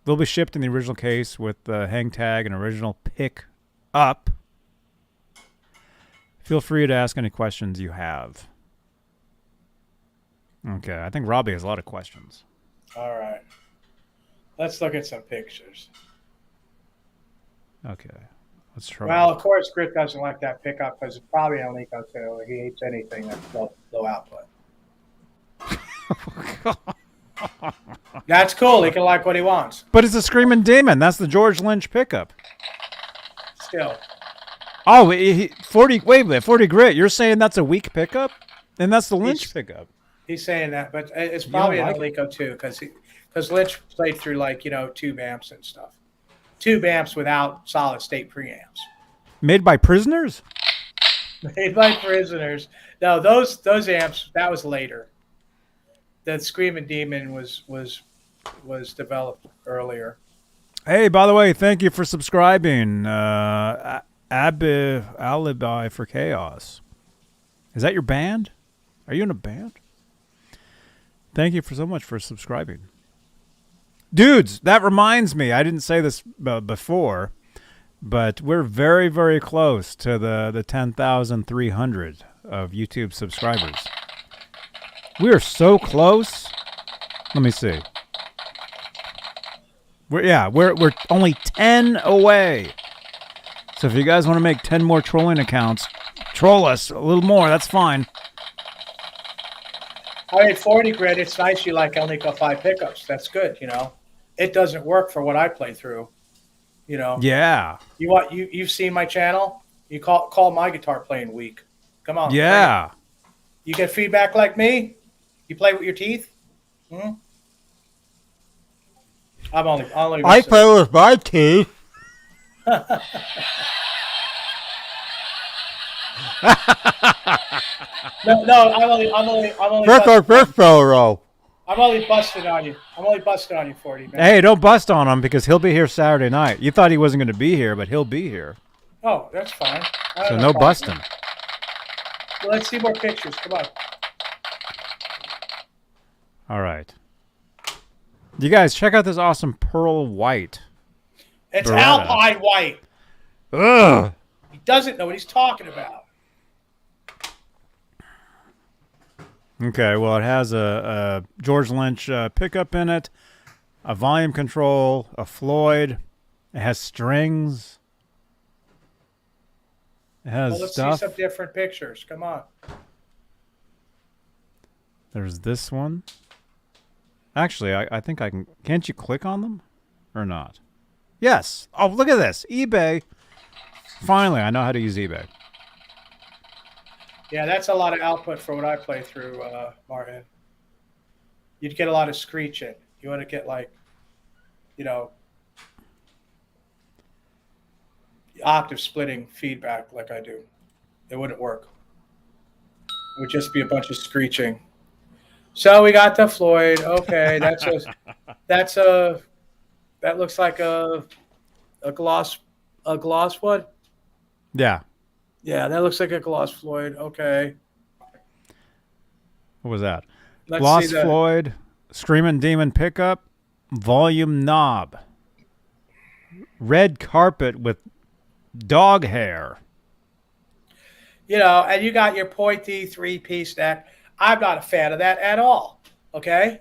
They'll be shipped in the original case with the hang tag and original pick up. Feel free to ask any questions you have. Okay, I think Robbie has a lot of questions. All right. Let's look at some pictures. Okay, let's try. Well, of course, Grit doesn't like that pickup because it's probably an Eleco too. He hates anything that's low output. That's cool. He can like what he wants. But it's a Screamin' Demon. That's the George Lynch pickup. Still. Oh, 40. Wait a minute, 40 Grit. You're saying that's a weak pickup, and that's the Lynch pickup. He's saying that, but it's probably like an Eleco too because Lynch played through like, tube amps and stuff. Tube amps without solid state preamps. Made by prisoners? Made by prisoners. No, those amps, that was later. The Screamin' Demon was developed earlier. Hey, by the way, thank you for subscribing. Alibi for Chaos. Is that your band? Are you in a band? Thank you so much for subscribing. Dudes, that reminds me. I didn't say this before, but we're very, very close to the 10,300 of YouTube subscribers. We are so close. Let me see. We're only 10 away. So if you guys want to make 10 more trolling accounts, troll us a little more. That's fine. I mean, 40 Grit, it's nice you like Eleco 5 pickups. That's good, It doesn't work for what I play through, Yeah. You've seen my channel? You call my guitar playing weak. Come on. Yeah. You get feedback like me? You play with your teeth? I'm only I play with my teeth. No, I'm only I'm only busting on you. I'm only busting on you, 40, man. Hey, don't bust on him because he'll be here Saturday night. You thought he wasn't going to be here, but he'll be here. Oh, that's fine. So no busting. Well, let's see more pictures. Come on. All right. You guys, check out this awesome pearl white. It's Beretta. Alpine white. Ugh. He doesn't know what he's talking about. Okay, well, it has a George Lynch pickup in it, a volume control, a Floyd. It has strings. It has Well, let's stuff. see some different pictures. Come on. There's this one. Actually, I think I can. Can't you click on them or not? Yes. Oh, look at this. eBay. Finally, I know how to use eBay. Yeah, that's a lot of output for what I play through, Martin. You'd get a lot of screeching. You want to get octave splitting feedback like I do. It wouldn't work. It would just be a bunch of screeching. So we got the Floyd. Okay, that looks like a gloss what? Yeah. Yeah, that looks like a gloss Floyd. Okay. What was that? Let's Lost see that. Floyd, Screamin' Demon pickup, volume knob, red carpet with dog hair. And you got your pointy 3-piece neck. I'm not a fan of that at all. Okay?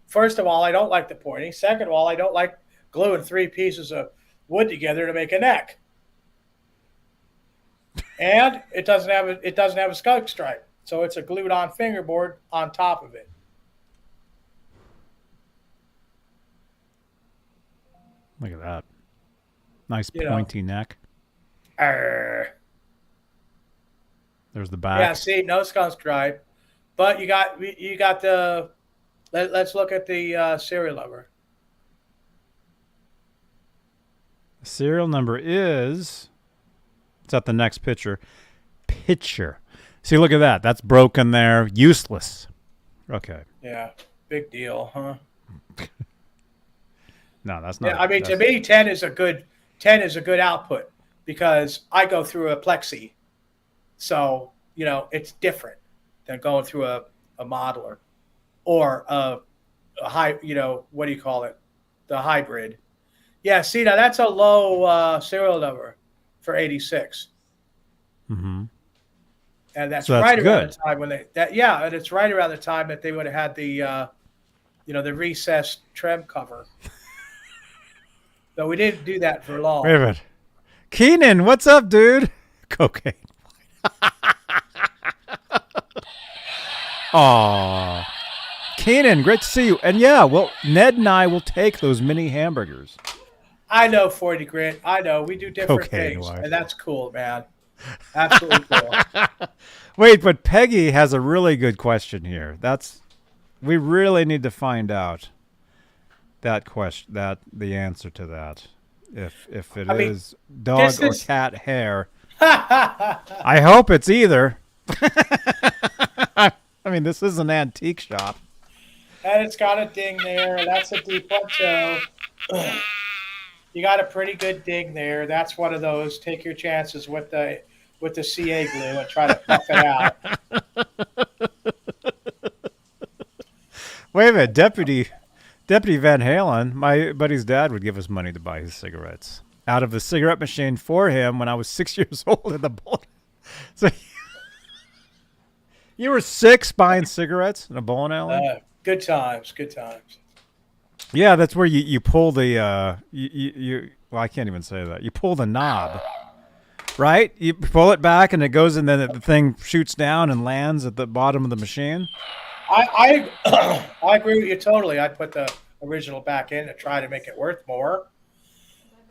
First of all, I don't like the pointy. Second of all, I don't like gluing 3 pieces of wood together to make a neck. And it doesn't have a skunk stripe. So it's a glued-on fingerboard on top of it. Look at that. Nice You know. pointy neck. Arr. There's the back. Yeah, see, no skunk stripe. But you got the. Let's look at the serial number. The serial number is. It's at the next picture. See, look at that. That's broken there. Useless. Okay. Yeah, big deal, huh? No, that's not. Yeah, I mean, to me, 10 is a good output because I go through a plexi, so it's different than going through a modeler or a high. What do you call it? The hybrid. Yeah, see now that's a low serial number for 86. Mm-hmm. And that's So that's right around good. the time when and it's right around the time that they would have had the the recessed Trem cover. So we didn't do that for long. Wait a minute. Keenan, what's up, dude? Cocaine. Aw. Keenan, great to see you. And yeah, well, Ned and I will take those mini hamburgers. I know 40 grit. I know we do different Cocaine things, wife. and that's cool, man. Absolutely cool. Wait, but Peggy has a really good question here. We really need to find out that question, the answer to that. If it is dog or cat hair. I hope it's either. I mean, this is an antique shop. And it's got a ding there. That's a deep one too. You got a pretty good ding there. That's one of those. Take your chances with the CA glue and try to puff it out. Wait a minute, Deputy Van Halen, my buddy's dad would give us money to buy his cigarettes out of the cigarette machine for him when I was 6 years old in the bowling. So you were 6 buying cigarettes in a bowling alley? Good times. Yeah, that's where you pull the well, I can't even say that. You pull the knob, right? You pull it back and it goes, and then the thing shoots down and lands at the bottom of the machine. I agree with you totally. I'd put the original back in to try to make it worth more.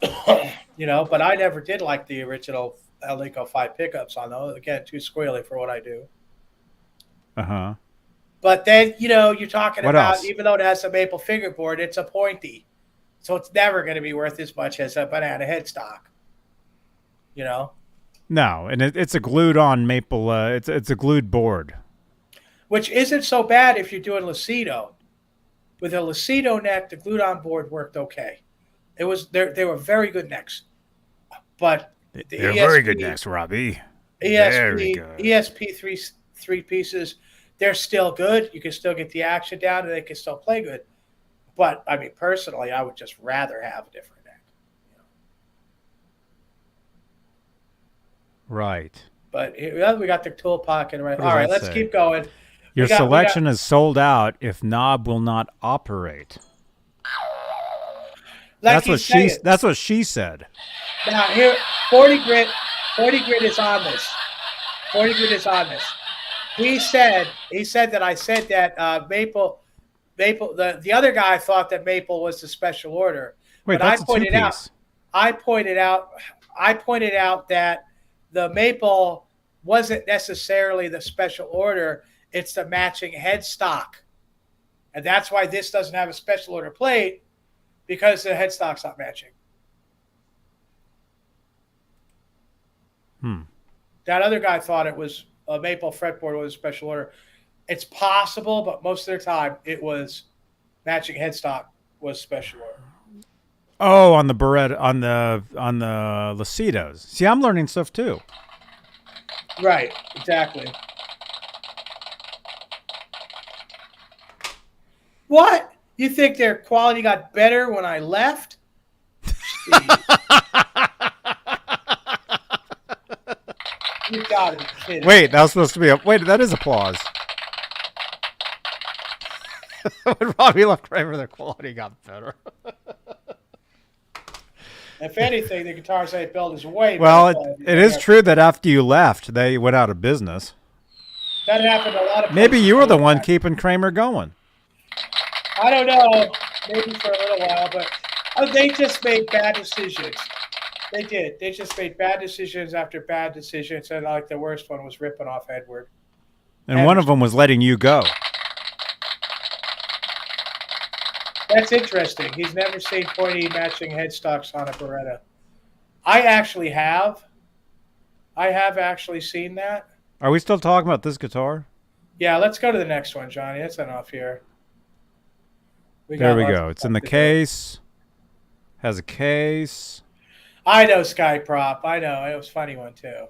But I never did like the original Eleco 5 pickups on those. Again, too squealy for what I do. Uh-huh. But then, you're talking What about, else? even though it has a maple fingerboard, it's a pointy. So it's never going to be worth as much as a banana headstock. No, and it's a glued-on maple. It's a glued board. Which isn't so bad if you're doing Lucido. With a Lucido neck, the glued-on board worked okay. It was they were very good necks. But They're very good necks, Robbie. Very good. ESP three pieces, they're still good. You can still get the action down, and they can still play good. But I mean, personally, I would just rather have a different neck. Right. But we got the tool pocket right. What All does right, that let's say? keep going. Your selection is sold out if knob will not operate. That's what she said. Now here, 40 grit is on this. 40 grit is on this. He said that I said that maple. The other guy thought that maple was the special order. Wait, but that's I a pointed two-piece. I pointed out that the maple wasn't necessarily the special order. It's the matching headstock. And that's why this doesn't have a special order plate, because the headstock's not matching. That other guy thought it was a maple fretboard was a special order. It's possible, but most of the time it was matching headstock was special order. Oh, on the Beretta, on the Lucidos. See, I'm learning stuff too. Right, exactly. What? You think their quality got better when I left? You gotta be kidding. Wait, that was supposed to be wait, that is applause. When Robbie left Kramer, their quality got better. If anything, the guitars they build is way Well, better. it is true that after you left, they went out of business. That happened a lot of Maybe places you were the like one that. keeping Kramer going. I don't know. Maybe for a little while, but they just made bad decisions. They did. They just made bad decisions after bad decisions, and like the worst one was ripping off Edward. And one of them was letting you go. That's interesting. He's never seen pointy matching headstocks on a Beretta. I actually have. I have actually seen that. Are we still talking about this guitar? Yeah, let's go to the next one, Johnny. That's enough here. There we lots go. of It's in stuff the to do. case. Has a case. I know Sky Prop. I know. It was a funny one, too.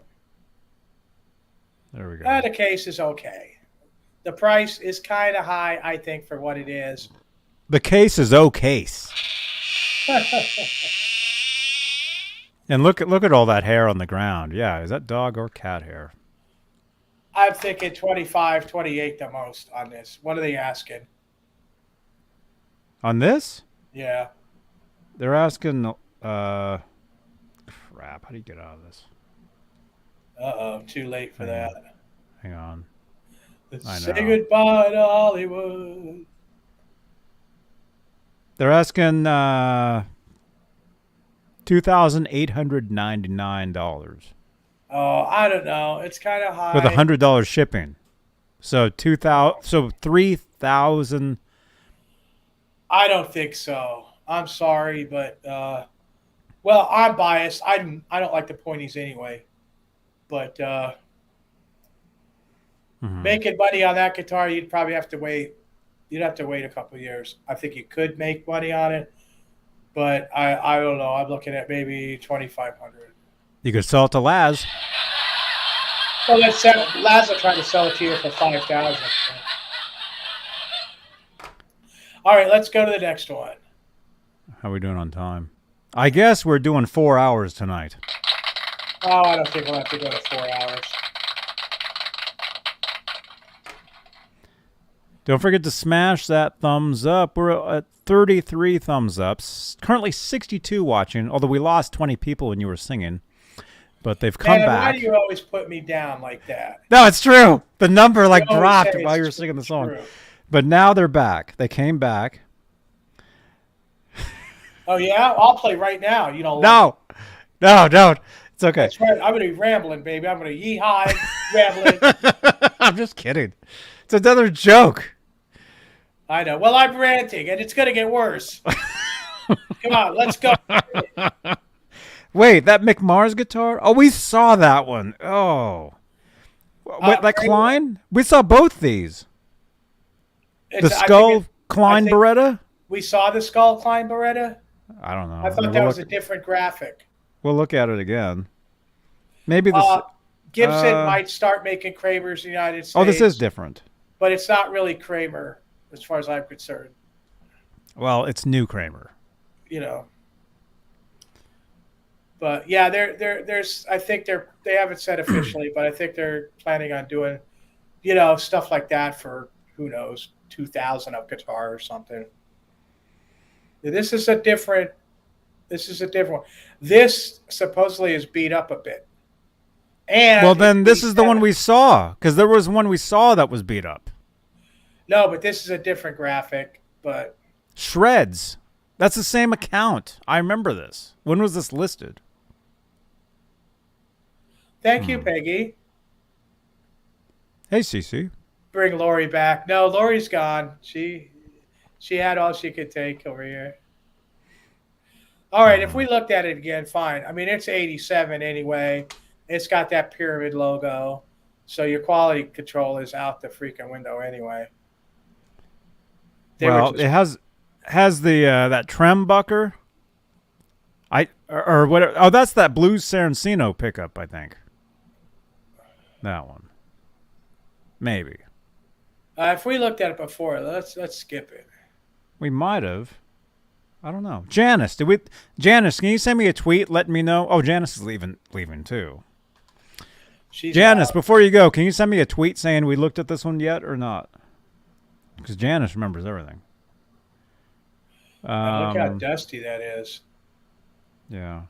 There we go. The case is okay. The price is kind of high, I think, for what it is. The case is case. And look at all that hair on the ground. Yeah, is that dog or cat hair? I'm thinking 25, 28 the most on this. What are they asking? On this? Yeah. They're asking crap, how do you get out of this? Uh-oh, too late for that. Hang on. Let's I say know. goodbye to Hollywood. They're asking $2,899 Oh, I don't know. It's kind of high. with $100 shipping. So 2,000. So 3,000. I don't think so. I'm sorry, but well, I'm biased. I don't like the pointies anyway. But making money on that guitar, you'd probably have to wait. You'd have to wait a couple of years. I think you could make money on it, but I don't know. I'm looking at maybe 2,500. You could sell it to Laz. Well, let's sell. Laz will try to sell it to you for 5,000. All right, let's go to the next one. How are we doing on time? I guess we're doing 4 hours tonight. Oh, I don't think we'll have to go to 4 hours. Don't forget to smash that thumbs up. We're at 33 thumbs ups. Currently 62 watching, although we lost 20 people when you were singing. But they've come Man, back. why do you always put me down like that? No, it's true. The number like You always dropped say while it's you were singing the song. true. But now they're back. They came back. Oh, yeah? I'll play right now. You know. No, don't. It's okay. That's right. I'm going to be rambling, baby. I'm going to yee-haw, rambling. I'm just kidding. It's another joke. I know. Well, I'm ranting, and it's going to get worse. Come on, let's go. Wait, that McMars guitar? Oh, we saw that one. Oh. Wait, that Klein? We saw both these. The Skull Klein Beretta? We saw the Skull Klein Beretta? I don't know. I thought that was a different graphic. We'll look at it again. Maybe this. Gibson might start making Kramers in the United States. Oh, this is different. But it's not really Kramer, as far as I'm concerned. Well, it's new Kramer. You know. But yeah, there's. I think they haven't said officially, but I think they're planning on doing, stuff like that for who knows, 2,000 up guitar or something. This is a different one. This supposedly is beat up a bit. And well, then this is the one we saw, because there was one we saw that was beat up. No, but this is a different graphic. But Shreds. That's the same account. I remember this. When was this listed? Thank you, Peggy. Hey, Cece. Bring Lori back. No, Lori's gone. She had all she could take over here. All right, if we looked at it again, fine. I mean, it's 87 anyway. It's got that pyramid logo. So your quality control is out the freaking window anyway. Well, it has the that Trem bucker. Or what? Oh, that's that Blues Saraceno pickup, I think. That one. Maybe. If we looked at it before, let's skip it. We might have. I don't know. Janice, Janice, can you send me a tweet letting me know? Oh, Janice is leaving too. Janice, before you go, can you send me a tweet saying we looked at this one yet or not? Because Janice remembers everything. Look how dusty that is. Yeah.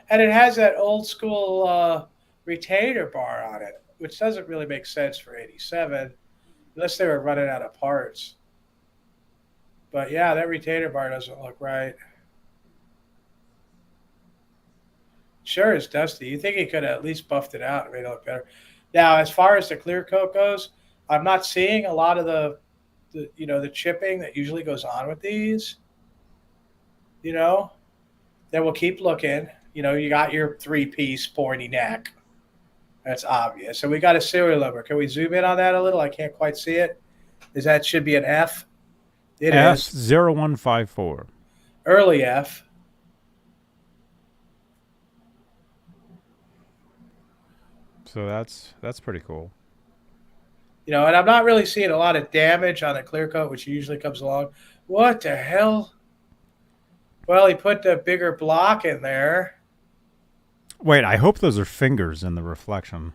And it has that old school retainer bar on it. which doesn't really make sense for 87, unless they were running out of parts. But yeah, that retainer bar doesn't look right. Sure is dusty. You think he could have at least buffed it out and made it look better. Now, as far as the clear coat goes, I'm not seeing a lot of the chipping that usually goes on with these. Then we'll keep looking. You got your 3-piece pointy neck. That's obvious. So we got a serial number. Can we zoom in on that a little? I can't quite see it. Should be an F? It is. F0154. Early F. So that's pretty cool. And I'm not really seeing a lot of damage on the clear coat, which usually comes along. What the hell? Well, he put the bigger block in there. Wait, I hope those are fingers in the reflection.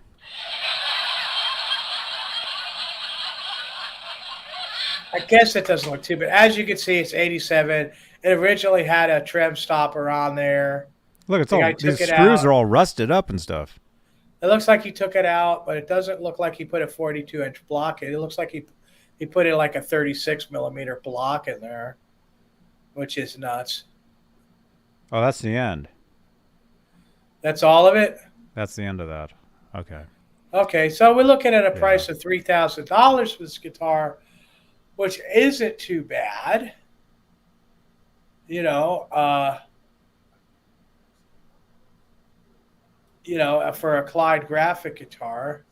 I guess it doesn't look too bad. As you can see, it's 87. It originally had a Trem stopper on there. Look, these screws are all rusted up and stuff. It looks like he took it out, but it doesn't look like he put a 42-inch block in. It looks like he put in like a 36-millimeter block in there, which is nuts. Oh, that's the end. That's all of it? That's the end of that. Okay. Okay, so we're looking at a price of $3,000 for this guitar, which isn't too bad. For a Clyde graphic guitar.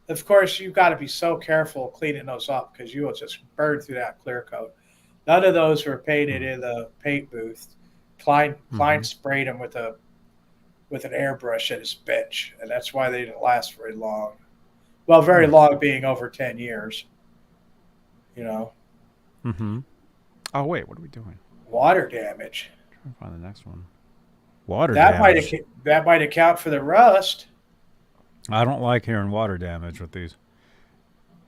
Of course, you've got to be so careful cleaning those up because you will just burn through that clear coat. None of those were painted in the paint booth. Clyde sprayed them with an airbrush at his bench, and that's why they didn't last very long. Well, very long being over 10 years. Mm-hmm. Oh, wait, what are we doing? Water damage. Trying to find the next one. Water that damage. That might account for the rust. I don't like hearing water damage with these.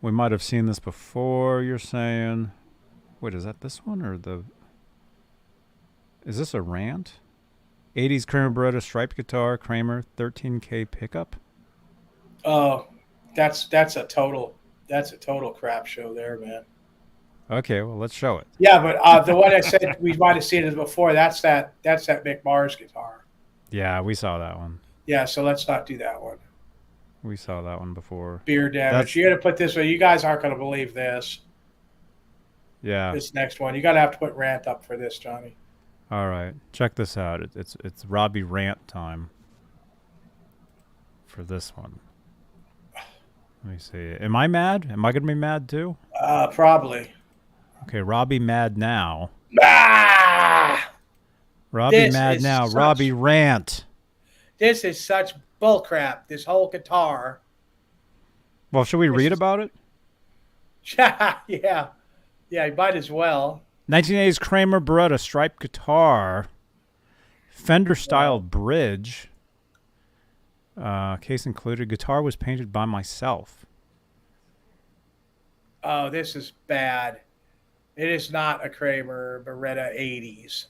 We might have seen this before, you're saying. Wait, is that this one or the... Is this a rant? 80s Kramer Beretta striped guitar, Kramer 13K pickup? Oh, that's a total crap show there, man. Okay, well, let's show it. Yeah, but the one I said we might have seen it before, that's that Mick Mars guitar. Yeah, we saw that one. Yeah, so let's not do that one. We saw that one before. Beer damage. You got to put this way. You guys aren't going to believe this. Yeah. This next one. You got to have to put rant up for this, Johnny. All right. Check this out. It's Robbie rant time for this one. Let me see. Am I mad? Am I going to be mad too? Probably. Okay, Robbie mad now. Ah! Robbie mad now. Robbie rant. This is such bullcrap, this whole guitar. Well, should we read about it? Yeah, you might as well. 1980s Kramer Beretta striped guitar. Fender-style bridge. Case included. Guitar was painted by myself. Oh, this is bad. It is not a Kramer Beretta 80s.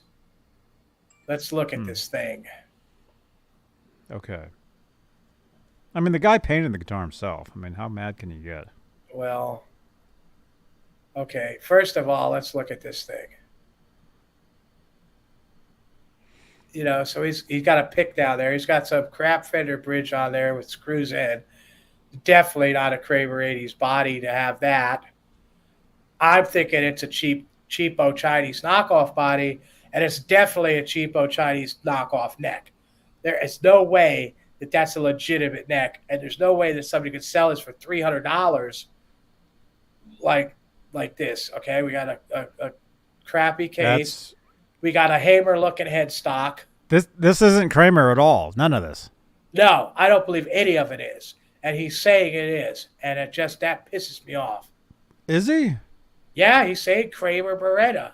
Let's look at this thing. Okay. I mean, the guy painted the guitar himself. I mean, how mad can you get? Well, okay. First of all, let's look at this thing. So he's got a pick down there. He's got some crap Fender bridge on there with screws in. Definitely not a Kramer 80s body to have that. I'm thinking it's a cheapo Chinese knockoff body, and it's definitely a cheapo Chinese knockoff neck. There is no way that that's a legitimate neck, and there's no way that somebody could sell this for $300 like this. Okay, we got a crappy case. We got a Hamer-looking headstock. This isn't Kramer at all. None of this. No, I don't believe any of it is, and he's saying it is, and that pisses me off. Is he? Yeah, he's saying Kramer Beretta,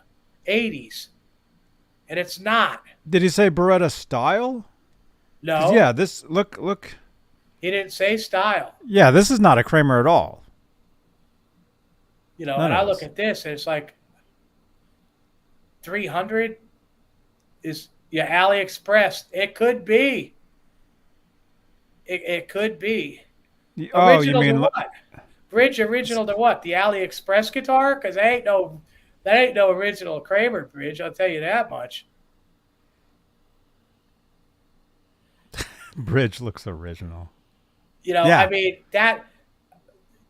80s. And it's not. Did he say Beretta style? No. Yeah, this, look. He didn't say style. Yeah, this is not a Kramer at all. And I look at this, and it's like 300 is, AliExpress. It could be. It could be. Oh, you Original mean to what? Bridge original to what? The AliExpress guitar? Because that ain't no original Kramer bridge. I'll tell you that much. bridge looks original? You know, Yeah. I mean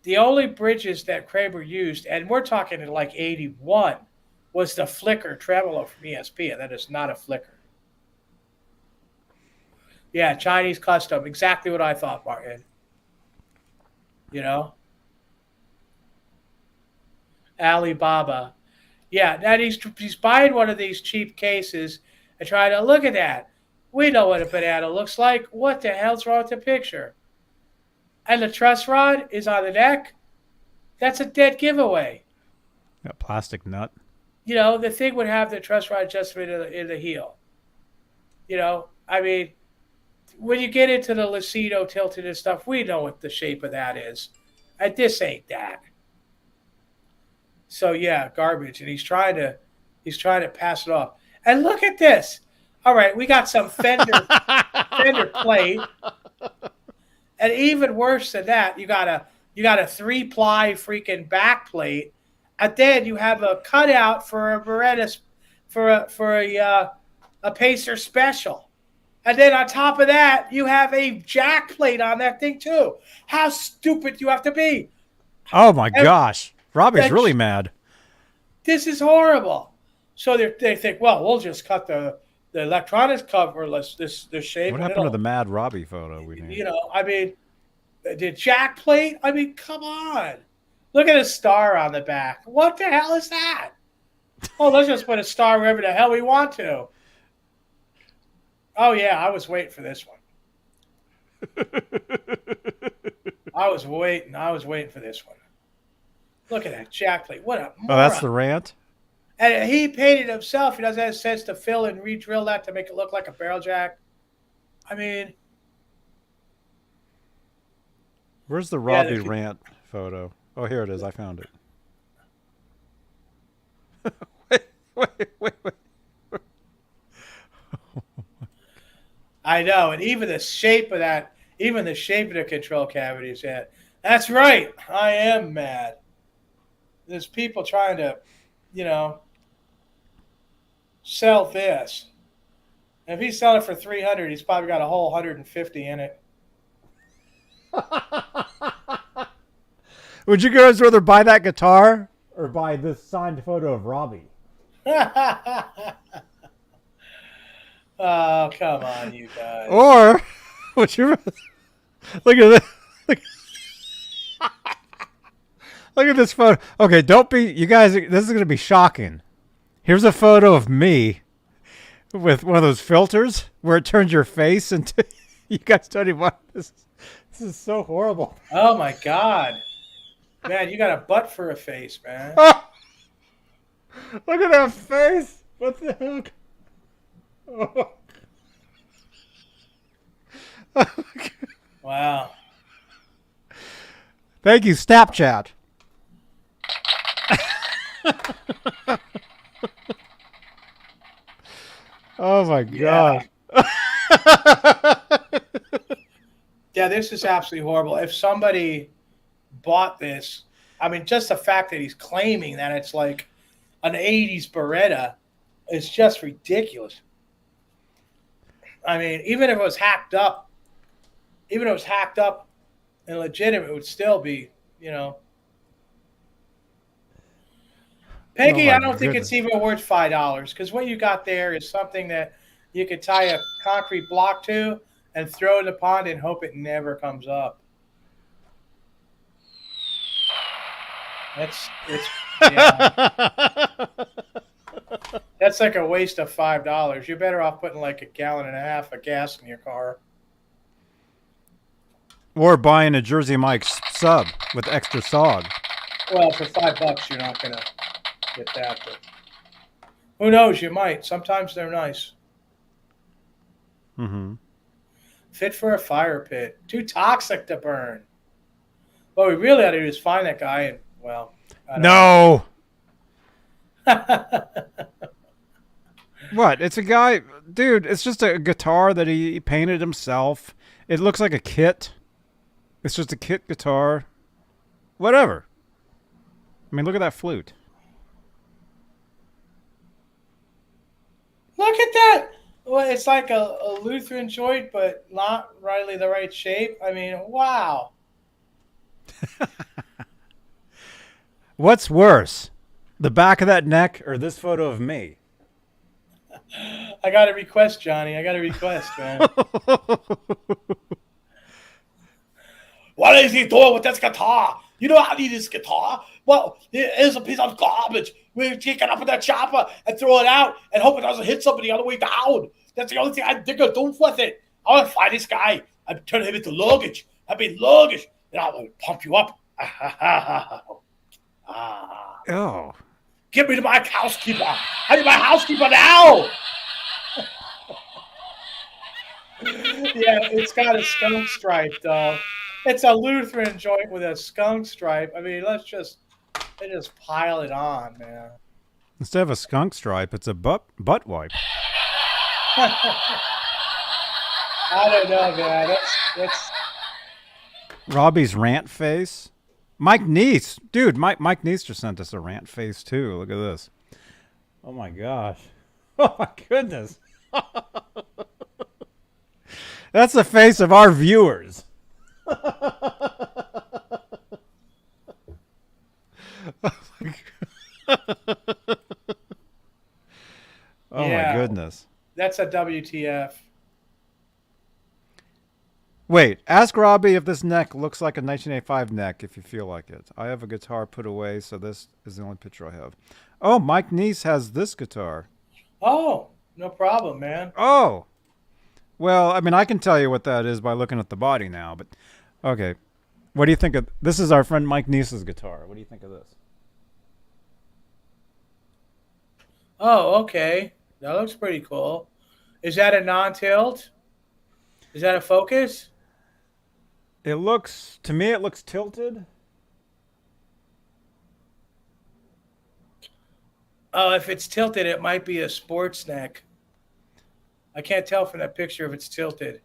the only bridges that Kramer used, and we're talking in like '81, was the flicker tremolo from ESP, and that is not a flicker. Yeah, Chinese custom, exactly what I thought, Martin. You know, Alibaba. Yeah, now he's buying one of these cheap cases and trying to look at that. We know what a banana looks like. What the hell's wrong with the picture? And the truss rod is on the neck. That's a dead giveaway. A plastic nut. You know, the thing would have the truss rod adjustment in the heel. You know, I mean, when you get into the Lucido tilted and stuff, we know what the shape of that is. And this ain't that. So yeah, garbage. And he's trying to pass it off. And look at this. All right, we got some fender plate. And even worse than that, you got a 3-ply freaking back plate, and then you have a cutout for a Beretta for a Pacer Special, and then on top of that, you have a jack plate on that thing too. How stupid do you have to be? Oh my gosh, Robbie's really mad. This is horrible. So they think, well, we'll just cut the electronics cover, this shape. What happened to the Mad Robbie photo we made? You know, I mean, the jack plate. I mean, come on. Look at a star on the back. What the hell is that? Oh, let's just put a star wherever the hell we want to. Oh yeah, I was waiting for this one. I was waiting for this one. Look at that jack plate. What a moron. Oh, that's the rant? And he painted himself. He doesn't have sense to fill and re-drill that to make it look like a barrel jack. I mean, where's the Robbie rant photo? Oh, here it is. I found it. wait. I know, and even the shape of that, even the shape of the control cavity is that. That's right. I am mad. There's people trying to, you know, sell this. And if he's selling it for $300, he's probably got a whole 150 in it. Would you guys rather buy that guitar or buy this signed photo of Robbie? Oh, come on, you guys. Or would you look at this? Look at this photo. Okay, don't be, you guys, this is going to be shocking. Here's a photo of me with one of those filters where it turns your face into, you guys don't even want this. This is so horrible. Oh, my God. Man, you got a butt for a face, man. Oh, look at that face. What the heck? Oh. Wow. Thank you, Snapchat. Oh my God. Yeah, this is absolutely horrible. If somebody bought this, I mean, just the fact that he's claiming that it's like an 80s Beretta is just ridiculous. I mean, even if it was hacked up and legitimate, it would still be, you know. Peggy, Oh, I don't think it's even worth $5 because what you got there is something that you could tie a concrete block to and throw in the pond and hope it never comes up. Yeah. That's like a waste of $5. You're better off putting like 1.5 gallons of gas in your car. Or buying a Jersey Mike's sub with extra sog. Well, for $5, you're not gonna get that. But who knows? You might. Sometimes they're nice. Mm-hmm. Fit for a fire pit. Too toxic to burn. What we really ought to do is find that guy and, well, I don't No. know. What? It's a guy, dude. It's just a guitar that he painted himself. It looks like a kit. It's just a kit guitar. Whatever. I mean, look at that flute. Look at that. Well, it's like a Lutheran joint, but not really the right shape. I mean, wow. What's worse, the back of that neck or this photo of me? I got a request, Johnny. I got a request, man. What is he doing with this guitar? You know I need this guitar? Well, it is a piece of garbage. We take it up in the chopper and throw it out and hope it doesn't hit somebody on the way down. That's the only thing I think I'll do with it. I want to find this guy and turn him into luggage. I mean, luggage. And I will pump you up. Oh. Get me to my housekeeper. I need my housekeeper now. Yeah, it's got a skunk stripe, though. It's a Lutheran joint with a skunk stripe. I mean, let's just pile it on, man. Instead of a skunk stripe, it's a butt wipe. I don't know, man. That's Robbie's rant face. Mike Neese. Dude, Mike Neese just sent us a rant face, too. Look at this. Oh, my gosh. Oh, my goodness. That's the face of our viewers. Oh yeah, my goodness. That's a WTF. Wait, ask Robbie if this neck looks like a 1985 neck if you feel like it. I have a guitar put away, so this is the only picture I have. Oh, Mike Neese has this guitar. Oh, no problem, man. Oh. Well, I mean, I can tell you what that is by looking at the body now, but okay. What do you think of this? Is our friend Mike Neese's guitar. What do you think of this? Oh, okay. That looks pretty cool. Is that a non-tilt? Is that a Focus? It looks, to me, it looks tilted. Oh, if it's tilted, it might be a sports neck. I can't tell from that picture if it's tilted.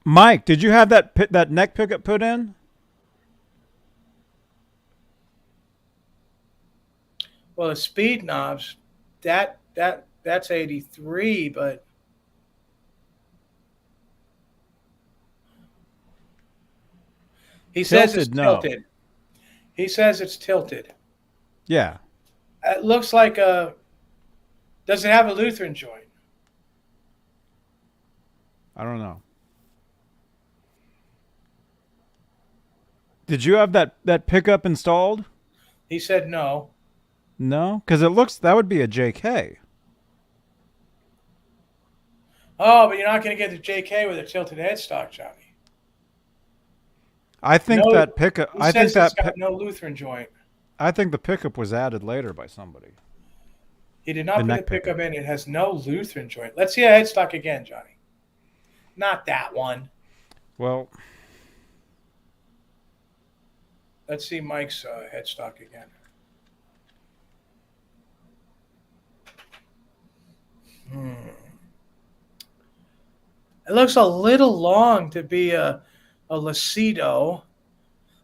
Mike, did you have that neck pickup put in? Well, the speed knobs, that's 83, but he says it's tilted. He says it's tilted. Yeah. It looks like a. Does it have a Lutheran joint? I don't know. Did you have that pickup installed? He said no. No, because it looks that would be a JK. Oh, but you're not going to get the JK with a tilted headstock, Johnny. I think that pickup. I think that it's got no Lutheran joint. I think the pickup was added later by somebody. He did not put the pickup in. It has no Lutheran joint. Let's see a headstock again, Johnny. Not that one. Well, let's see Mike's headstock again. It looks a little long to be a Lucido.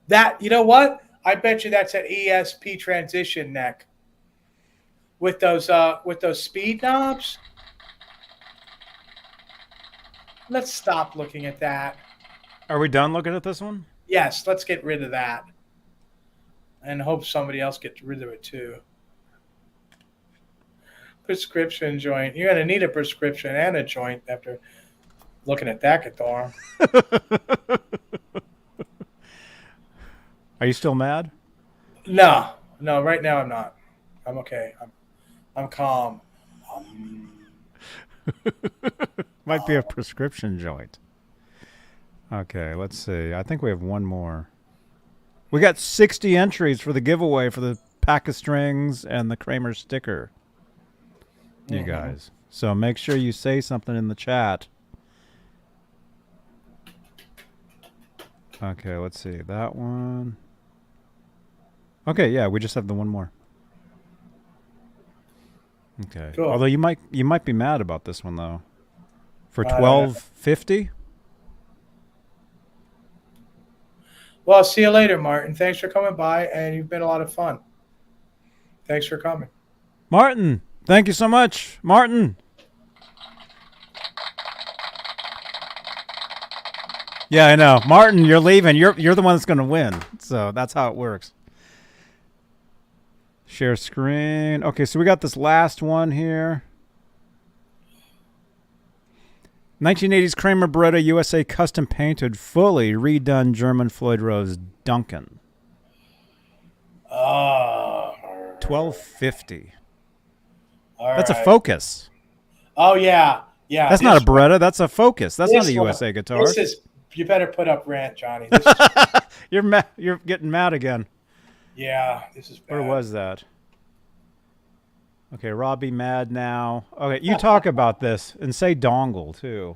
That, you know what? I bet you that's an ESP transition neck with those speed knobs. Let's stop looking at that. Are we done looking at this one? Yes, let's get rid of that. And hope somebody else gets rid of it too. Prescription joint. You're going to need a prescription and a joint after looking at that guitar. Are you still mad? No, right now I'm not. I'm okay. I'm calm. Might be a prescription joint. Okay, let's see. I think we have one more. We got 60 entries for the giveaway for the pack of strings and the Kramer sticker. You guys. So make sure you say something in the chat. Okay, let's see. That one. Okay, yeah, we just have the one more. Okay. Cool. Although you might be mad about this one though. For $12.50? Well, I'll see you later, Martin. Thanks for coming by, and you've been a lot of fun. Thanks for coming. Martin, thank you so much. Martin. Yeah, I know. Martin, you're leaving. You're the one that's going to win. So that's how it works. Share screen. Okay, so we got this last one here. 1980s Kramer Beretta USA custom painted, fully redone German Floyd Rose Duncan. 1250. That's a Focus. Oh yeah. That's not a Beretta. That's a Focus. That's not a USA guitar. This is. You better put up rant, Johnny. This is, You're getting mad again. yeah, this is bad. Where was that? Okay, Robbie mad now. Okay, you talk about this and say dongle too.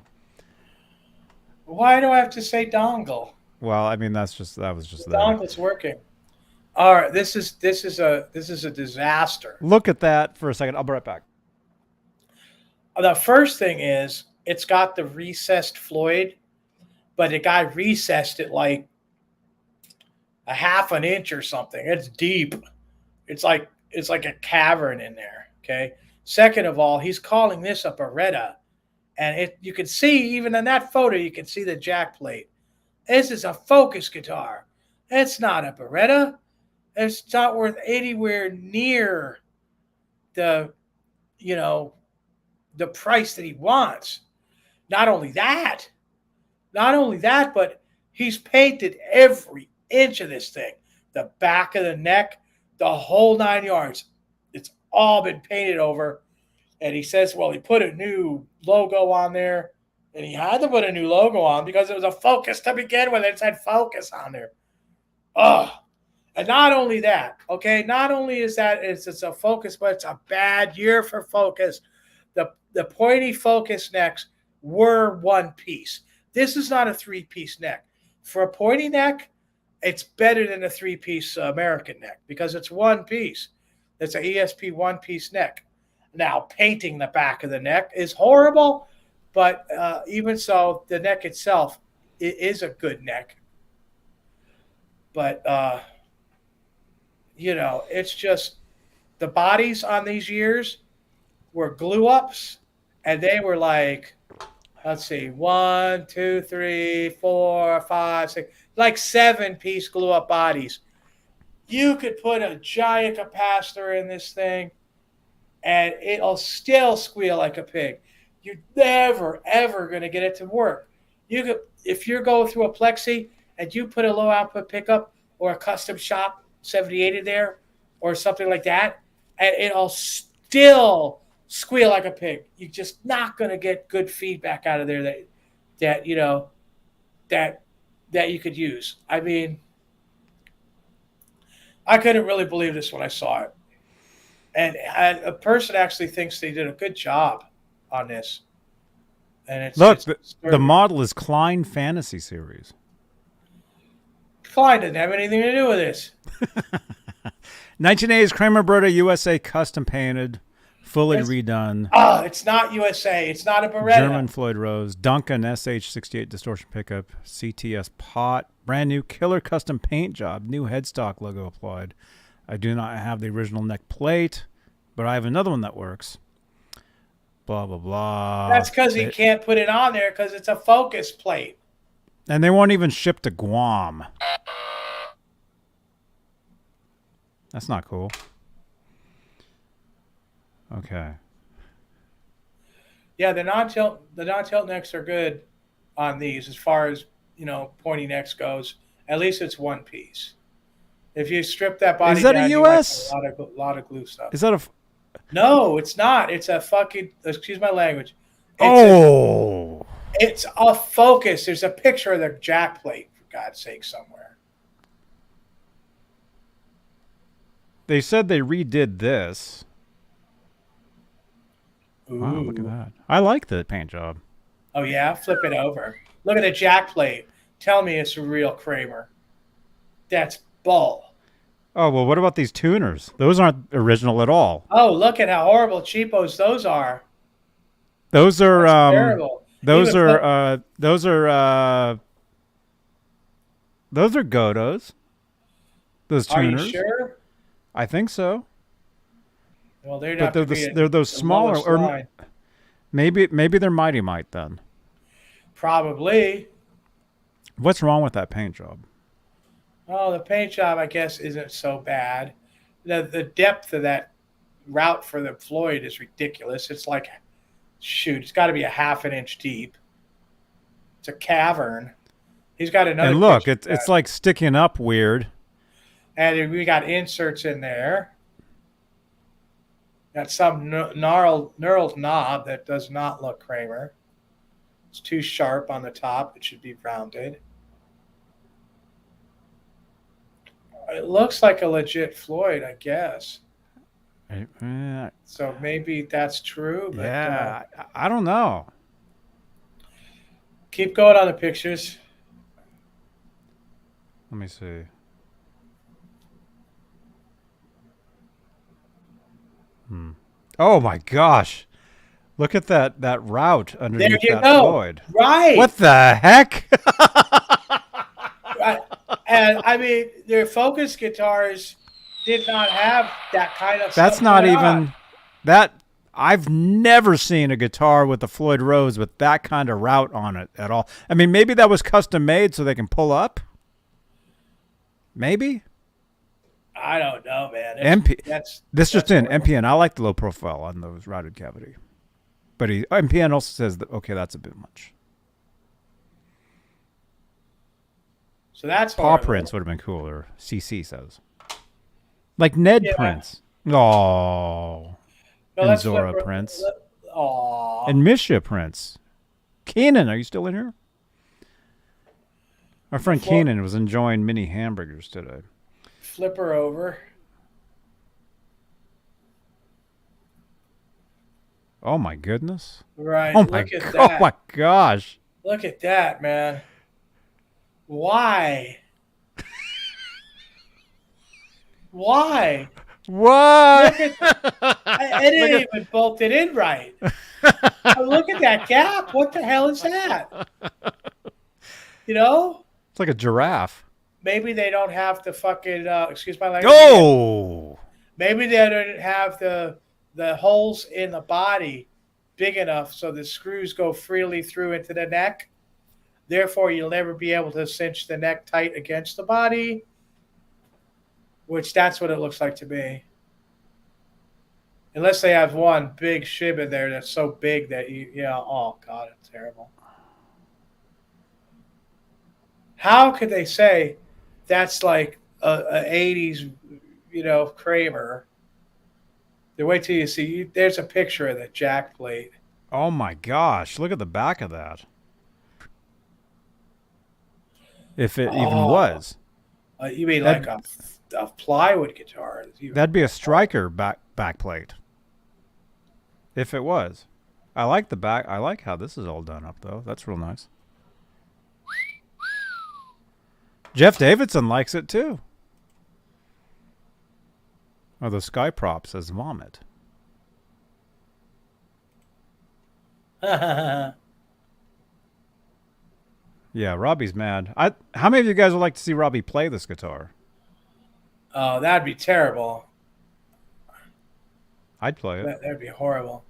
Why do I have to say dongle? Well, I mean that was just there. Dongle's working. All right, this is a disaster. Look at that for a second. I'll be right back. The first thing is it's got the recessed Floyd, but the guy recessed it like a half an inch or something. It's deep. It's like a cavern in there. Okay. Second of all, he's calling this a Beretta, and you can see even in that photo, you can see the jack plate. This is a Focus guitar. It's not a Beretta. It's not worth anywhere near the price that he wants. Not only that, but he's painted every inch of this thing. The back of the neck, the whole 9 yards. It's all been painted over. And he says, well, he put a new logo on there. And he had to put a new logo on because it was a Focus to begin with. It said Focus on there. Oh. And not only that, okay, not only is that it's a Focus, but it's a bad year for Focus. The pointy Focus necks were one piece. This is not a three-piece neck. For a pointy neck, it's better than a three-piece American neck because it's one piece. It's an ESP one-piece neck. Now, painting the back of the neck is horrible, but even so, the neck itself is a good neck. But, it's just the bodies on these years were glue-ups, and they were like, let's see, 1, 2, 3, 4, 5, 6, like 7-piece glue-up bodies. You could put a giant capacitor in this thing, and it'll still squeal like a pig. You're never, ever going to get it to work. You could, if you're going through a Plexi and you put a low-output pickup or a custom shop 78 in there or something like that, and it'll still squeal like a pig. You're just not going to get good feedback out of there that you could use. I mean, I couldn't really believe this when I saw it. And a person actually thinks they did a good job on this. And the model is Klein Fantasy Series. Klein didn't have anything to do with this. 1980s Kramer Beretta USA custom painted, fully redone. Oh, it's not USA. It's not a Beretta. German Floyd Rose, Duncan SH68 distortion pickup, CTS pot, brand new killer custom paint job, new headstock logo applied. I do not have the original neck plate, but I have another one that works. Blah, blah, blah. That's because he can't put it on there because it's a Focus plate. And they won't even ship to Guam. That's not cool. Okay. Yeah, the non-tilt necks are good on these as far as, pointy necks goes. At least it's one piece. If you strip that body down, a US? A lot of glue stuff. Is that a... No, it's not. It's a fucking... Excuse my language. It's a Focus. There's a picture of the jack plate, for God's sake, somewhere. They said they redid this. Ooh. Wow, look at that. I like the paint job. Oh, yeah? Flip it over. Look at the jack plate. Tell me it's a real Kramer. That's bull. Oh, well, what about these tuners? Those aren't original at all. Oh, look at how horrible cheapos those are. Those are terrible. Those are Those are Godos. Those Are you tuners. sure? I think so. Well, they'd But have to be they're those the smaller, lowest or line. maybe they're Mighty Mite then. Probably. What's wrong with that paint job? Oh, the paint job, I guess, isn't so bad. The depth of that route for the Floyd is ridiculous. It's like, shoot, it's got to be a half an inch deep. It's a cavern. He's got another. And look, picture of it's that. like sticking up weird. And we got inserts in there. Got some gnarled knob that does not look Kramer. It's too sharp on the top. It should be rounded. It looks like a legit Floyd, I guess. Yeah, So maybe that's true. But, I don't know. keep going on the pictures. Let me see. Oh my gosh. Look at that route underneath There you that go. Floyd. Right. What the heck? Right. And I mean, their Focus guitars did not have that kind of That's stuff not going even on. that. I've never seen a guitar with the Floyd Rose with that kind of route on it at all. I mean, maybe that was custom made so they can pull up. Maybe. I don't know, man. MP. This just that's in. horrible. MPN. I like the low profile on those routed cavity, but MPN also says that okay, that's a bit much. So that's Paw horrible. prints would have been cooler. CC says, like Ned Yeah. prints. Oh, No, and let's Zora flip- prints Aw. and Misha prints. Keenan, are you still in here? Our friend Before- Keenan was enjoying mini hamburgers today. Flip her over. Oh my goodness! Right. Oh my Look at god! that. Oh my gosh! Look at that, man. Why? Why? What? I didn't even bolt it in right. Oh, look at that gap. What the hell is that? You know? It's like a giraffe. Maybe they don't have the fucking, excuse my language. Oh! Maybe they don't have the holes in the body big enough so the screws go freely through into the neck. Therefore, you'll never be able to cinch the neck tight against the body, which that's what it looks like to me. Unless they have one big shib in there that's so big that oh God, it's terrible. How could they say that's like a 80s, Kramer? Wait till you see. There's a picture of the jack plate. Oh my gosh! Look at the back of that. If it even was, You mean That- like a plywood guitar? that'd be a striker back plate. If it was, I like the back. I like how this is all done up though. That's real nice. Jeff Davidson likes it too. Oh, the sky prop says vomit. Yeah, Robbie's mad. How many of you guys would like to see Robbie play this guitar? Oh, that'd be terrible. I'd play it. That'd be horrible.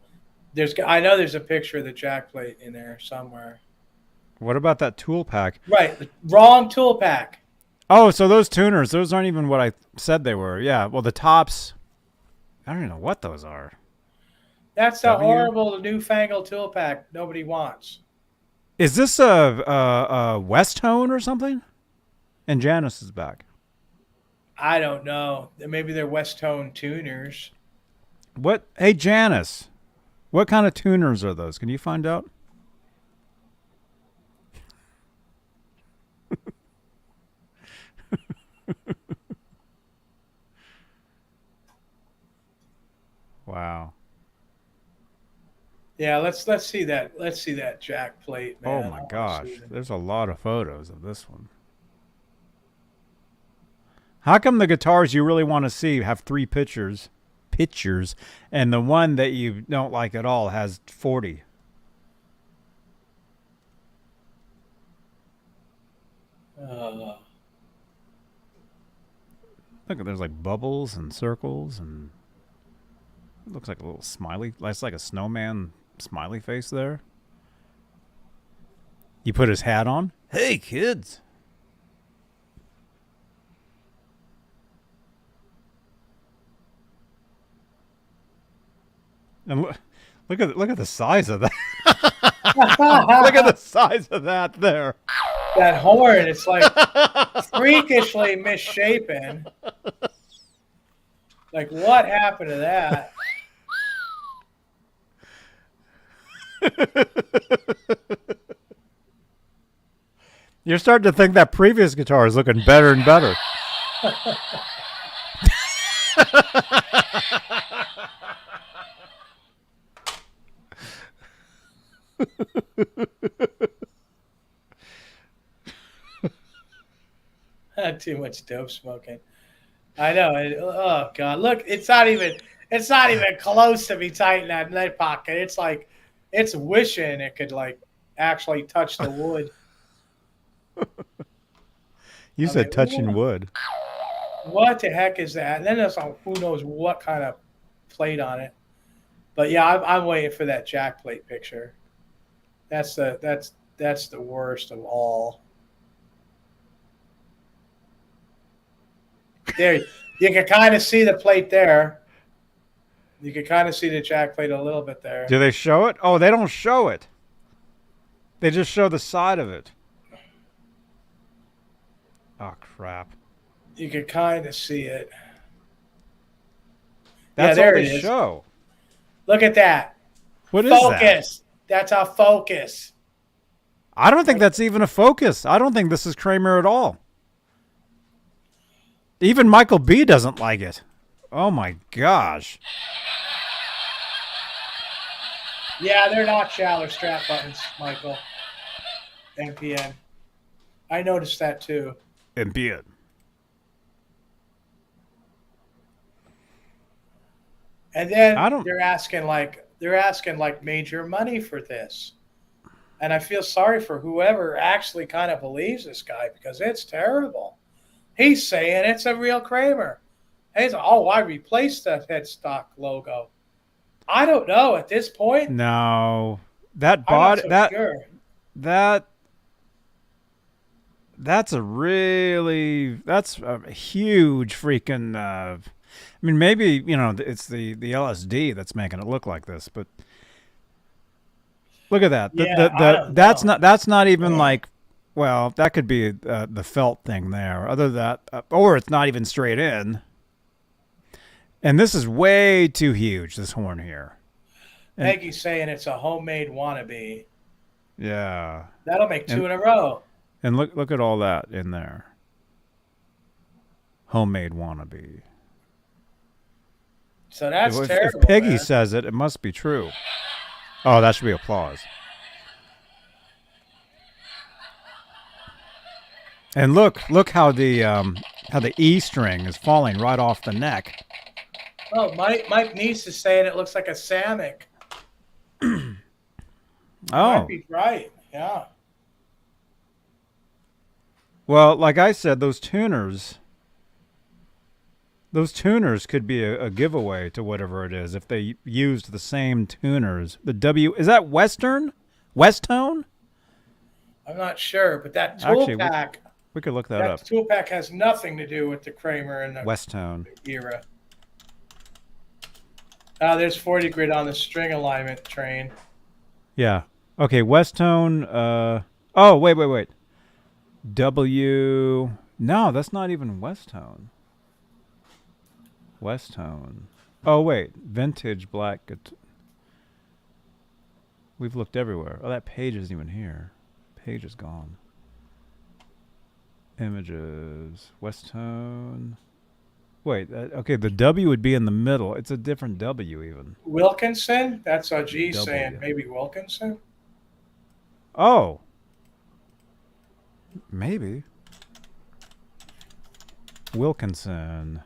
I know there's a picture of the jack plate in there somewhere. What about that tool pack? Right, the wrong tool pack. Oh, so those tuners, those aren't even what I said they were. Yeah, well, the tops, I don't even know what those are. That's the W? horrible newfangled tool pack nobody wants. Is this a West Tone or something? And Janice is back. I don't know. Maybe they're West Tone tuners. What? Hey, Janice, what kind of tuners are those? Can you find out? Wow. Yeah, let's see that. Let's see that jack plate, man. Oh I my wanna gosh. see that. There's a lot of photos of this one. How come the guitars you really want to see have 3 pictures, and the one that you don't like at all has 40? Look, there's like bubbles and circles, and it looks like a little smiley. It's like a snowman smiley face there. He put his hat on. Hey, kids. And look at the size of that. Look at the size of that there. That horn, it's like freakishly misshapen. Like, what happened to that? You're starting to think that previous guitar is looking better and better. Too much dope smoking. I know. Oh God! Look, it's not even close to be tight in that neck pocket. It's like, it's wishing it could like actually touch the wood. You said touching wood. What the heck is that? And then there's who knows what kind of plate on it. But yeah, I'm waiting for that jack plate picture. That's the worst of all. There, you can kind of see the plate there. You can kind of see the jack plate a little bit there. Do they show it? Oh, they don't show it. They just show the side of it. Oh, crap. You can kind of see it. That's yeah, there all it they is. show. Look at that. What is Focus. That's a focus. I don't think that's even a focus. I don't think this is Kramer at all. Even Michael B doesn't like it. Oh my gosh. Yeah, they're not shallow strap buttons, Michael. NPN. I noticed that too. NPN. And then they're asking like major money for this. And I feel sorry for whoever actually kind of believes this guy, because it's terrible. He's saying it's a real Kramer. He's I replaced the headstock logo. I don't know at this point. No. That I'm body not so sure. that's a huge freaking I mean, maybe, it's the LSD that's making it look like this, but look at that. That's not even like, well, that could be the felt thing there. Other than that, or it's not even straight in. And this is way too huge, this horn here. Peggy's saying it's a homemade wannabe. Yeah. That'll make two in a row. And look at all that in there. Homemade wannabe. So that's if terrible. If Peggy man. says it, it must be true. Oh, that should be applause. And look how the E string is falling right off the neck. Oh, Mike Niece is saying it looks like a Samick. Oh, Might be right. Yeah. well, like I said, those tuners could be a giveaway to whatever it is if they used the same tuners. The W, is that Western? Westone? I'm not sure, but that tool Actually, pack. We could look that up. That tool pack has nothing to do with the Kramer and the Westone. era. There's 40 grit on the string alignment train. Yeah. Okay, Westone. Oh, wait. W. No, that's not even Westone. Westone. Oh, wait. Vintage black. We've looked everywhere. Oh, that page isn't even here. Page is gone. Images. Westone. Wait. Okay, the W would be in the middle. It's a different W even. Wilkinson? That's a G W. saying maybe Wilkinson? Oh. Maybe. Wilkinson.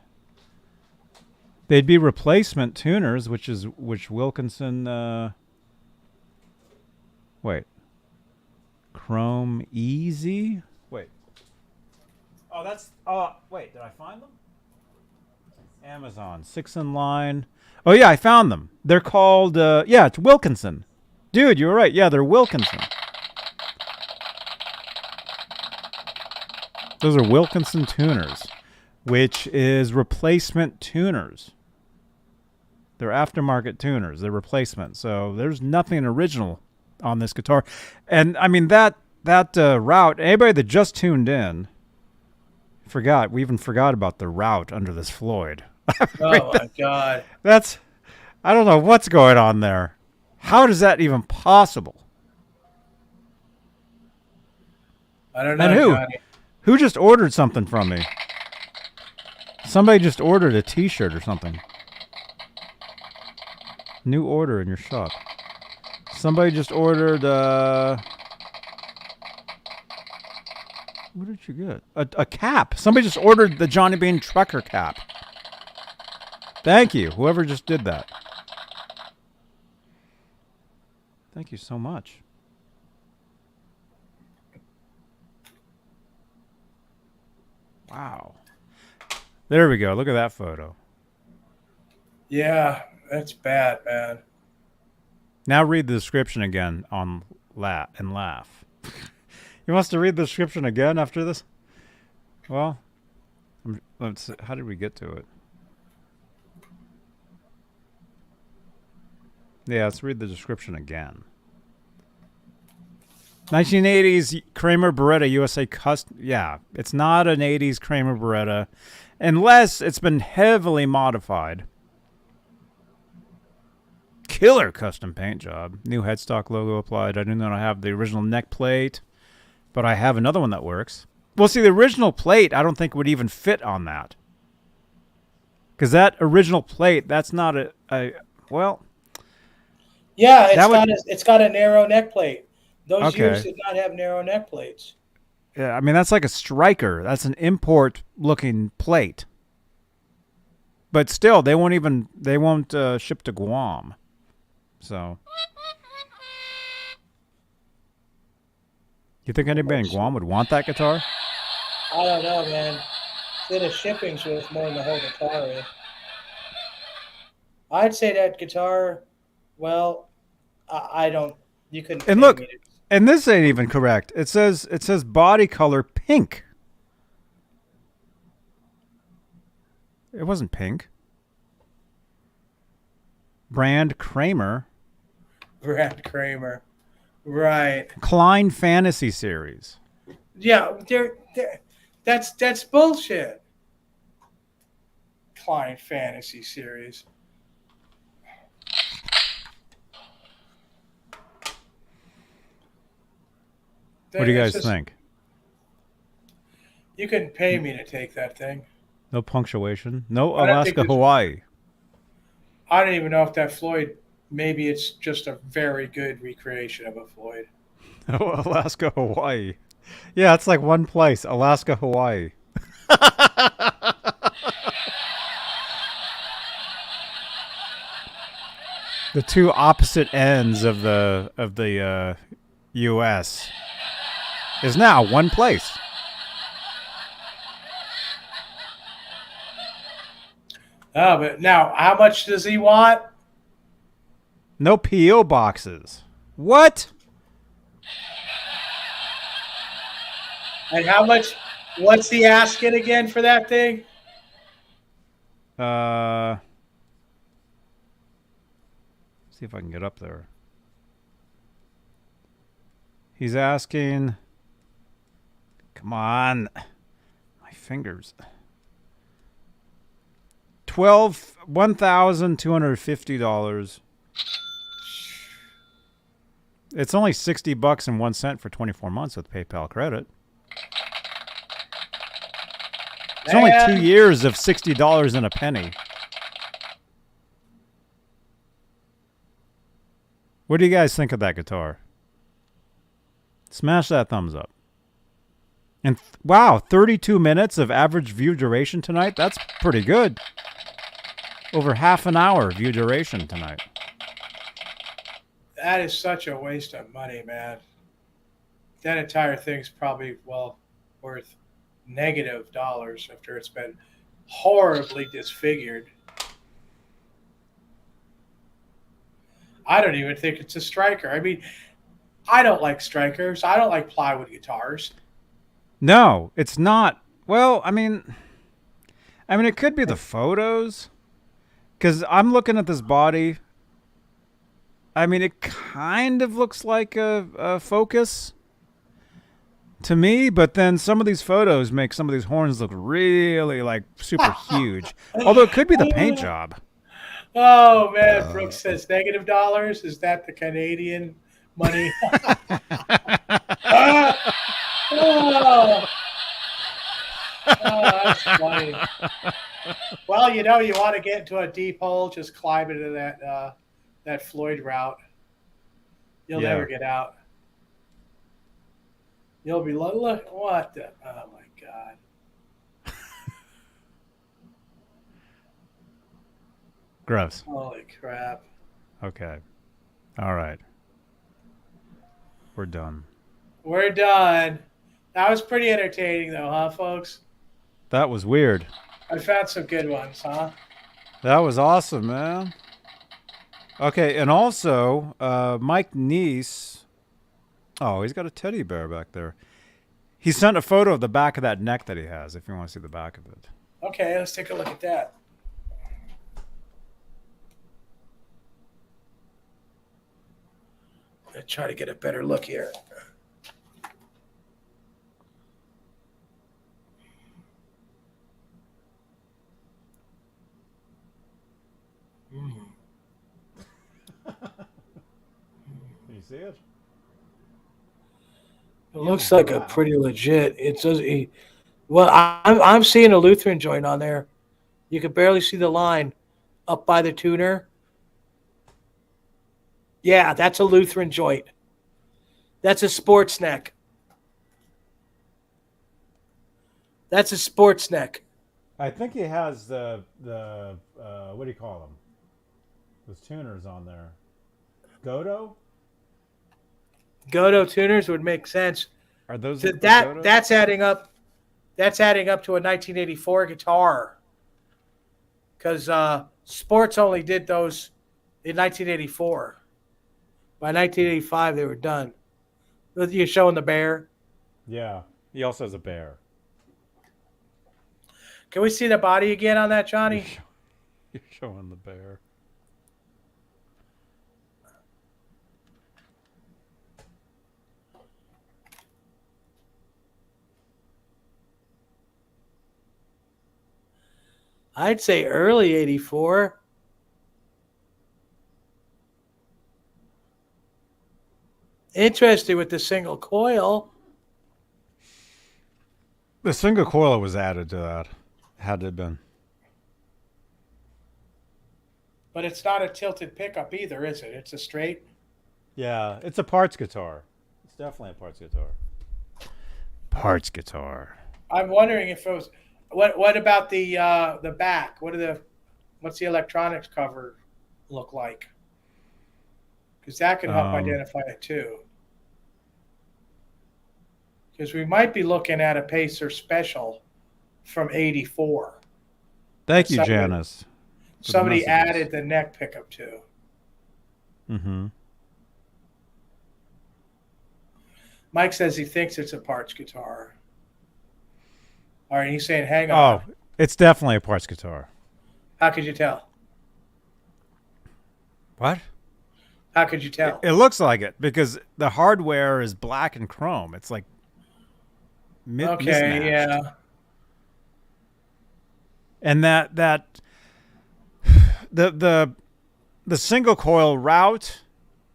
They'd be replacement tuners, which Wilkinson. Wait. Chrome Easy. Wait. Oh, that's. Wait. Did I find them? Amazon, 6 in line. Oh, yeah, I found them. They're called, yeah, it's Wilkinson. Dude, you were right. Yeah, they're Wilkinson. Those are Wilkinson tuners, which is replacement tuners. They're aftermarket tuners. They're replacement. So there's nothing original on this guitar. And, I mean, that route, anybody that just tuned in, we even forgot about the route under this Floyd. Oh my God. I don't know what's going on there. How is that even possible? I don't know. And who? Johnny. Who just ordered something from me? Somebody just ordered a t-shirt or something. New order in your shop. Somebody just ordered, what did you get? A cap. Somebody just ordered the Johnny Beane trucker cap. Thank you, whoever just did that. Thank you so much. Wow. There we go. Look at that photo. Yeah, that's bad, man. Now read the description again on and laugh. You wants to read the description again after this? Well, let's see. How did we get to it? Yeah, let's read the description again. 1980s Kramer Beretta USA custom. Yeah, it's not an 80s Kramer Beretta unless it's been heavily modified. Killer custom paint job. New headstock logo applied. I do not have the original neck plate, but I have another one that works. Well, see, the original plate I don't think would even fit on that. Because that original plate, that's not well... Yeah, it's got a narrow neck plate. Those years did not have narrow neck plates. Yeah, I mean, that's like a striker. That's an import-looking plate. But still, they won't ship to Guam. So, you think anybody in Guam would want that guitar? I don't know, man. The shipping's worth more than the whole guitar is. I'd say that guitar, well, I don't. You couldn't. And look, and this ain't even correct. It says body color pink. It wasn't pink. Brand Kramer. Brand Kramer, right? Klein Fantasy Series. Yeah, that's bullshit. Klein Fantasy Series. What do you guys think? You couldn't pay me to take that thing. No punctuation. No Alaska, Hawaii. I don't even know if that Floyd, maybe it's just a very good recreation of a Floyd. Oh, Alaska, Hawaii. Yeah, it's like one place. Alaska, Hawaii. The two opposite ends of the U.S. is now one place. Oh, but now, how much does he want? No P.O. boxes. What? And how much? What's he asking again for that thing? See if I can get up there. He's asking. Come on, my fingers. $1,250. It's only $60.01 for 24 months with PayPal credit. It's only 2 years of $60 and a penny. What do you guys think of that guitar? Smash that thumbs up. And wow, 32 minutes of average view duration tonight. That's pretty good. Over half an hour view duration tonight. That is such a waste of money, man. That entire thing's probably, well, worth negative dollars after it's been horribly disfigured. I don't even think it's a striker. I mean, I don't like strikers. I don't like plywood guitars. No, it's not. Well, I mean, it could be the photos, because I'm looking at this body. I mean, it kind of looks like a Focus to me, but then some of these photos make some of these horns look really like super huge. Although it could be the paint job. Oh man, Brooks says negative dollars. Is that the Canadian money? Oh, that's funny. Well, you want to get into a deep hole, just climb into that Floyd route. You'll Yeah. never get out. You'll be like, look, what the? Oh my God. Gross. Holy crap. Okay. All right. We're done. We're done. That was pretty entertaining, though, huh, folks? That was weird. I found some good ones, huh? That was awesome, man. Okay, and also, Mike Neese. Oh, he's got a teddy bear back there. He sent a photo of the back of that neck that he has, if you want to see the back of it. Okay, let's take a look at that. Let's try to get a better look here. Can you see it? It looks like a pretty legit. It says, well, I'm seeing a Lutheran joint on there. You can barely see the line up by the tuner. Yeah, that's a Lutheran joint. That's a sports neck. That's a sports neck. I think he has the what do you call them? Those tuners on there. Godo? Godo tuners would make sense. Are those So the that Godos? that's adding up. That's adding up to a 1984 guitar. Because Sports only did those in 1984. By 1985, they were done. You're showing the bear. Yeah. He also has a bear. Can we see the body again on that, Johnny? You're showing the bear. I'd say early 84. Interesting with the single coil. The single coil was added to that. Had it been. But it's not a tilted pickup either, is it? It's a straight. Yeah, it's a parts guitar. It's definitely a parts guitar. Parts guitar. I'm wondering if it was. What about the back? What's the electronics cover look like? Because that could help identify it too. Because we might be looking at a Pacer Special from '84. Thank you, Janice. for the Somebody messages. added the neck pickup too. Mm-hmm. Mike says he thinks it's a parts guitar. All right, he's saying, hang on. Oh, it's definitely a parts guitar. How could you tell? What? How could you tell? It looks like it because the hardware is black and chrome. It's like Okay, mismatched. yeah. And that the single coil route,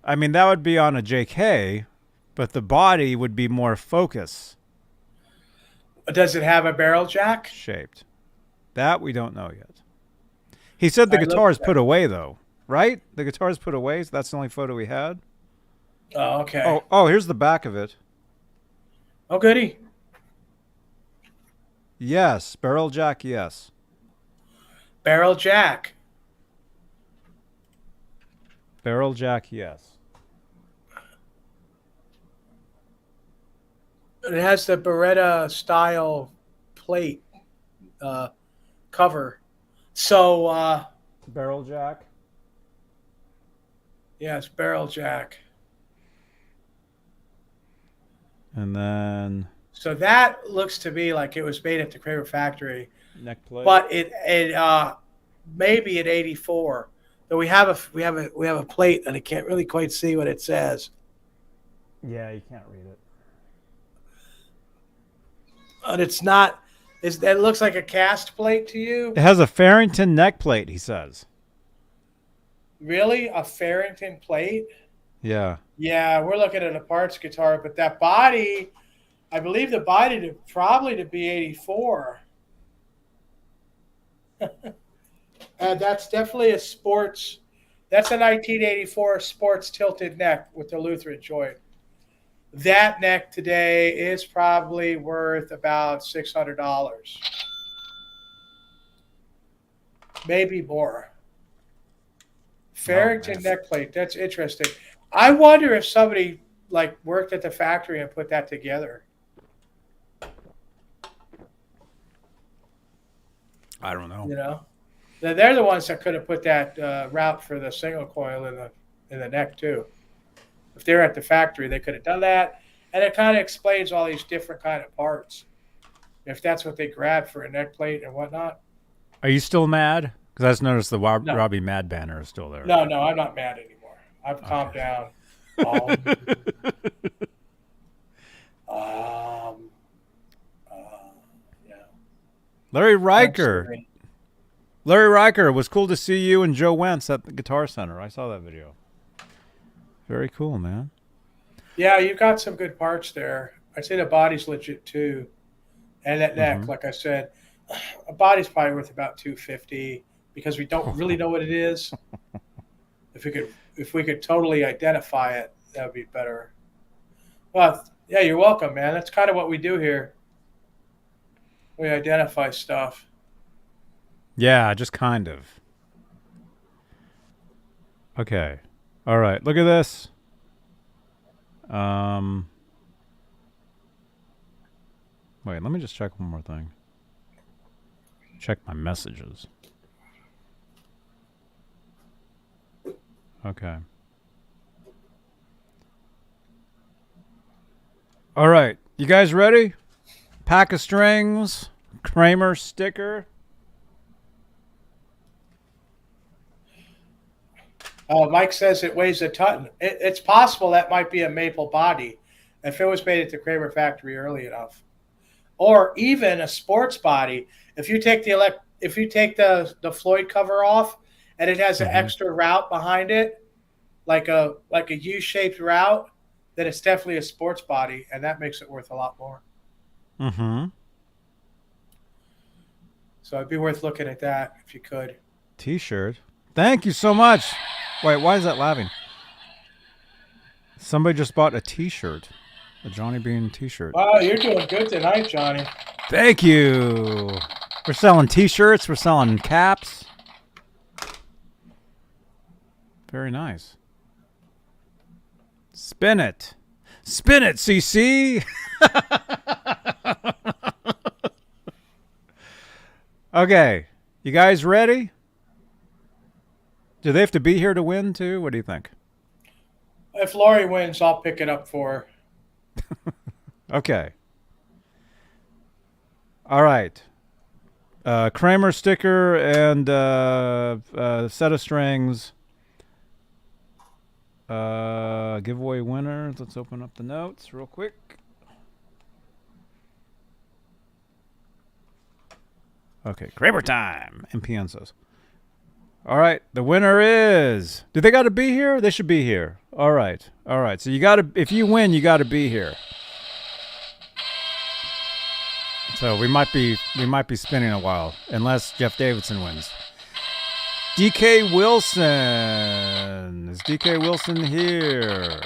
I mean, that would be on a JK, but the body would be more Focus Does it have a barrel jack? shaped. That we don't know yet. He said the I looked guitar is at put away though, right? The guitar is put away, so that's the only photo we had. Oh, okay. Oh, here's the back of it. Oh, goody. Yes, barrel jack, yes. Barrel jack. Barrel jack, yes. It has the Beretta style plate cover. So, Barrel jack. yes, barrel jack. And then So that looks to me like it was made at the Kramer factory, neck plate. but it maybe at 84. Though we have a plate and I can't really quite see what it says. Yeah, you can't read it. But it's not. It looks like a cast plate to you? It has a Farrington neck plate, he says. Really, a Farrington plate? Yeah. Yeah, we're looking at a parts guitar, but that body, I believe the body probably to be 84. And that's definitely a sports. That's a 1984 sports tilted neck with the Lutheran joint. That neck today is probably worth about $600. Maybe more. Farrington neck plate. That's interesting. I wonder if somebody like worked at the factory and put that together. I don't know. You know, they're the ones that could have put that route for the single coil in the neck too. If they're at the factory, they could have done that, and it kind of explains all these different kind of parts. If that's what they grabbed for a neck plate and whatnot. Are you still mad? Because I just noticed the No. Robbie Mad banner is still there. No, I'm not mad anymore. I've calmed down. Yeah. Larry Riker. Absolutely. Larry Riker, it was cool to see you and Joe Wentz at the Guitar Center. I saw that video. Very cool, man. Yeah, you've got some good parts there. I'd say the body's legit too, and that neck, like I said, a body's probably worth about $250 because we don't really know what it is. If we could totally identify it, that would be better. Well, yeah, you're welcome, man. That's kind of what we do here. We identify stuff. Yeah, just kind of. Okay. All right. Look at this. Wait, let me just check one more thing. Check my messages. Okay. All right. You guys ready? Pack of strings, Kramer sticker. Mike says it weighs a ton. It's possible that might be a maple body if it was made at the Kramer factory early enough, or even a sports body. If you take the Floyd cover off and it has an extra route behind it, like a U-shaped route, then it's definitely a sports body, and that makes it worth a lot more. Mm-hmm. So it'd be worth looking at that if you could. T-shirt. Thank you so much. Wait, why is that laughing? Somebody just bought a T-shirt, a Johnny Beane T-shirt. Wow, you're doing good tonight, Johnny. Thank you. We're selling T-shirts. We're selling caps. Very nice. Spin it. Spin it, CC. Okay. You guys ready? Do they have to be here to win, too? What do you think? If Lori wins, I'll pick it up for her. Okay. All right. Kramer sticker and set of strings. Giveaway winners. Let's open up the notes real quick. Okay, Kramer time. MPN says. All right, the winner is. Do they got to be here? They should be here. All right. So you got to. If you win, you got to be here. So we might be spinning a while, unless Jeff Davidson wins. DK Wilson. Is DK Wilson here?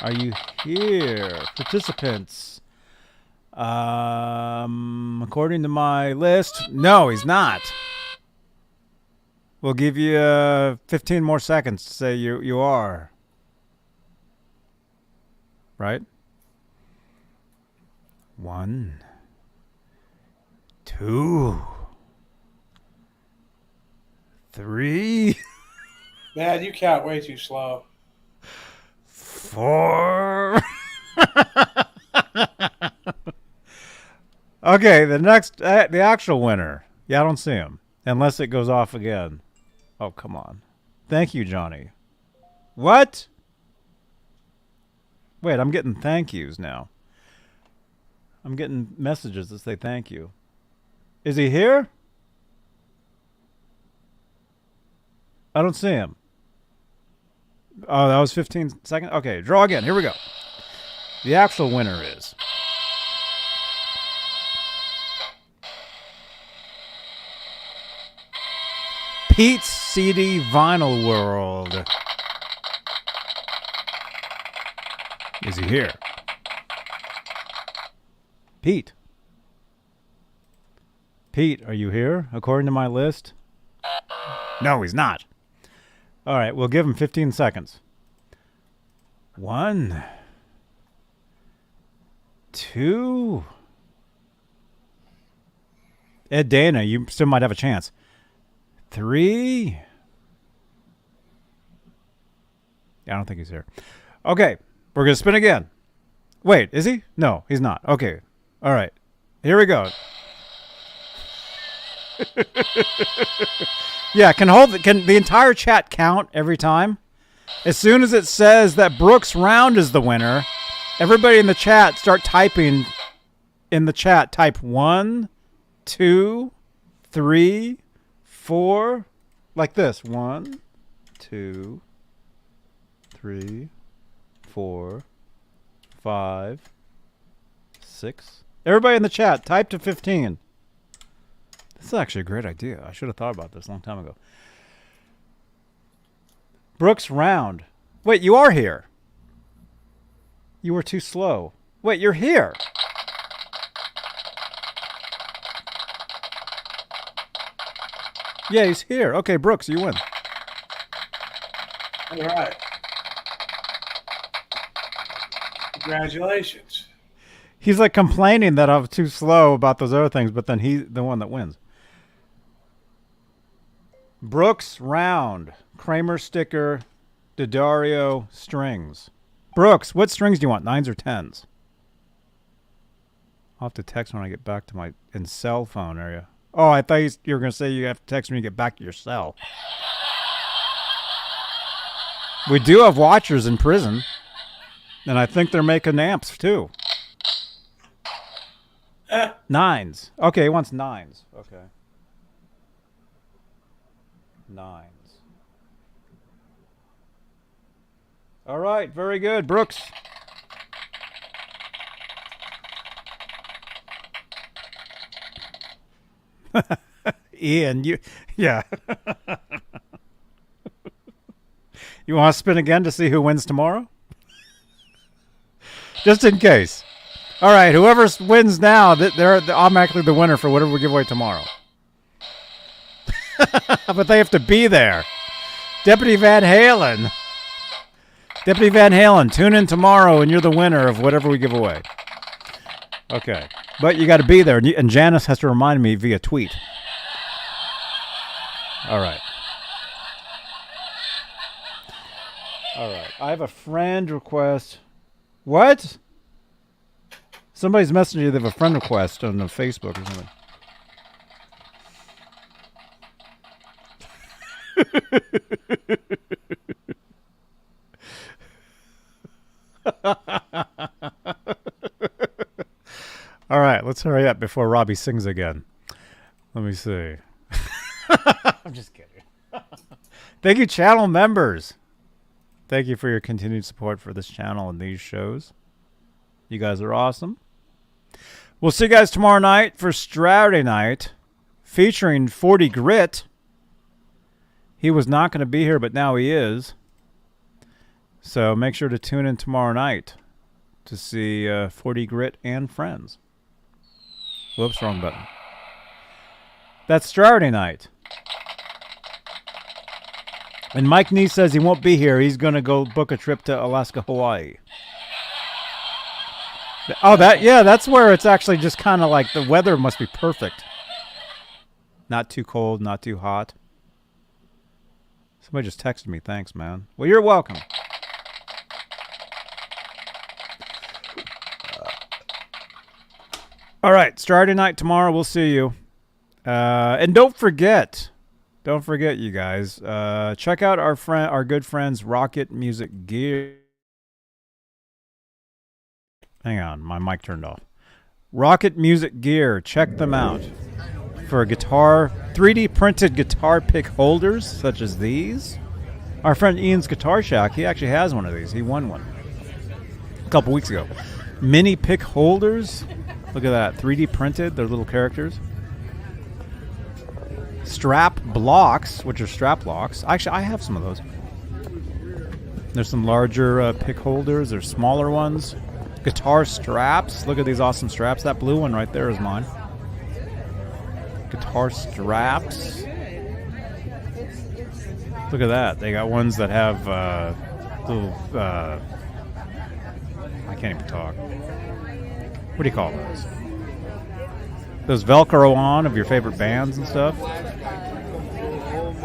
Are you here? Participants. According to my list, no, he's not. We'll give you 15 more seconds to say you are. Right? 1, 2, 2, 3, Man, you count way too slow. 4. Okay, the actual winner. Yeah, I don't see him. Unless it goes off again. Oh, come on. Thank you, Johnny. What? Wait, I'm getting thank yous now. I'm getting messages that say thank you. Is he here? I don't see him. Oh, that was 15 seconds? Okay, draw again. Here we go. The actual winner is... Pete's CD Vinyl World. Is he here? Pete. Pete, are you here, according to my list? No, he's not. All right, we'll give him 15 seconds. 1, 2. Ed Dana, you still might have a chance. 3. I don't think he's here. Okay, we're going to spin again. Wait, is he? No, he's not. Okay. All right. Here we go. Yeah, can the entire chat count every time? As soon as it says that Brooks Round is the winner, everybody in the chat start typing in the chat. Type 1, 2, 3, 4, like this. 1, 2, 3, 4, 5, 6. Everybody in the chat, type to 15. This is actually a great idea. I should have thought about this a long time ago. Brooks Round. Wait, you are here. You were too slow. Wait, you're here. Yeah, he's here. Okay, Brooks, you win. All right. Congratulations. He's like complaining that I'm too slow about those other things, but then he's the one that wins. Brooks Round. Kramer sticker. D'Addario strings. Brooks, what strings do you want? 9s or 10s? I'll have to text when I get back to my cell phone area. Oh, I thought you were going to say you have to text when you get back to your cell. We do have watchers in prison. And I think they're making amps, too. 9s. Okay, he wants 9s. Okay. 9s. All right, very good. Brooks. Ian, yeah. You want to spin again to see who wins tomorrow? Just in case. All right, whoever wins now, they're automatically the winner for whatever we give away tomorrow. But they have to be there. Deputy Van Halen. Deputy Van Halen, tune in tomorrow and you're the winner of whatever we give away. Okay. But you got to be there. And Janice has to remind me via tweet. All right. All right. I have a friend request. What? Somebody's messaging you. They have a friend request on Facebook or something. All right, let's hurry up before Robbie sings again. Let me see. I'm just kidding. Thank you, channel members. Thank you for your continued support for this channel and these shows. You guys are awesome. We'll see you guys tomorrow night for Saturday night, featuring 40 Grit. He was not going to be here, but now he is. So make sure to tune in tomorrow night to see 40 Grit and Friends. Whoops, wrong button. That's Saturday night. And Mike Nee says he won't be here. He's going to go book a trip to Alaska, Hawaii. Oh, that's where it's actually just kind of like the weather must be perfect. Not too cold, not too hot. Somebody just texted me. Thanks, man. Well, you're welcome. All right, Starry night tomorrow. We'll see you. And don't forget, you guys, check out our good friends, Rocket Music Gear. Hang on, my mic turned off. Rocket Music Gear, check them out for guitar, 3D printed guitar pick holders such as these. Our friend Ian's Guitar Shack, he actually has one of these. He won one a couple weeks ago. Mini pick holders. Look at that, 3D printed. They're little characters. Strap blocks, which are strap locks. Actually, I have some of those. There's some larger pick holders. There's smaller ones. Guitar straps. Look at these awesome straps. That blue one right there is mine. Guitar straps. Look at that. They got ones that have little... I can't even talk. What do you call those? Those Velcro on of your favorite bands and stuff.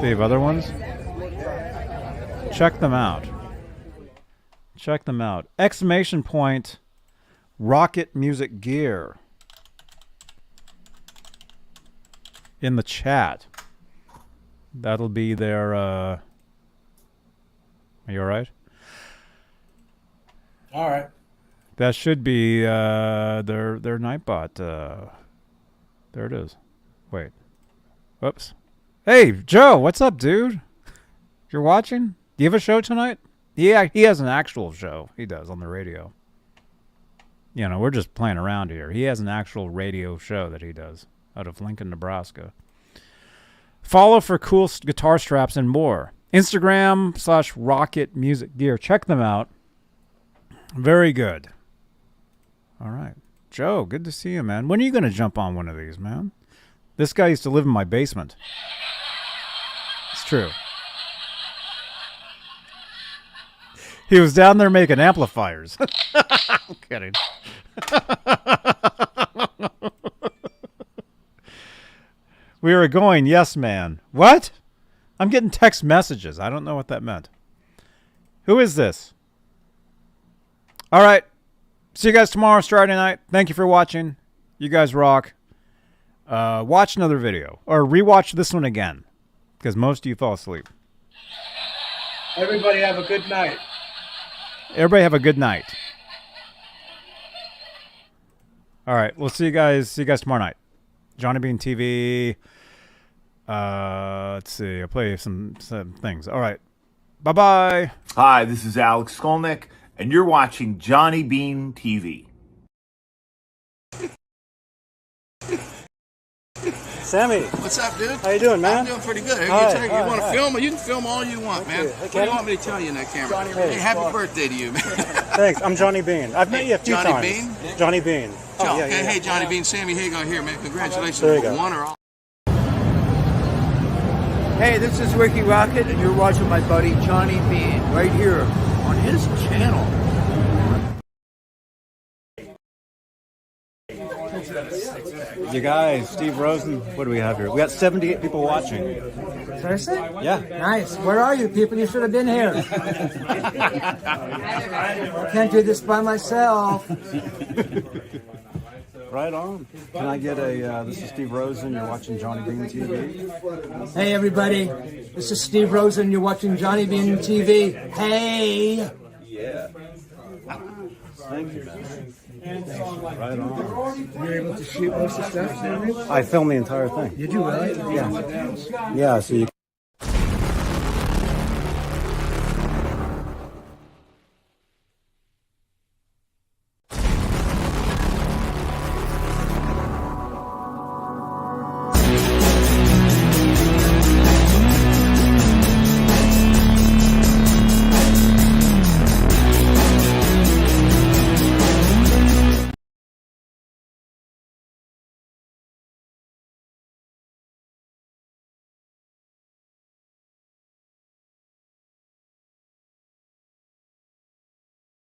They have other ones. Check them out. Check them out. Exclamation point, Rocket Music Gear. In the chat. That'll be their, Are you alright? Alright. That should be their Nightbot. There it is. Wait. Whoops. Hey, Joe, what's up, dude? You're watching? Do you have a show tonight? Yeah, he has an actual show. He does on the radio. You know, we're just playing around here. He has an actual radio show that he does out of Lincoln, Nebraska. Follow for cool guitar straps and more. Instagram/Rocket Music Gear. Check them out. Very good. All right. Joe, good to see you, man. When are you going to jump on one of these, man? This guy used to live in my basement. It's true. He was down there making amplifiers. I'm kidding. We were going, yes, man. What? I'm getting text messages. I don't know what that meant. Who is this? All right. See you guys tomorrow, Friday night. Thank you for watching. You guys rock. Watch another video. Or rewatch this one again. Because most of you fall asleep. Everybody have a good night. Everybody have a good night. All right. We'll see you guys tomorrow night. Johnny Beane TV. Let's see. I'll play some things. All right. Bye-bye. Hi, this is Alex Skolnick, and you're watching Johnny Beane TV. Sammy. What's up, dude? How you doing, man? I'm doing pretty good. You want to film? You can film all you want, man. What do you want me to tell you in that camera? Hey, happy birthday to you, man. Thanks. I'm Johnny Beane. I've met you a few times. Johnny Beane? Johnny Beane. Oh, yeah, okay, hey, Johnny Beane. Sammy Hagar here, man. Congratulations. There you go. One or all. Hey, this is Ricky Rocket, and you're watching my buddy Johnny Beane right here on his channel. You guys, Steve Rosen, what do we have here? We got 78 people watching. Seriously? Yeah. Nice. Where are you people? You should have been here. I can't do this by myself. Right on. Can I get a, this is Steve Rosen, you're watching Johnny Beane TV. Hey, everybody. This is Steve Rosen. You're watching Johnny Beane TV. Hey. Yeah. Thank you, man. Right on. You're able to shoot most of the stuff, Sammy? I filmed the entire thing. Did you really? Yeah. Yeah, so you